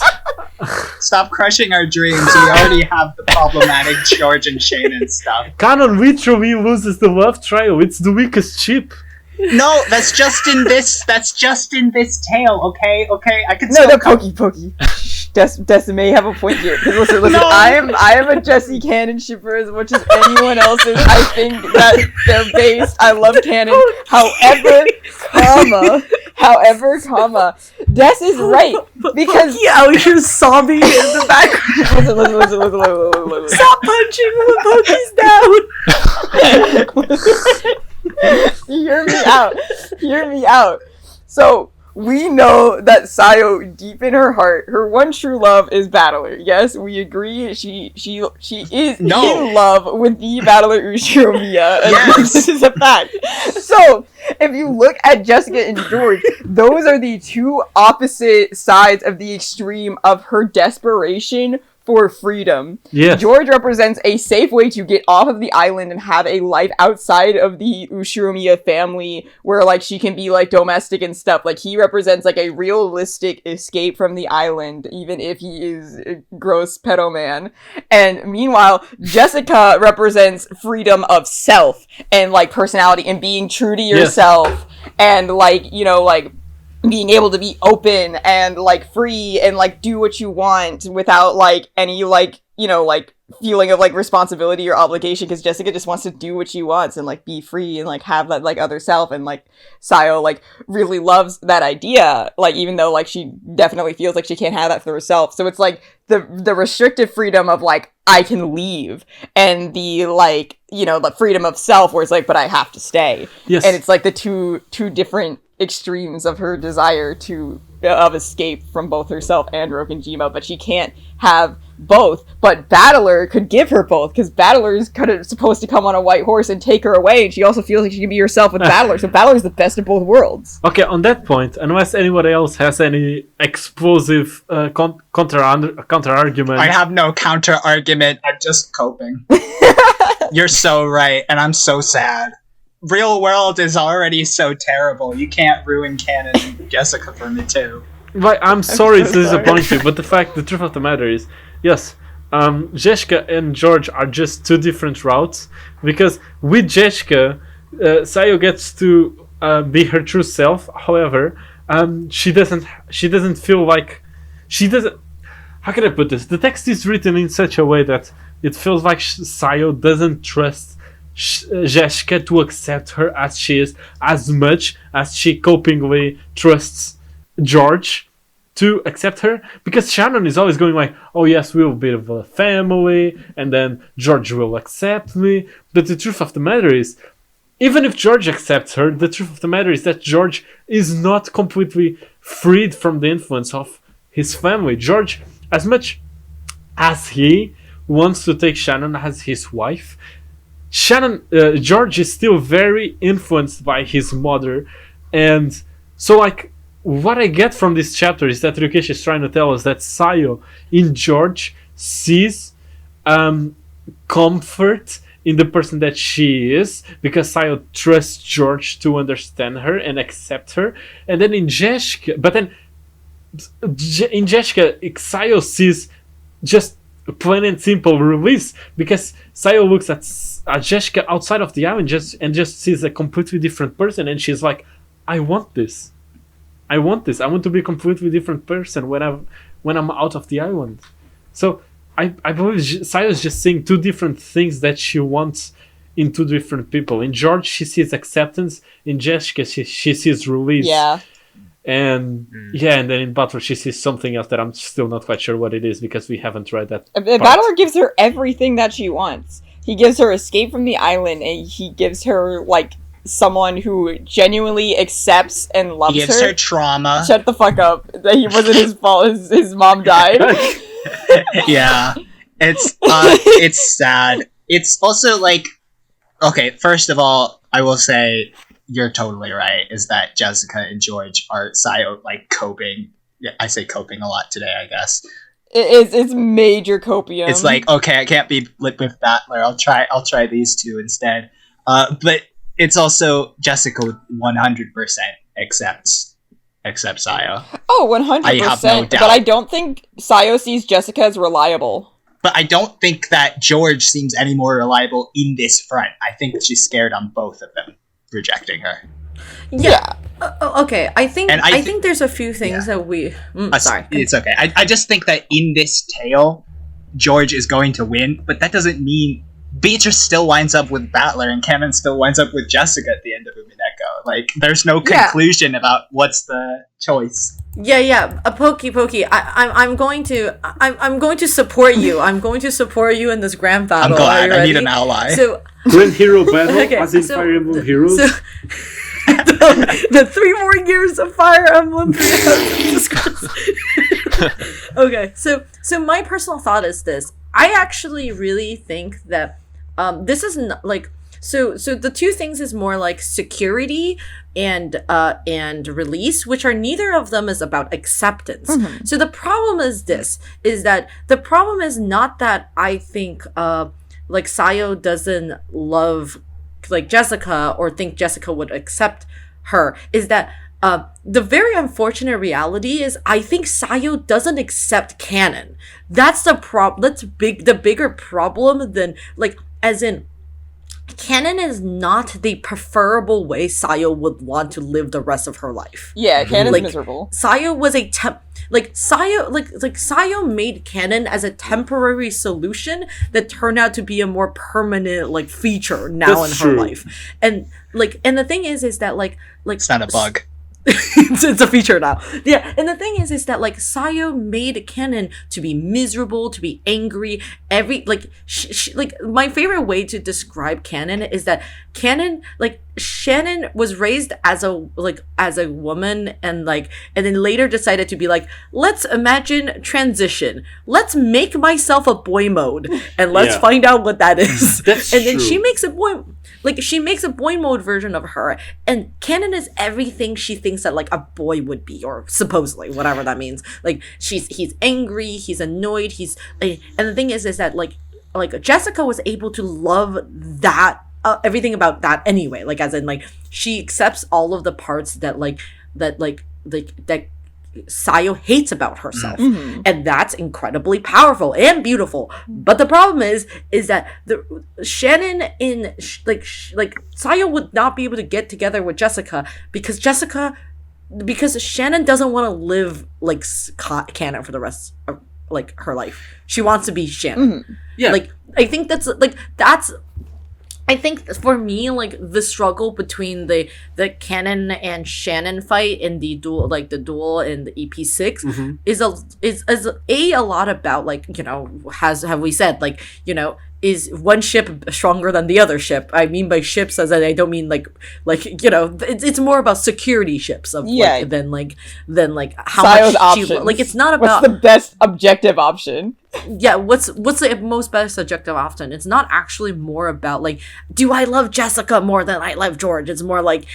Stop crushing our dreams. We already have the problematic George and Shane and stuff. Kanon literally loses the love trial. It's the weakest chip. No, that's just in this tale, okay? I can No, still Pokey. Decimate have a point here. Because listen, No. I am a Jesse Cannon shipper as much as anyone else is. I think that they're based. I love Cannon. However, Des is right because Pokey out here sobbing in the background. listen. Stop punching when Pokey's down. Hear me out. So we know that Sayo, deep in her heart, her one true love is Battler. Yes, we agree. She is in love with the Battler Ushiromiya. Yes. This is a fact. So if you look at Jessica and George, those are the two opposite sides of the extreme of her desperation for freedom. Yes. George represents a safe way to get off of the island and have a life outside of the Ushiromiya family where, like, she can be, like, domestic and stuff. Like, he represents, like, a realistic escape from the island, even if he is a gross pedo man. And meanwhile, Jessica represents freedom of self and, like, personality and being true to yourself and, like, you know, like, being able to be open and, like, free and, like, do what you want without, like, any, like, you know, like, feeling of, like, responsibility or obligation, because Jessica just wants to do what she wants and, like, be free and, like, have that, like, other self, and, like, Sayo, like, really loves that idea, like, even though, like, she definitely feels like she can't have that for herself. So it's, like, the restrictive freedom of, like, I can leave, and the, like, you know, the freedom of self where it's, like, but I have to stay. Yes. And it's, like, the two different extremes of her desire of escape from both herself and Rokenjima, but she can't have both. But Battler could give her both, because Battler is kind of supposed to come on a white horse and take her away, and she also feels like she can be herself with Battler, so Battler is the best of both worlds. Okay, on that point, unless anybody else has any explosive counter argument, I have no counter argument. I'm just coping. You're so right, and I'm so sad. Real world is already so terrible. You can't ruin Canon and Jessica for me too. Right, I'm sorry to disappoint you, but the truth of the matter is, yes, Zeshka and George are just two different routes, because with Zeshka, Sayo gets to be her true self. However, she doesn't feel like she doesn't. How can I put this? The text is written in such a way that it feels like Sayo doesn't trust Zeshka to accept her as she is, as much as she copingly trusts George to accept her, because Shannon is always going like, oh yes, we'll be a family, and then George will accept me. But the truth of the matter is, even if George accepts her, the truth of the matter is that George is not completely freed from the influence of his family. George, as much as he wants to take Shannon as his wife, George is still very influenced by his mother. And so, like, what I get from this chapter is that Ryukeshi is trying to tell us that Sayo in George sees comfort in the person that she is, because Sayo trusts George to understand her and accept her. And then in Jeshka, Sayo sees just plain and simple release, because Sayo looks at Jeshka outside of the island and just sees a completely different person, and she's like, I want this. I want this. I want to be a completely different person when I'm out of the island. So I believe Sayo's just seeing two different things that she wants in two different people. In George, she sees acceptance. In Jessica, she sees release. Yeah. And and then in Butler, she sees something else that I'm still not quite sure what it is because we haven't read that. Butler gives her everything that she wants. He gives her escape from the island, and he gives her, like, someone who genuinely accepts and loves her. He gives her trauma. Shut the fuck up. That he wasn't his fault. His mom died. Yeah. It's sad. It's also like, okay, first of all, I will say you're totally right, is that Jessica and George are Sayo, like, coping. Yeah, I say coping a lot today, I guess. It's major copium. It's like, okay, I can't be lit with Battler. I'll try these two instead. But it's also Jessica 100% accepts Sayo. Oh, 100%. I have no doubt. But I don't think Sayo sees Jessica as reliable. But I don't think that George seems any more reliable in this front. I think she's scared on both of them rejecting her. Yeah. Okay. I think And I think there's a few things that we. Sorry. It's okay. I just think that in this tale, George is going to win, but that doesn't mean Beatrice still winds up with Battler and Canon still winds up with Jessica at the end of Umineko. Like, there's no conclusion about what's the choice. Yeah. Pokey. I'm going to support you. I'm going to support you in this grand battle. I'm glad. Are you I need ready? an ally. So Grand Hero Battle, Okay, as in so- Fire Emblem Heroes. so the 3 more years of Fire Emblem 3. Okay, so my personal thought is this. I actually really think that this is not like so the two things is more like security and release, which are neither of them is about acceptance. Mm-hmm. So the problem is this, is that the problem is not that I think like Sayo doesn't love like Jessica or think Jessica would accept her, is that the very unfortunate reality is I think Sayo doesn't accept canon. That's the the bigger problem than, like, as in canon is not the preferable way Sayo would want to live the rest of her life. Yeah, Canon's Like, miserable. Sayo was a Sayo made canon as a temporary solution that turned out to be a more permanent, like, feature now That's in her true. life. And the thing is that like It's not a bug. it's a feature now. Yeah, and the thing is that, like, Sayo made canon to be miserable, to be angry. Like, my favorite way to describe canon is that canon, like, Shannon was raised as a woman, and then later decided to be like, let's imagine transition. Let's make myself a boy mode, and let's Yeah. find out what that is. That's and then true. she makes a boy. Like, she makes a boy mode version of her, and canon is everything she thinks that, like, a boy would be, or supposedly, whatever that means. Like, he's angry, he's annoyed, and the thing is that, like Jessica was able to love that, everything about that anyway. Like, as in, like, she accepts all of the parts that Sayo hates about herself, and that's incredibly powerful and beautiful. But the problem is that Shannon Sayo would not be able to get together with Jessica because Shannon doesn't want to live like canon for the rest of, like, her life. She wants to be Shannon. Yeah. Like, I think I think for me, like, the struggle between the Canon and Shannon fight in the duel in the EP6 is a lot about, like, you know, have we said, like, you know, is one ship stronger than the other ship? I mean by ships as I don't mean like you know, it's more about security ships of than how Sayo's much options. like, it's not about What's the best objective option? yeah, what's the most best subjective option? It's not actually more about, like, do I love Jessica more than I love George? It's more like,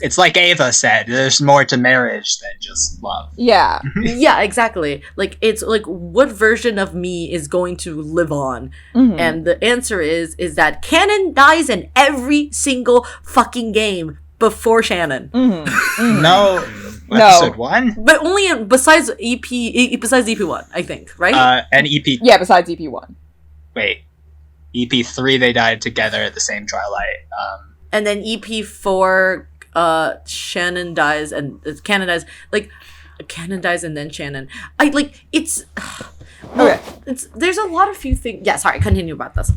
It's like Ava said, there's more to marriage than just love. Yeah. yeah, exactly. Like, it's like, what version of me is going to live on? And the answer is that Canon dies in every single fucking game before Shannon. No, No. episode 1? But only besides EP1, I think, right? And EP... Yeah, besides EP1. Wait. EP3, they died together at the same Twilight. And then EP4 Shannon dies and Canon dies, like Canon dies and then Shannon. I like it's. Well, Okay. There's a lot of few things. Yeah, sorry. Continue about this.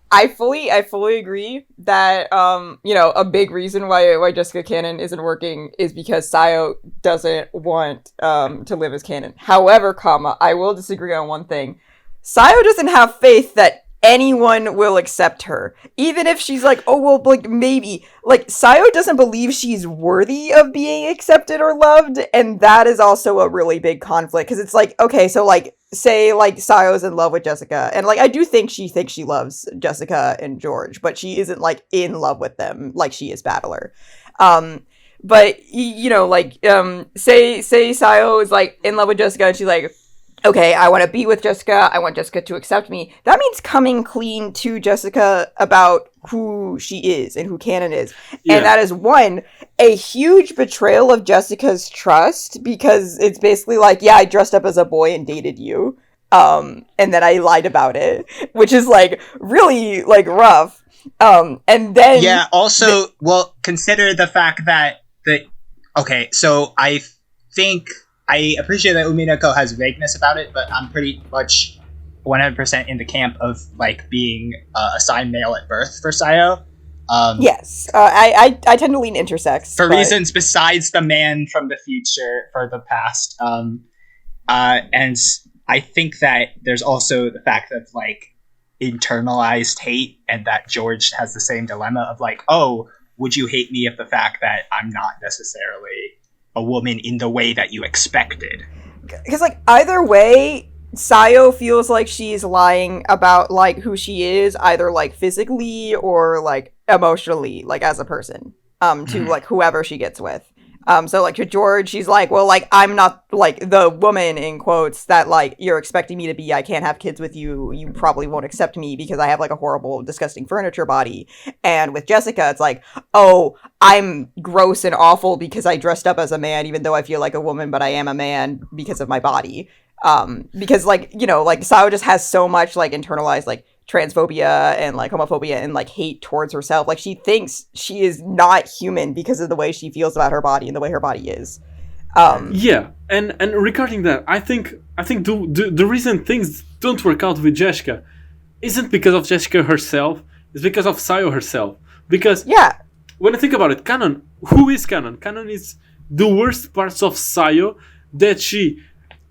I fully agree that a big reason why Jessica Canon isn't working is because Sayo doesn't want to live as canon. However, I will disagree on one thing. Sayo doesn't have faith that anyone will accept her, even if she's like, oh well, like maybe. Like Sayo doesn't believe she's worthy of being accepted or loved, and that is also a really big conflict because it's like, okay, so like say like Sayo's in love with Jessica, and like I do think she thinks she loves Jessica and George, but she isn't like in love with them like she is Battler. But say Sayo is like in love with Jessica and she's like, okay, I want to be with Jessica. I want Jessica to accept me. That means coming clean to Jessica about who she is and who Canon is. Yeah. And that is a huge betrayal of Jessica's trust, because it's basically like, yeah, I dressed up as a boy and dated you. And then I lied about it, which is like really like rough. And then yeah, also, well, consider the fact that okay, so I think I appreciate that Umineko has vagueness about it, but I'm pretty much 100% in the camp of like being assigned male at birth for Sayo. Yes, I tend to lean intersex for reasons besides the man from the future for the past. And I think that there's also the fact of like internalized hate, and that George has the same dilemma of like, oh, would you hate me if the fact that I'm not necessarily a woman in the way that you expected? Because like either way, Sayo feels like she's lying about like who she is, either like physically or like emotionally, like as a person, to like whoever she gets with. So like to George, she's like, well, like I'm not like the woman in quotes that like you're expecting me to be. I can't have kids with you. You probably won't accept me because I have like a horrible, disgusting furniture body. And with Jessica, it's like, oh, I'm gross and awful because I dressed up as a man, even though I feel like a woman, but I am a man because of my body. Because like, like Sayo just has so much like internalized like transphobia and like homophobia and like hate towards herself. Like she thinks she is not human because of the way she feels about her body and the way her body is. Yeah, and regarding that, I think the reason things don't work out with Jessica isn't because of Jessica herself, it's because of Sayo herself. Because yeah, when I think about it, Canon, who is Canon? Canon is the worst parts of Sayo that she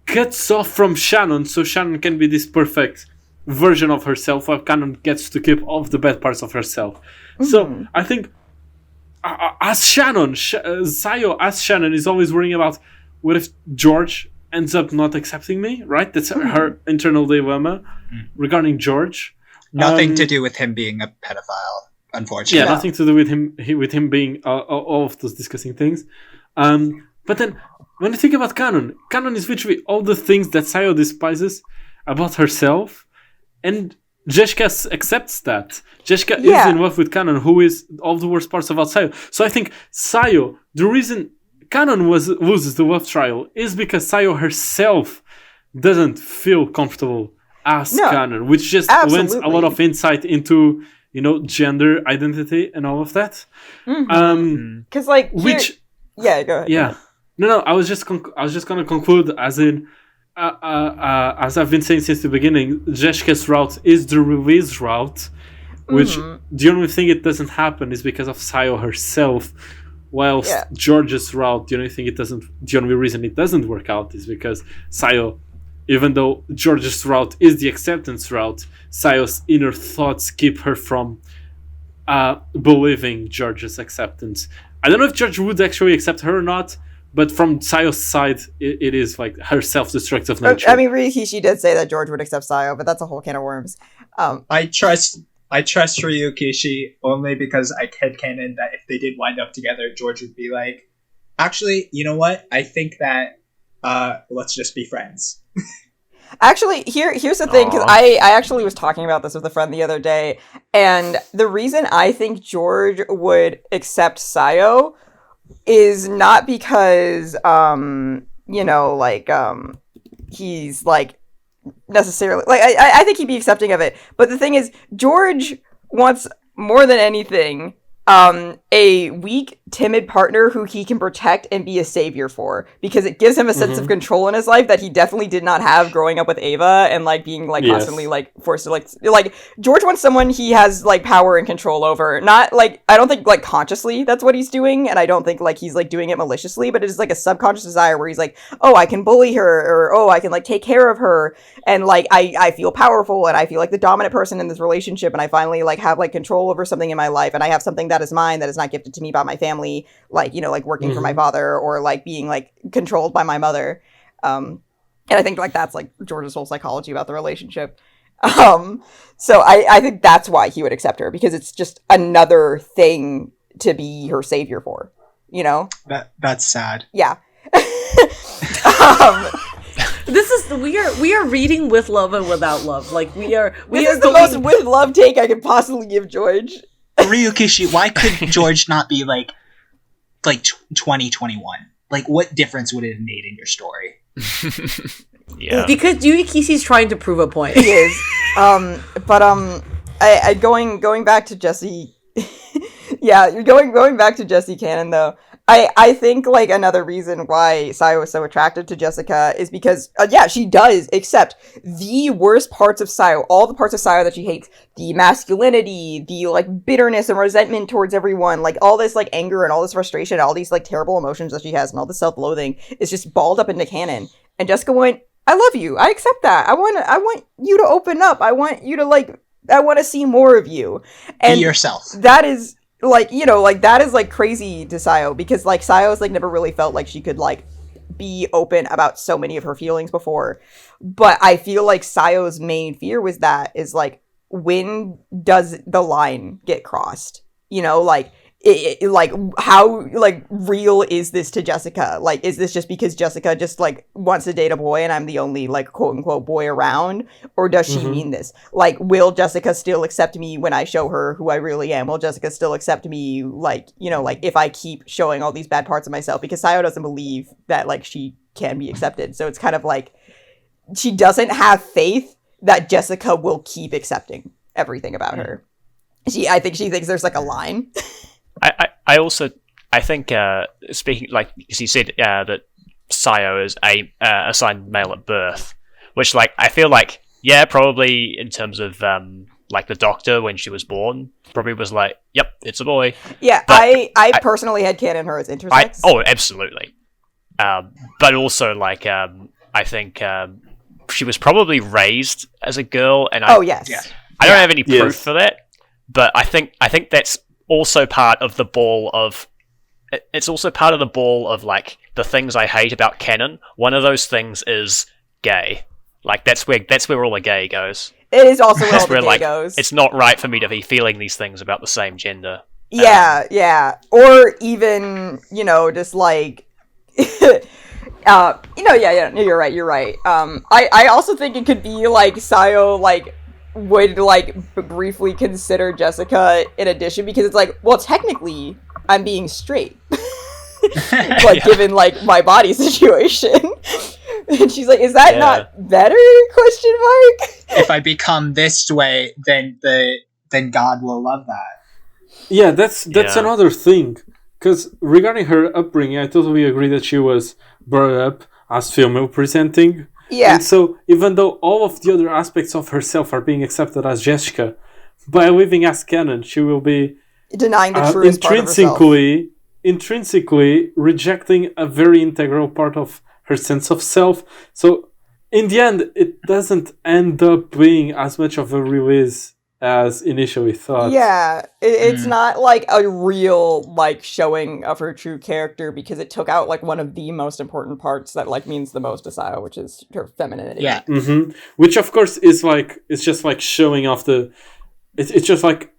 cuts off from Shannon, so Shannon can be this perfect version of herself, while Canon gets to keep all of the bad parts of herself. So I think as Shannon, Sayo as Shannon is always worrying about what if George ends up not accepting me, right? That's her internal dilemma regarding George. Nothing to do with him being a pedophile, unfortunately. Yeah, nothing to do with him being all of those disgusting things. But then when you think about Canon is literally all the things that Sayo despises about herself. And Jessica accepts that. Jessica is in love with Canon, who is all the worst parts about Sayo. So I think Sayo, the reason Canon loses the love trial is because Sayo herself doesn't feel comfortable as Canon, which just lends a lot of insight into, gender identity and all of that. Because like, go ahead. Yeah. No, I was just gonna conclude as in, as I've been saying since the beginning, Jessica's route is the release route, which the only thing it doesn't happen is because of Sayo herself, whilst George's route, the only reason it doesn't work out is because Sayo, even though George's route is the acceptance route, Sayo's inner thoughts keep her from believing George's acceptance. I don't know if George would actually accept her or not, but from Sayo's side, it is like her self-destructive nature. I mean, Rikishi did say that George would accept Sayo, but that's a whole can of worms. I trust Ryukishi only because I headcanon that if they did wind up together, George would be like, actually, you know what? I think that let's just be friends. Actually, here's the thing, because I actually was talking about this with a friend the other day, and the reason I think George would accept Sayo is not because he's like necessarily like I think he'd be accepting of it, but the thing is George wants more than anything a a weak, timid partner who he can protect and be a savior for, because it gives him a sense of control in his life that he definitely did not have growing up with Ava and like being like constantly like forced to like George wants someone he has like power and control over. Not like, I don't think like consciously that's what he's doing, and I don't think like he's like doing it maliciously, but it is like a subconscious desire where he's like, oh, I can bully her, or oh, I can like take care of her, and like I feel powerful and I feel like the dominant person in this relationship, and I finally like have like control over something in my life, and I have something that is mine that is not gifted to me by my family, like, you know, like working for my father or like being like controlled by my mother. And I think like that's like George's whole psychology about the relationship. So I think that's why he would accept her, because it's just another thing to be her savior for, you know? That's sad. Yeah. This is we are reading with love and without love. Like we are the most with love take I could possibly give George. Ryukishi, why could George not be like 2021? Like, what difference would it have made in your story? Yeah. Because Ryukishi's trying to prove a point. He is. I going back to Jesse. Yeah, you're going back to Jesse Cannon though. I think like another reason why Sayo is so attracted to Jessica is because she does accept the worst parts of Sayo, all the parts of Sayo that she hates, the masculinity, the like bitterness and resentment towards everyone, like all this like anger and all this frustration, all these like terrible emotions that she has and all the self-loathing is just balled up into canon. And Jessica went, I love you. I accept that. I want you to open up. I want you to like, I want to see more of you. And be yourself. That is like, you know, like that is like crazy to Sayo, because like Sayo's like never really felt like she could like be open about so many of her feelings before. But I feel like Sayo's main fear was that is like, when does the line get crossed? You know, like it like how like real is this to Jessica? Like, is this just because Jessica just like wants to date a boy and I'm the only like quote unquote boy around, or does she mean this? Like, will Jessica still accept me when I show her who I really am? Will Jessica still accept me, like, you know, like if I keep showing all these bad parts of myself? Because Sayo doesn't believe that like she can be accepted, so it's kind of like she doesn't have faith that Jessica will keep accepting everything about her. I think she thinks there's like a line. I also think speaking, like, as you said, that Sayo is assigned male at birth, which like I feel like probably in terms of like the doctor when she was born probably was like, yep, it's a boy. Yeah, I personally had canon her as intersex. Absolutely. But also like I think she was probably raised as a girl, and I don't have any proof for that, but I think that's also part of the ball of like the things I hate about canon. One of those things is gay. Like that's where all the gay goes. It is also where all the gay like, goes. It's not right for me to be feeling these things about the same gender. Yeah. Or even, you know, just like you're right. I also think it could be like Sayo like would like briefly consider Jessica in addition, because it's like, well, technically I'm being straight. Like given like my body situation. And she's like, is that not better? Question mark. If I become this way, then God will love that. Yeah, that's another thing. Because regarding her upbringing, I totally agree that she was brought up as female presenting. Yeah. And so, even though all of the other aspects of herself are being accepted as Jessica, by living as canon, she will be denying the truest part of herself. Intrinsically rejecting a very integral part of her sense of self. So, in the end, it doesn't end up being as much of a release as initially thought. Yeah, it's not like a real like showing of her true character, because it took out like one of the most important parts that like means the most to Sayo, which is her femininity. Yeah. Mm-hmm. Which of course is like, it's just like showing off the, it's just like,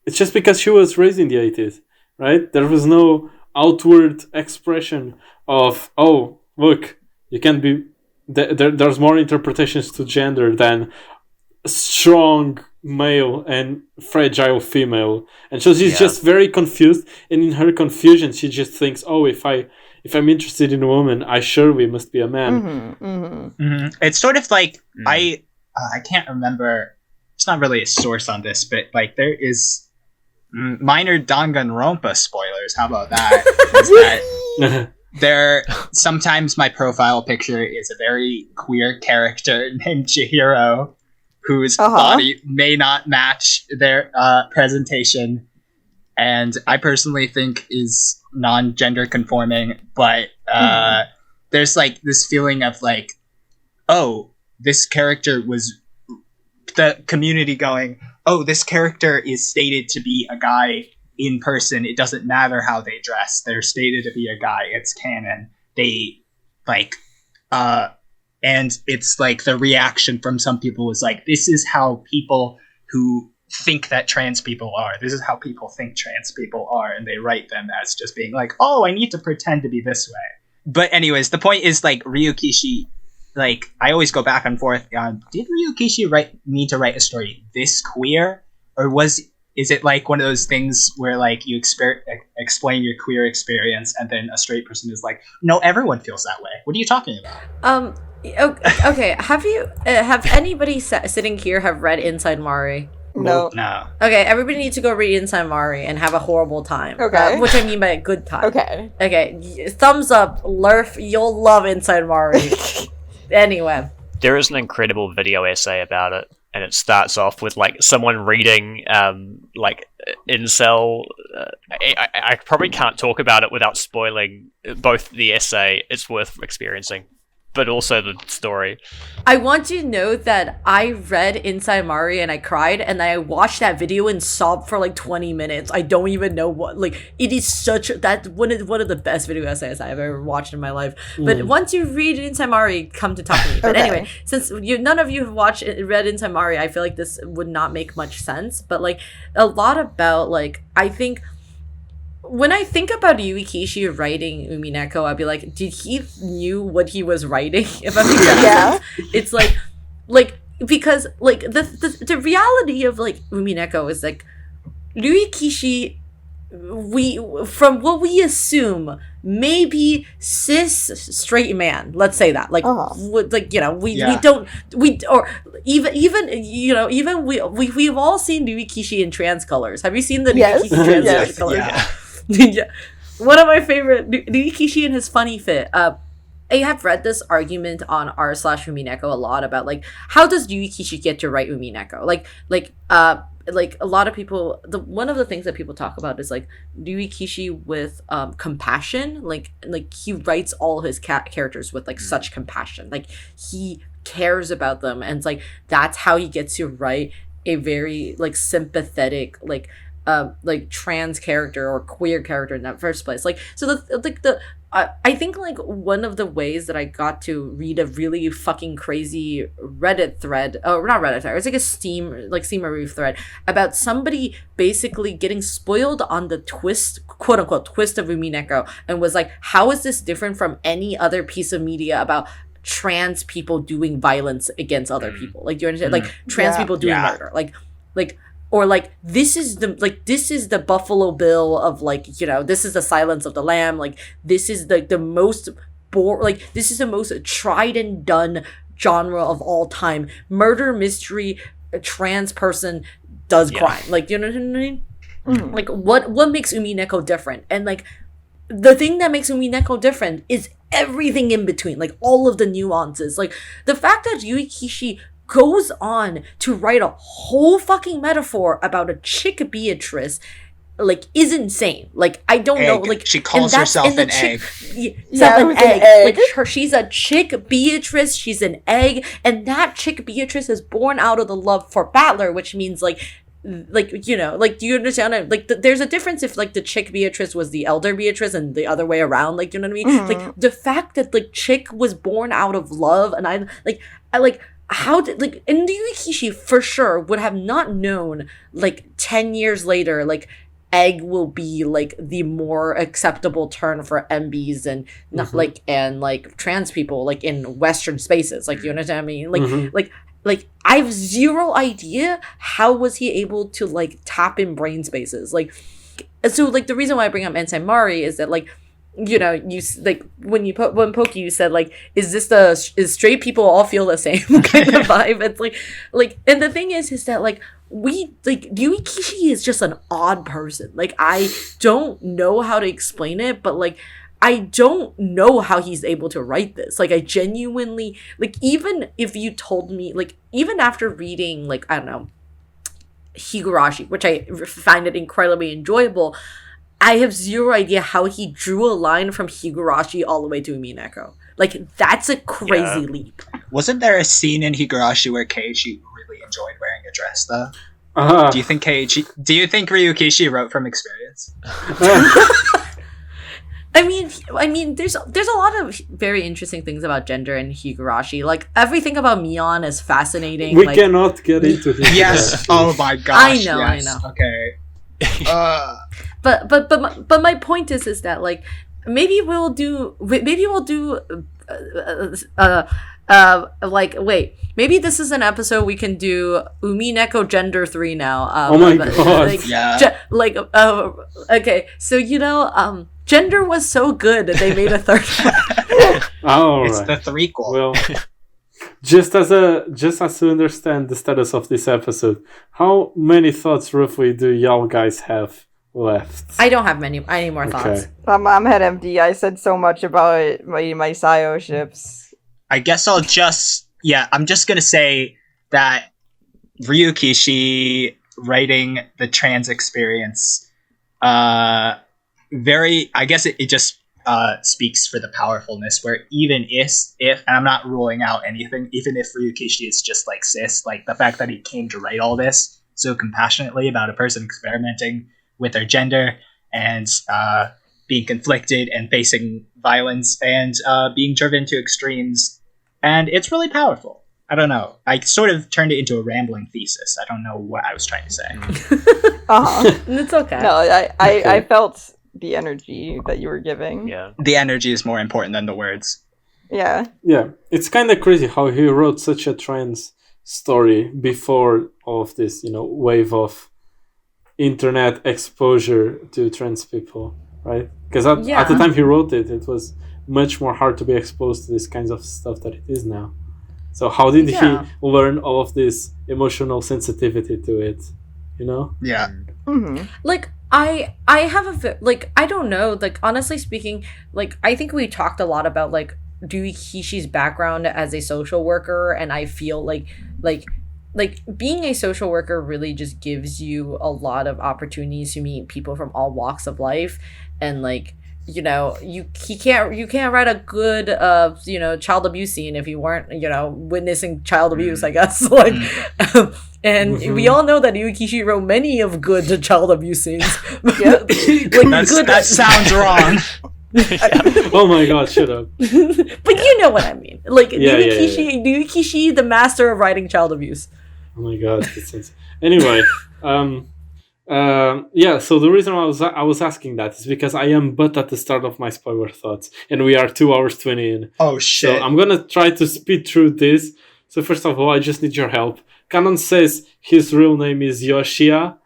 it's just because she was raised in the 80s, right? There was no outward expression of, oh, look, you can be, there's more interpretations to gender than strong male and fragile female, and so she's just very confused, and in her confusion she just thinks, oh, if I'm interested in a woman, I surely must be a man. It's sort of like I can't remember, it's not really a source on this, but like there is minor Danganronpa spoilers. How about that? Is that there? Sometimes my profile picture is a very queer character named Chihiro, whose body may not match their presentation, and I personally think is non-gender conforming. But there's like this feeling of like, oh, this character was the community going, oh, this character is stated to be a guy in person. It doesn't matter how they dress. They're stated to be a guy. It's canon. They like, and it's like the reaction from some people was like, this is how people who think that trans people are. This is how people think trans people are. And they write them as just being like, oh, I need to pretend to be this way. But anyways, the point is like Ryukishi, like I always go back and forth. Did Ryukishi need to write a story this queer, or is it like one of those things where like you explain your queer experience, and then a straight person is like, no, everyone feels that way. What are you talking about? Okay. Have anybody sitting here have read Inside Mari? No. Okay, everybody needs to go read Inside Mari and have a horrible time. Okay. Which I mean by a good time. Okay. Thumbs up, Lurf. You'll love Inside Mari. Anyway. There is an incredible video essay about it, and it starts off with like someone reading like incel. I probably can't talk about it without spoiling both the essay. It's worth experiencing, but also the story. I want you to know that I read Inside Mari and I cried, and I watched that video and sobbed for like 20 minutes. I don't even know what, like, it is one of the best video essays I've ever watched in my life. But once you read Inside Mari, come to talk to me. But anyway, since none of you have read Inside Mari, I feel like this would not make much sense. But like a lot about like, I think, when I think about Yuikishi writing Umineko, I'd be like, did he knew what he was writing? If I'm making sense. It's like because like the reality of like Umineko is like Yuikishi, from what we assume maybe cis straight man, let's say that, like like, you know, we don't or even you know, even we've all seen Yuikishi in trans colors. Have you seen the Yuikishi trans colors? Yeah. One of my favorite, Ryukishi and his funny fit. I have read this argument on r/Umineko a lot about like, how does Ryukishi get to write Umineko? Like a lot of people, one of the things that people talk about is like Ryukishi with compassion. Like he writes all his characters with like such compassion. Like he cares about them, and it's like that's how he gets to write a very like sympathetic like trans character or queer character in that first place. Like, so I think like one of the ways that I got to read a really fucking crazy Reddit thread, not Reddit thread, it's like a Steamaroo thread about somebody basically getting spoiled on the twist, quote unquote twist of Umineko, and was like, how is this different from any other piece of media about trans people doing violence against other people? Like, do you understand? Like trans people doing murder, like or like this is the Buffalo Bill of like, you know, this is the Silence of the Lamb, like this is the most this is the most tried and done genre of all time. Murder mystery, a trans person does crime. Like, you know what I mean? Like what makes Umineko different? And like the thing that makes Umineko different is everything in between, like all of the nuances. Like the fact that Yuikishi goes on to write a whole fucking metaphor about a chick Beatrice, like, is insane. Like, I don't know, like, she calls herself an egg. An egg. Like, she's a chick Beatrice, she's an egg, and that chick Beatrice is born out of the love for Battler, which means like, you know, like, do you understand? Like, there's a difference if like the chick Beatrice was the elder Beatrice and the other way around. Like, you know what I mean? Like the fact that like chick was born out of love, and I how did, like, and Yuikishi for sure would have not known, like, 10 years later, like, egg will be, like, the more acceptable term for MBs and, not, like, and, like, trans people, like, in Western spaces. Like, you understand what I mean? Like, I have zero idea how was he able to, like, tap in brain spaces. Like, so, like, the reason why I bring up Inside Mari is that, like, you know, like when Pokey, you said like, is straight people all feel the same kind of vibe? It's like, and the thing is that like Yui Kishi is just an odd person. Like, I don't know how to explain it, but like, I don't know how he's able to write this. Like, I genuinely, like, even if you told me, like, even after reading, like, I don't know, Higurashi, which I find it incredibly enjoyable, I have zero idea how he drew a line from Higurashi all the way to Umineko. Like, that's a crazy leap. Wasn't there a scene in Higurashi where Keiichi really enjoyed wearing a dress, though? Do you think Ryukishi wrote from experience? I mean, there's a lot of very interesting things about gender in Higurashi. Like, everything about Mion is fascinating. We like, cannot get into this. Yes. Oh my gosh. I know. Okay. But my point is that like maybe we'll do like wait, maybe this is an episode we can do Umineko Gender 3 now. Oh my god. Like, yeah. Okay, so you know, Gender was so good that they made a third one. It's the threequel. Well, just as to understand the status of this episode, how many thoughts roughly do y'all guys have left? I don't have any more thoughts. I'm head empty. I said so much about my Sayo ships. I guess I'm just gonna say that Ryukishi writing the trans experience, I guess it just speaks for the powerfulness, where even if, and I'm not ruling out anything, even if Ryukishi is just like cis, like the fact that he came to write all this so compassionately about a person experimenting with their gender and being conflicted and facing violence and being driven to extremes, and it's really powerful. I don't know. I sort of turned it into a rambling thesis. I don't know what I was trying to say. It's okay. No, I felt the energy that you were giving. Yeah. The energy is more important than the words. Yeah. Yeah, it's kind of crazy how he wrote such a trans story before all of this, wave of internet exposure to trans people, right? Because at the time he wrote it, it was much more hard to be exposed to this kinds of stuff that it is now. So how did he learn all of this emotional sensitivity to it? Yeah. Mm-hmm. Like, I have I don't know, like, honestly speaking, like, I think we talked a lot about, like, Dewey Kishi's background as a social worker, and I feel like being a social worker really just gives you a lot of opportunities to meet people from all walks of life, and, like, you can't write a good child abuse scene if you weren't witnessing child abuse, I guess. Like, and we all know that Yukishi wrote many of good child abuse scenes. That sounds wrong. Oh my god, shut up. But you know what I mean. Like, Yukishi, the master of writing child abuse. Oh my god, anyway, so the reason I was asking that is because I am but at the start of my spoiler thoughts, and we are 2 hours 20 in. Oh shit. So I'm gonna try to speed through this. So first of all, I just need your help. Canon says his real name is Yoshia.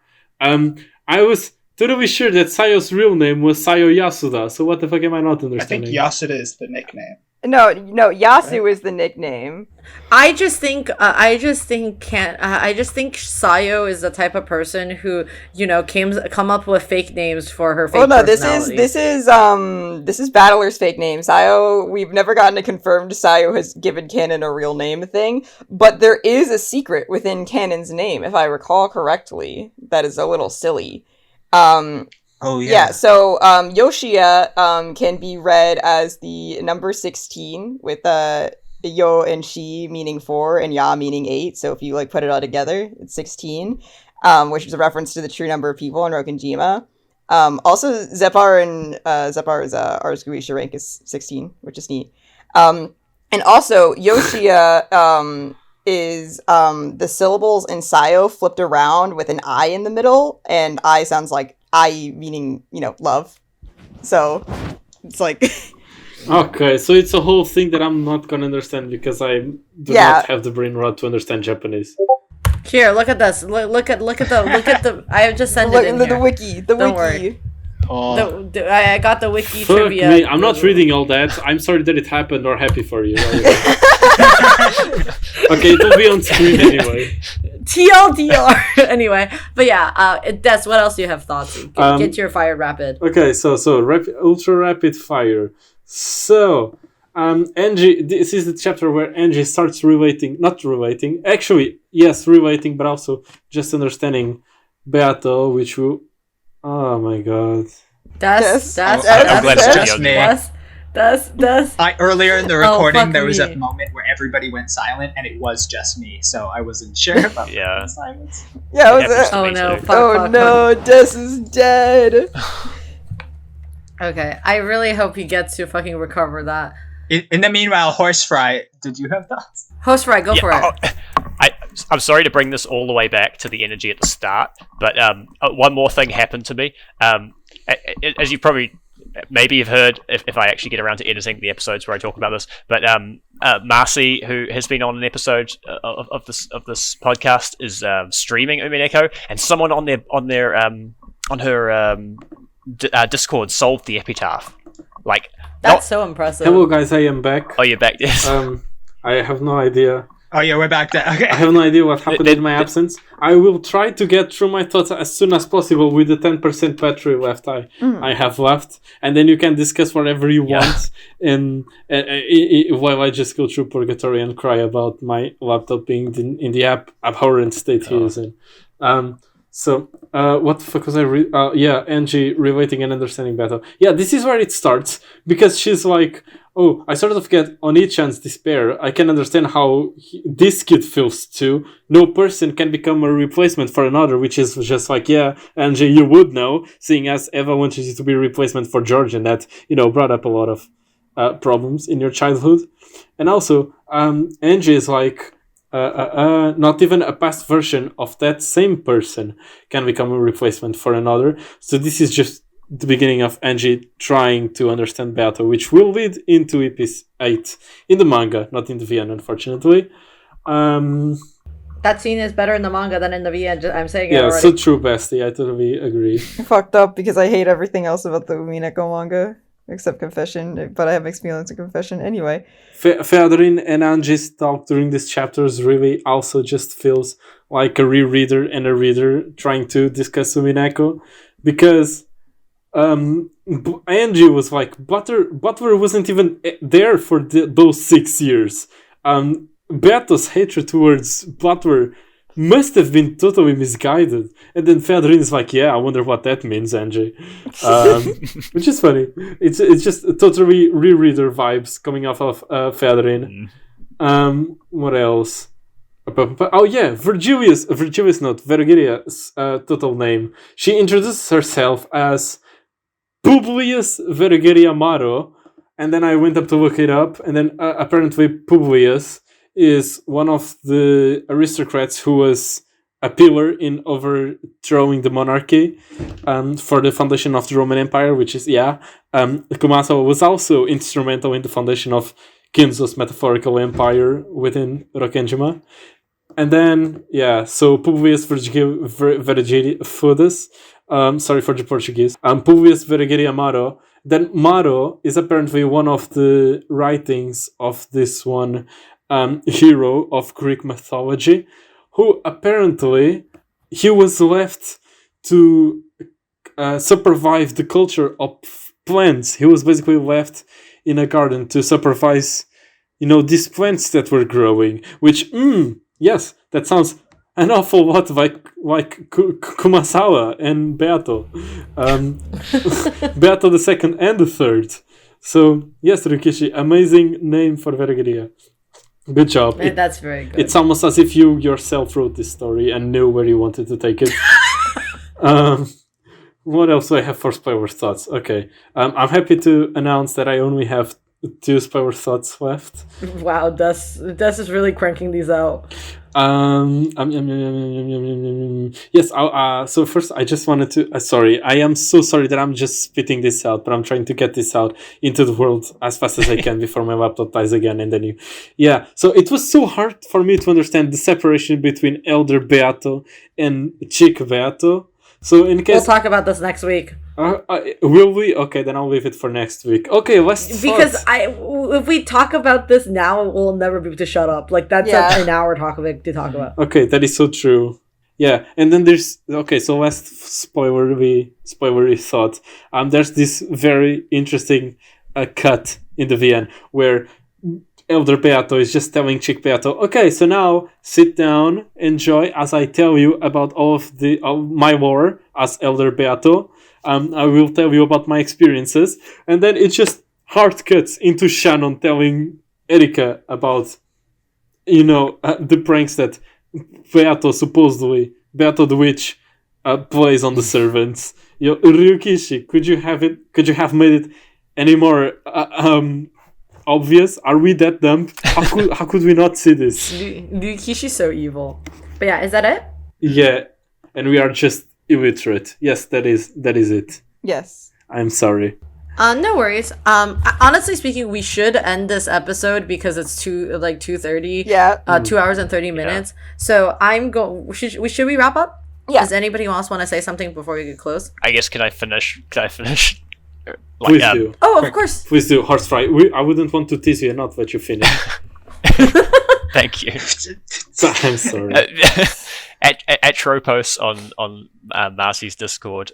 I was totally sure that Sayo's real name was Sayo Yasuda, so what the fuck am I not understanding? I think Yasuda is the nickname. No, Yasu is the nickname. I just think Sayo is the type of person who come up with fake names for her fake personality. This is Battler's fake name. Sayo, we've never gotten a confirmed Sayo has given canon a real name thing, but there is a secret within canon's name, if I recall correctly, that is a little silly. Oh yeah. Yeah, so Yoshia can be read as the number 16 with Yo and Shi meaning 4 and Ya meaning 8. So if you put it all together, it's 16, which is a reference to the true number of people in Rokenjima. Also, Zepar is Arzguisha rank is 16, which is neat. And also Yoshia is the syllables in Sayo flipped around with an I in the middle, and I sounds like I meaning, love. So it's like okay, so it's a whole thing that I'm not gonna understand because I do not have the brain rot to understand Japanese. Here, look at this. Look at the I have just sent it in the here. wiki. Don't worry. Oh. I got the wiki Fuck trivia. me, I'm not reading all that. I'm sorry that it happened or happy for you. Okay, it will be on screen anyway. TLDR. Anyway, but yeah, Des, what else do you have thoughts? Get your fire rapid. Okay, so ultra rapid fire. So, Angie, this is the chapter where Angie starts relating, relating, but also just understanding Beato, which will. Oh my god. That's I'm glad it's just me. That's Earlier in the recording, there was me. a moment where everybody went silent, and it was just me, so I wasn't sure about the silence. Yeah, It happens to Oh me no! too. Fuck. Des is dead. Okay, I really hope he gets to fucking recover that. In the meanwhile, Horsefry, did you have thoughts? Host right, go for it. I'm sorry to bring this all the way back to the energy at the start, but one more thing happened to me. As you probably maybe have heard, if I actually get around to editing the episodes where I talk about this, but Marcy, who has been on an episode of this podcast, is streaming Umineko, and someone on her Discord solved the epitaph. Like, That's so impressive. Hello, guys, I am back. oh, you're back. Yes. I have no idea. Oh yeah, we're back there. Okay. I have no idea what happened in my absence. I will try to get through my thoughts as soon as possible with the 10% battery left I have left, and then you can discuss whatever you want. And while I just go through purgatory and cry about my laptop being in the abhorrent state he is in. So, what the fuck was I Angie relating and understanding better. Yeah, this is where it starts, because she's like, oh, I sort of get on each chance despair. I can understand how this kid feels too. No person can become a replacement for another, which is just like, yeah, Angie, you would know, seeing as Eva wanted you to be a replacement for George, and that, brought up a lot of problems in your childhood. And also, Angie is like, not even a past version of that same person can become a replacement for another. So this is just the beginning of Angie trying to understand Beato, which will lead into EP 8 in the manga, not in the VN, unfortunately. That scene is better in the manga than in the VN. I'm saying it Yeah, already. so true, bestie. I totally agree. Fucked up because I hate everything else about the Umineko manga except Confession, but I have mixed feelings of Confession anyway. Featherin and Angie's talk during these chapters really also just feels like a rereader and a reader trying to discuss Umineko, because Angie was like, Butler wasn't even there for those 6 years. Beato's hatred towards Butler must have been totally misguided. And then Featherin is like, yeah, I wonder what that means, Angie. Which is funny. It's just totally rereader vibes coming off of Featherin. What else? Oh yeah, Vergilia's total name. She introduces herself as Publius Vergilius Amaro, and then I went up to look it up, and then apparently Publius is one of the aristocrats who was a pillar in overthrowing the monarchy for the foundation of the Roman Empire, which is, Kumasawa was also instrumental in the foundation of Ginzo's metaphorical empire within Rokkenjima. And then, so Publius Vergilius sorry for the Portuguese. Publius Vergilius Amaro. Then Maro is apparently one of the writings of this one hero of Greek mythology, who apparently he was left to supervise the culture of plants. He was basically left in a garden to supervise, these plants that were growing, which, yes, that sounds an awful lot like Kumasawa and Beato. Beato the second and the third. So, yes, Rikishi, amazing name for Vergilius. Good job. That's very good. It's almost as if you yourself wrote this story and knew where you wanted to take it. What else do I have for spoiler thoughts? Okay. I'm happy to announce that I only have 2 spoiler thoughts left. Wow, Des is really cranking these out. Yes, so first I just wanted to... sorry, I am so sorry that I'm just spitting this out, but I'm trying to get this out into the world as fast as I can before my laptop dies again, and then you... Yeah, so it was so hard for me to understand the separation between Elder Beato and Chick Beato. So in case... We'll talk about this next week. Will we? Okay, then I'll leave it for next week. Okay, let's Because if we talk about this now, we'll never be able to shut up. Like that's an hour topic to talk about. Okay, that is so true. Yeah, and then there's so last spoilery thought. There's this very interesting cut in the VN where Elder Beato is just telling Chick Beato, okay, so now sit down, enjoy as I tell you about all of my lore as Elder Beato. I will tell you about my experiences. And then it just hard cuts into Shannon telling Erika about, the pranks that Beato the Witch, plays on the servants. Ryukishi, could you have made it any more obvious? Are we that dumb? How could we not see this? Ryukishi's so evil. But yeah, is that it? Yeah, and we are just illiterate. Yes, that is it. Yes. I'm sorry. No worries. Honestly speaking, we should end this episode because it's 2:30. Yeah. 2 hours and 30 minutes. Yeah. So I'm going. Should we wrap up? Yeah. Does anybody else want to say something before we get close? I guess can I finish? Please do. Oh, of course. Please do. Horsefry. I wouldn't want to tease you and not let you finish. Thank you. I'm sorry. At Tropos on Marcy's Discord,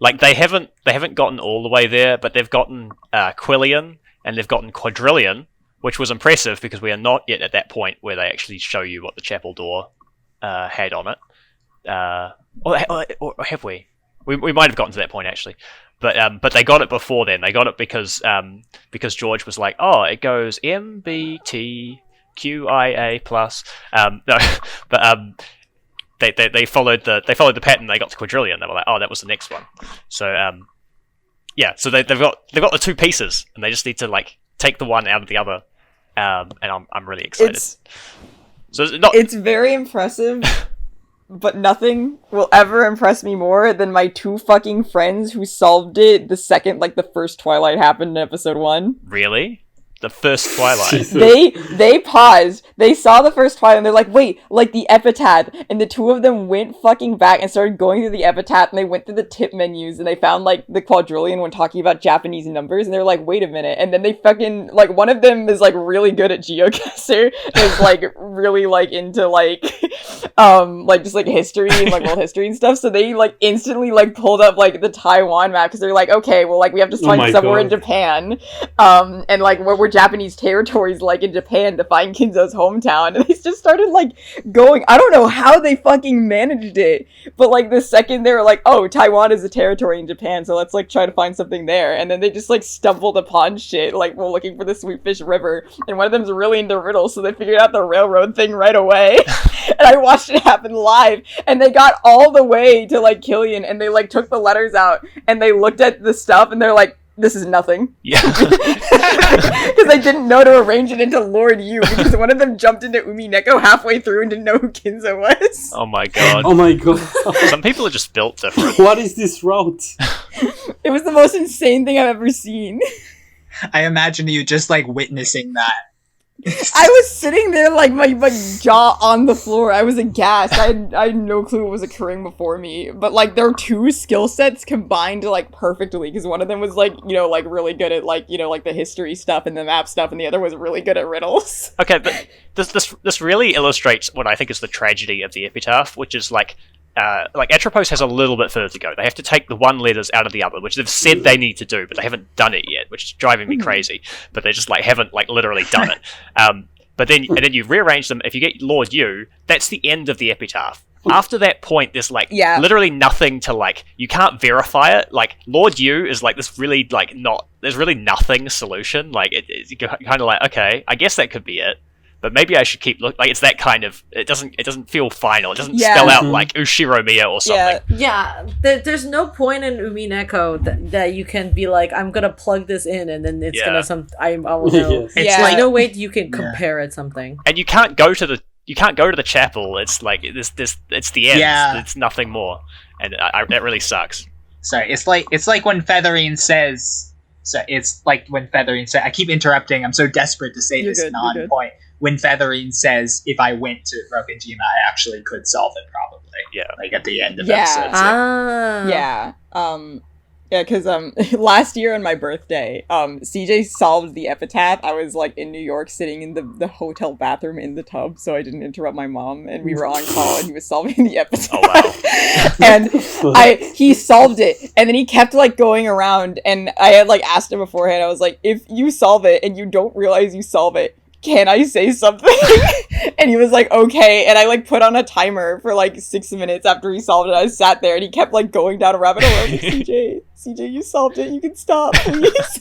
they haven't gotten all the way there, but they've gotten quillion and they've gotten quadrillion, which was impressive because we are not yet at that point where they actually show you what the chapel door had on it. Or have we? We might have gotten to that point actually, but they got it before then. They got it because George was like, oh, it goes MBTQIA plus. No, but they followed the pattern. They got to quadrillion. They were like, oh, that was the next one. So so they've got the two pieces, and they just need to take the one out of the other. And I'm really excited. It's very impressive. But nothing will ever impress me more than my two fucking friends who solved it the second, the first Twilight happened in episode 1. Really? The first Twilight? They paused. They saw the first Twilight and they're like, wait, the epitaph. And the two of them went fucking back and started going through the epitaph and they went through the tip menus and they found, the quadrillion when talking about Japanese numbers and they're like, wait a minute. And then they fucking, one of them is, really good at geoguessr. Is, really, into, just, history and, world history and stuff. So they, instantly, pulled up, the Taiwan map because they're like, okay, well, we have to find somewhere in Japan. And, where Japanese territories in Japan to find Kinzo's hometown, and they just started going. I don't know how they fucking managed it, but the second they were like, oh, Taiwan is a territory in Japan, so let's try to find something there, and then they just stumbled upon shit we're looking for the Sweetfish River, and one of them's really into riddles, so they figured out the railroad thing right away. And I watched it happen live, and they got all the way to Killian, and they took the letters out, and they looked at the stuff, and they're like, this is nothing. Yeah. Because I didn't know to arrange it into Lord Yu, because one of them jumped into Umineko halfway through and didn't know who Kinzo was. Oh my god. Oh my god. Some people are just built different. What is this route? It was the most insane thing I've ever seen. I imagine you just witnessing that. I was sitting there my jaw on the floor. I was aghast. I had no clue what was occurring before me. But their two skill sets combined perfectly, because one of them was really good at the history stuff and the map stuff, and the other was really good at riddles. Okay, but this really illustrates what I think is the tragedy of the epitaph, which is Atropos has a little bit further to go. They have to take the one letters out of the other, which they've said they need to do, but they haven't done it yet, which is driving me crazy. But they just haven't literally done it. But then you rearrange them. If you get Lord Yu, that's the end of the epitaph. After that point, there's literally nothing to you can't verify it. Lord Yu is this really not. There's really nothing solution. It's kind of okay, I guess that could be it. But maybe I should keep looking. It's that kind of. It doesn't feel final. It doesn't spell out Ushiro Miya or something. Yeah. There's no point in Umineko that you can be I'm gonna plug this in and then it's gonna I will know. It's no way you can compare it something. And you can't go to the chapel. It's this. It's the end. Yeah. It's nothing more, and that really sucks. Sorry, it's like when Featherine says. So it's when Featherine says. I keep interrupting. I'm so desperate to say this non-point. When Featherine says, if I went to Rokujima, I actually could solve it probably. Yeah. At the end of episode 6. Yeah. Yeah, because last year on my birthday, CJ solved the epitaph. I was like in New York sitting in the hotel bathroom in the tub, so I didn't interrupt my mom, and we were on call and he was solving the epitaph. Oh wow. And he solved it, and then he kept like going around, and I had like asked him beforehand, I was like, if you solve it and you don't realize you solve it, can I say something? And he was like, okay. And I like put on a timer for like 6 minutes after he solved it. I sat there and he kept like going down a rabbit hole. I was like, CJ, you solved it. You can stop, please.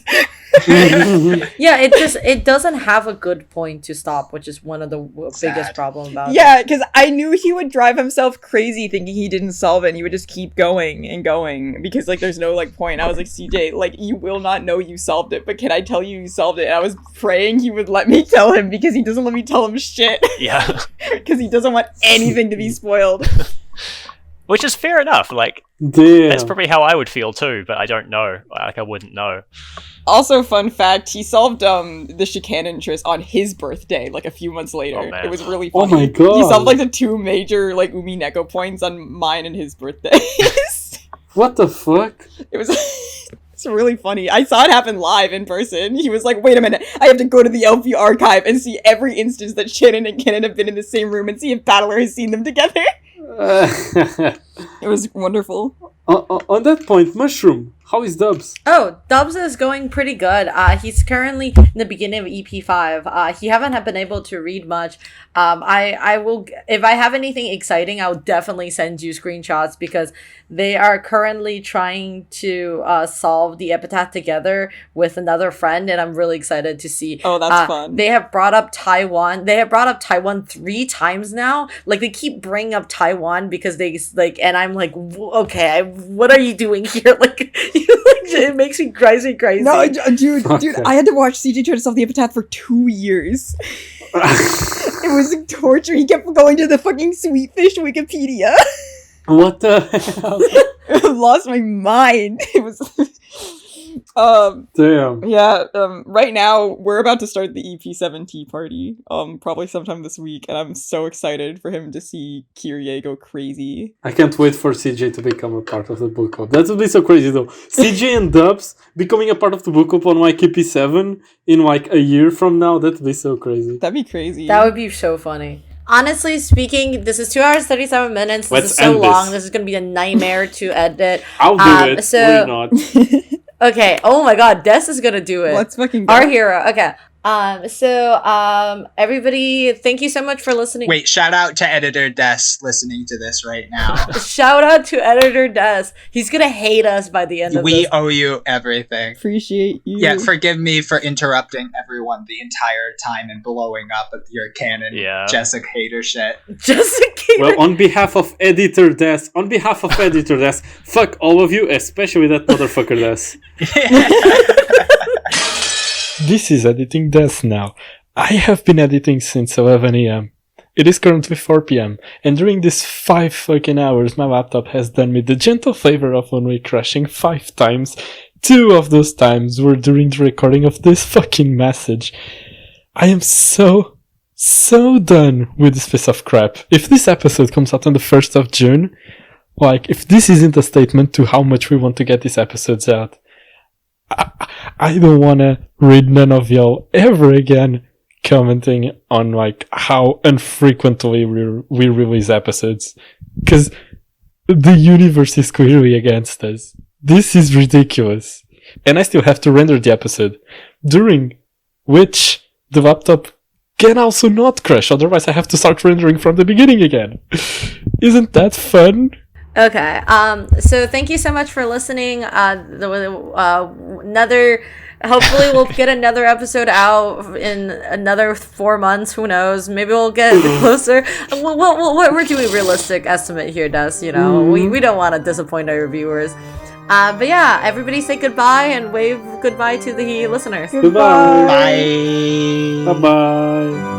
Yeah, it doesn't have a good point to stop, which is one of the biggest problem about it. Yeah, because I knew he would drive himself crazy thinking he didn't solve it, and he would just keep going and going because like there's no like point. I was like, CJ, like you will not know you solved it, but can I tell you solved it? And I was praying he would let me tell him because he doesn't let me tell him shit. Yeah. Because he doesn't want anything to be spoiled. Which is fair enough. Like Damn. that's probably how I would feel too, but I don't know. Like I wouldn't know. Also, fun fact, he solved the Chicanon interest on his birthday, like a few months later. Oh, man. It was really Oh funny. my god. He solved like the 2 major like Umineko points on mine and his birthdays. What the fuck? It was it's really funny. I saw it happen live in person. He was like, wait a minute, I have to go to the LP archive and see every instance that Shannon and Kenan have been in the same room and see if Battler has seen them together. It was wonderful. On that point, Mushroom, how is Dubs? Oh, Dubs is going pretty good. He's currently in the beginning of EP5. He haven't been able to read much. I will, if I have anything exciting, I'll definitely send you screenshots because they are currently trying to solve the epitaph together with another friend, and I'm really excited to see. Oh, that's fun. They have brought up Taiwan. They have brought up Taiwan 3 times now. Like they keep bringing up Taiwan because they like, and I'm like, okay, what are you doing here? Like, it makes me crazy. No, dude, Okay. I had to watch CJ try to solve the epitaph for 2 years. It was torture. He kept going to the fucking Sweetfish Wikipedia. What the hell? I lost my mind. It was Damn. yeah, right now we're about to start the EP7 tea party, probably sometime this week, and I'm so excited for him to see Kyrie go crazy. I can't wait for CJ to become a part of the book club. That would be so crazy though. CJ and Dubs becoming a part of the book club on like EP7 in like a year from now, that'd be so crazy. That'd be crazy. That would be so funny. Honestly speaking, this is 2 hours 37 minutes. This Let's is so end long. this. This is gonna be a nightmare to edit. I'll do it. so- Or not. Okay. Oh my God, Des is gonna do it. Let's fucking go. Our hero. Okay. Everybody, thank you so much for listening. Wait, shout out to Editor Des listening to this right now. Shout out to Editor Des. He's gonna hate us by the end of We this. owe you everything. Appreciate you. Yeah, forgive me for interrupting everyone the entire time and blowing up at your canon Jessica hater shit. Jessica. Well, on behalf of Editor Des, fuck all of you, especially that motherfucker Des. This is Editing Des now. I have been editing since 11 a.m. It is currently 4 p.m. and during these 5 fucking hours my laptop has done me the gentle favor of only crashing 5 times. 2 of those times were during the recording of this fucking message. I am so done with this piece of crap. If this episode comes out on the 1st of June, like, if this isn't a statement to how much we want to get these episodes out, I don't want to read none of y'all ever again commenting on, like, how infrequently we release episodes. Because the universe is clearly against us. This is ridiculous. And I still have to render the episode, during which the laptop can also not crash, otherwise I have to start rendering from the beginning again. Isn't that fun? Okay. So thank you so much for listening. Hopefully we'll get another episode out in another 4 months. Who knows? Maybe we'll get closer. We're doing a realistic estimate here, Des. You know, we don't want to disappoint our viewers. But yeah, everybody say goodbye and wave goodbye to the listeners. Goodbye. Bye. Bye-bye.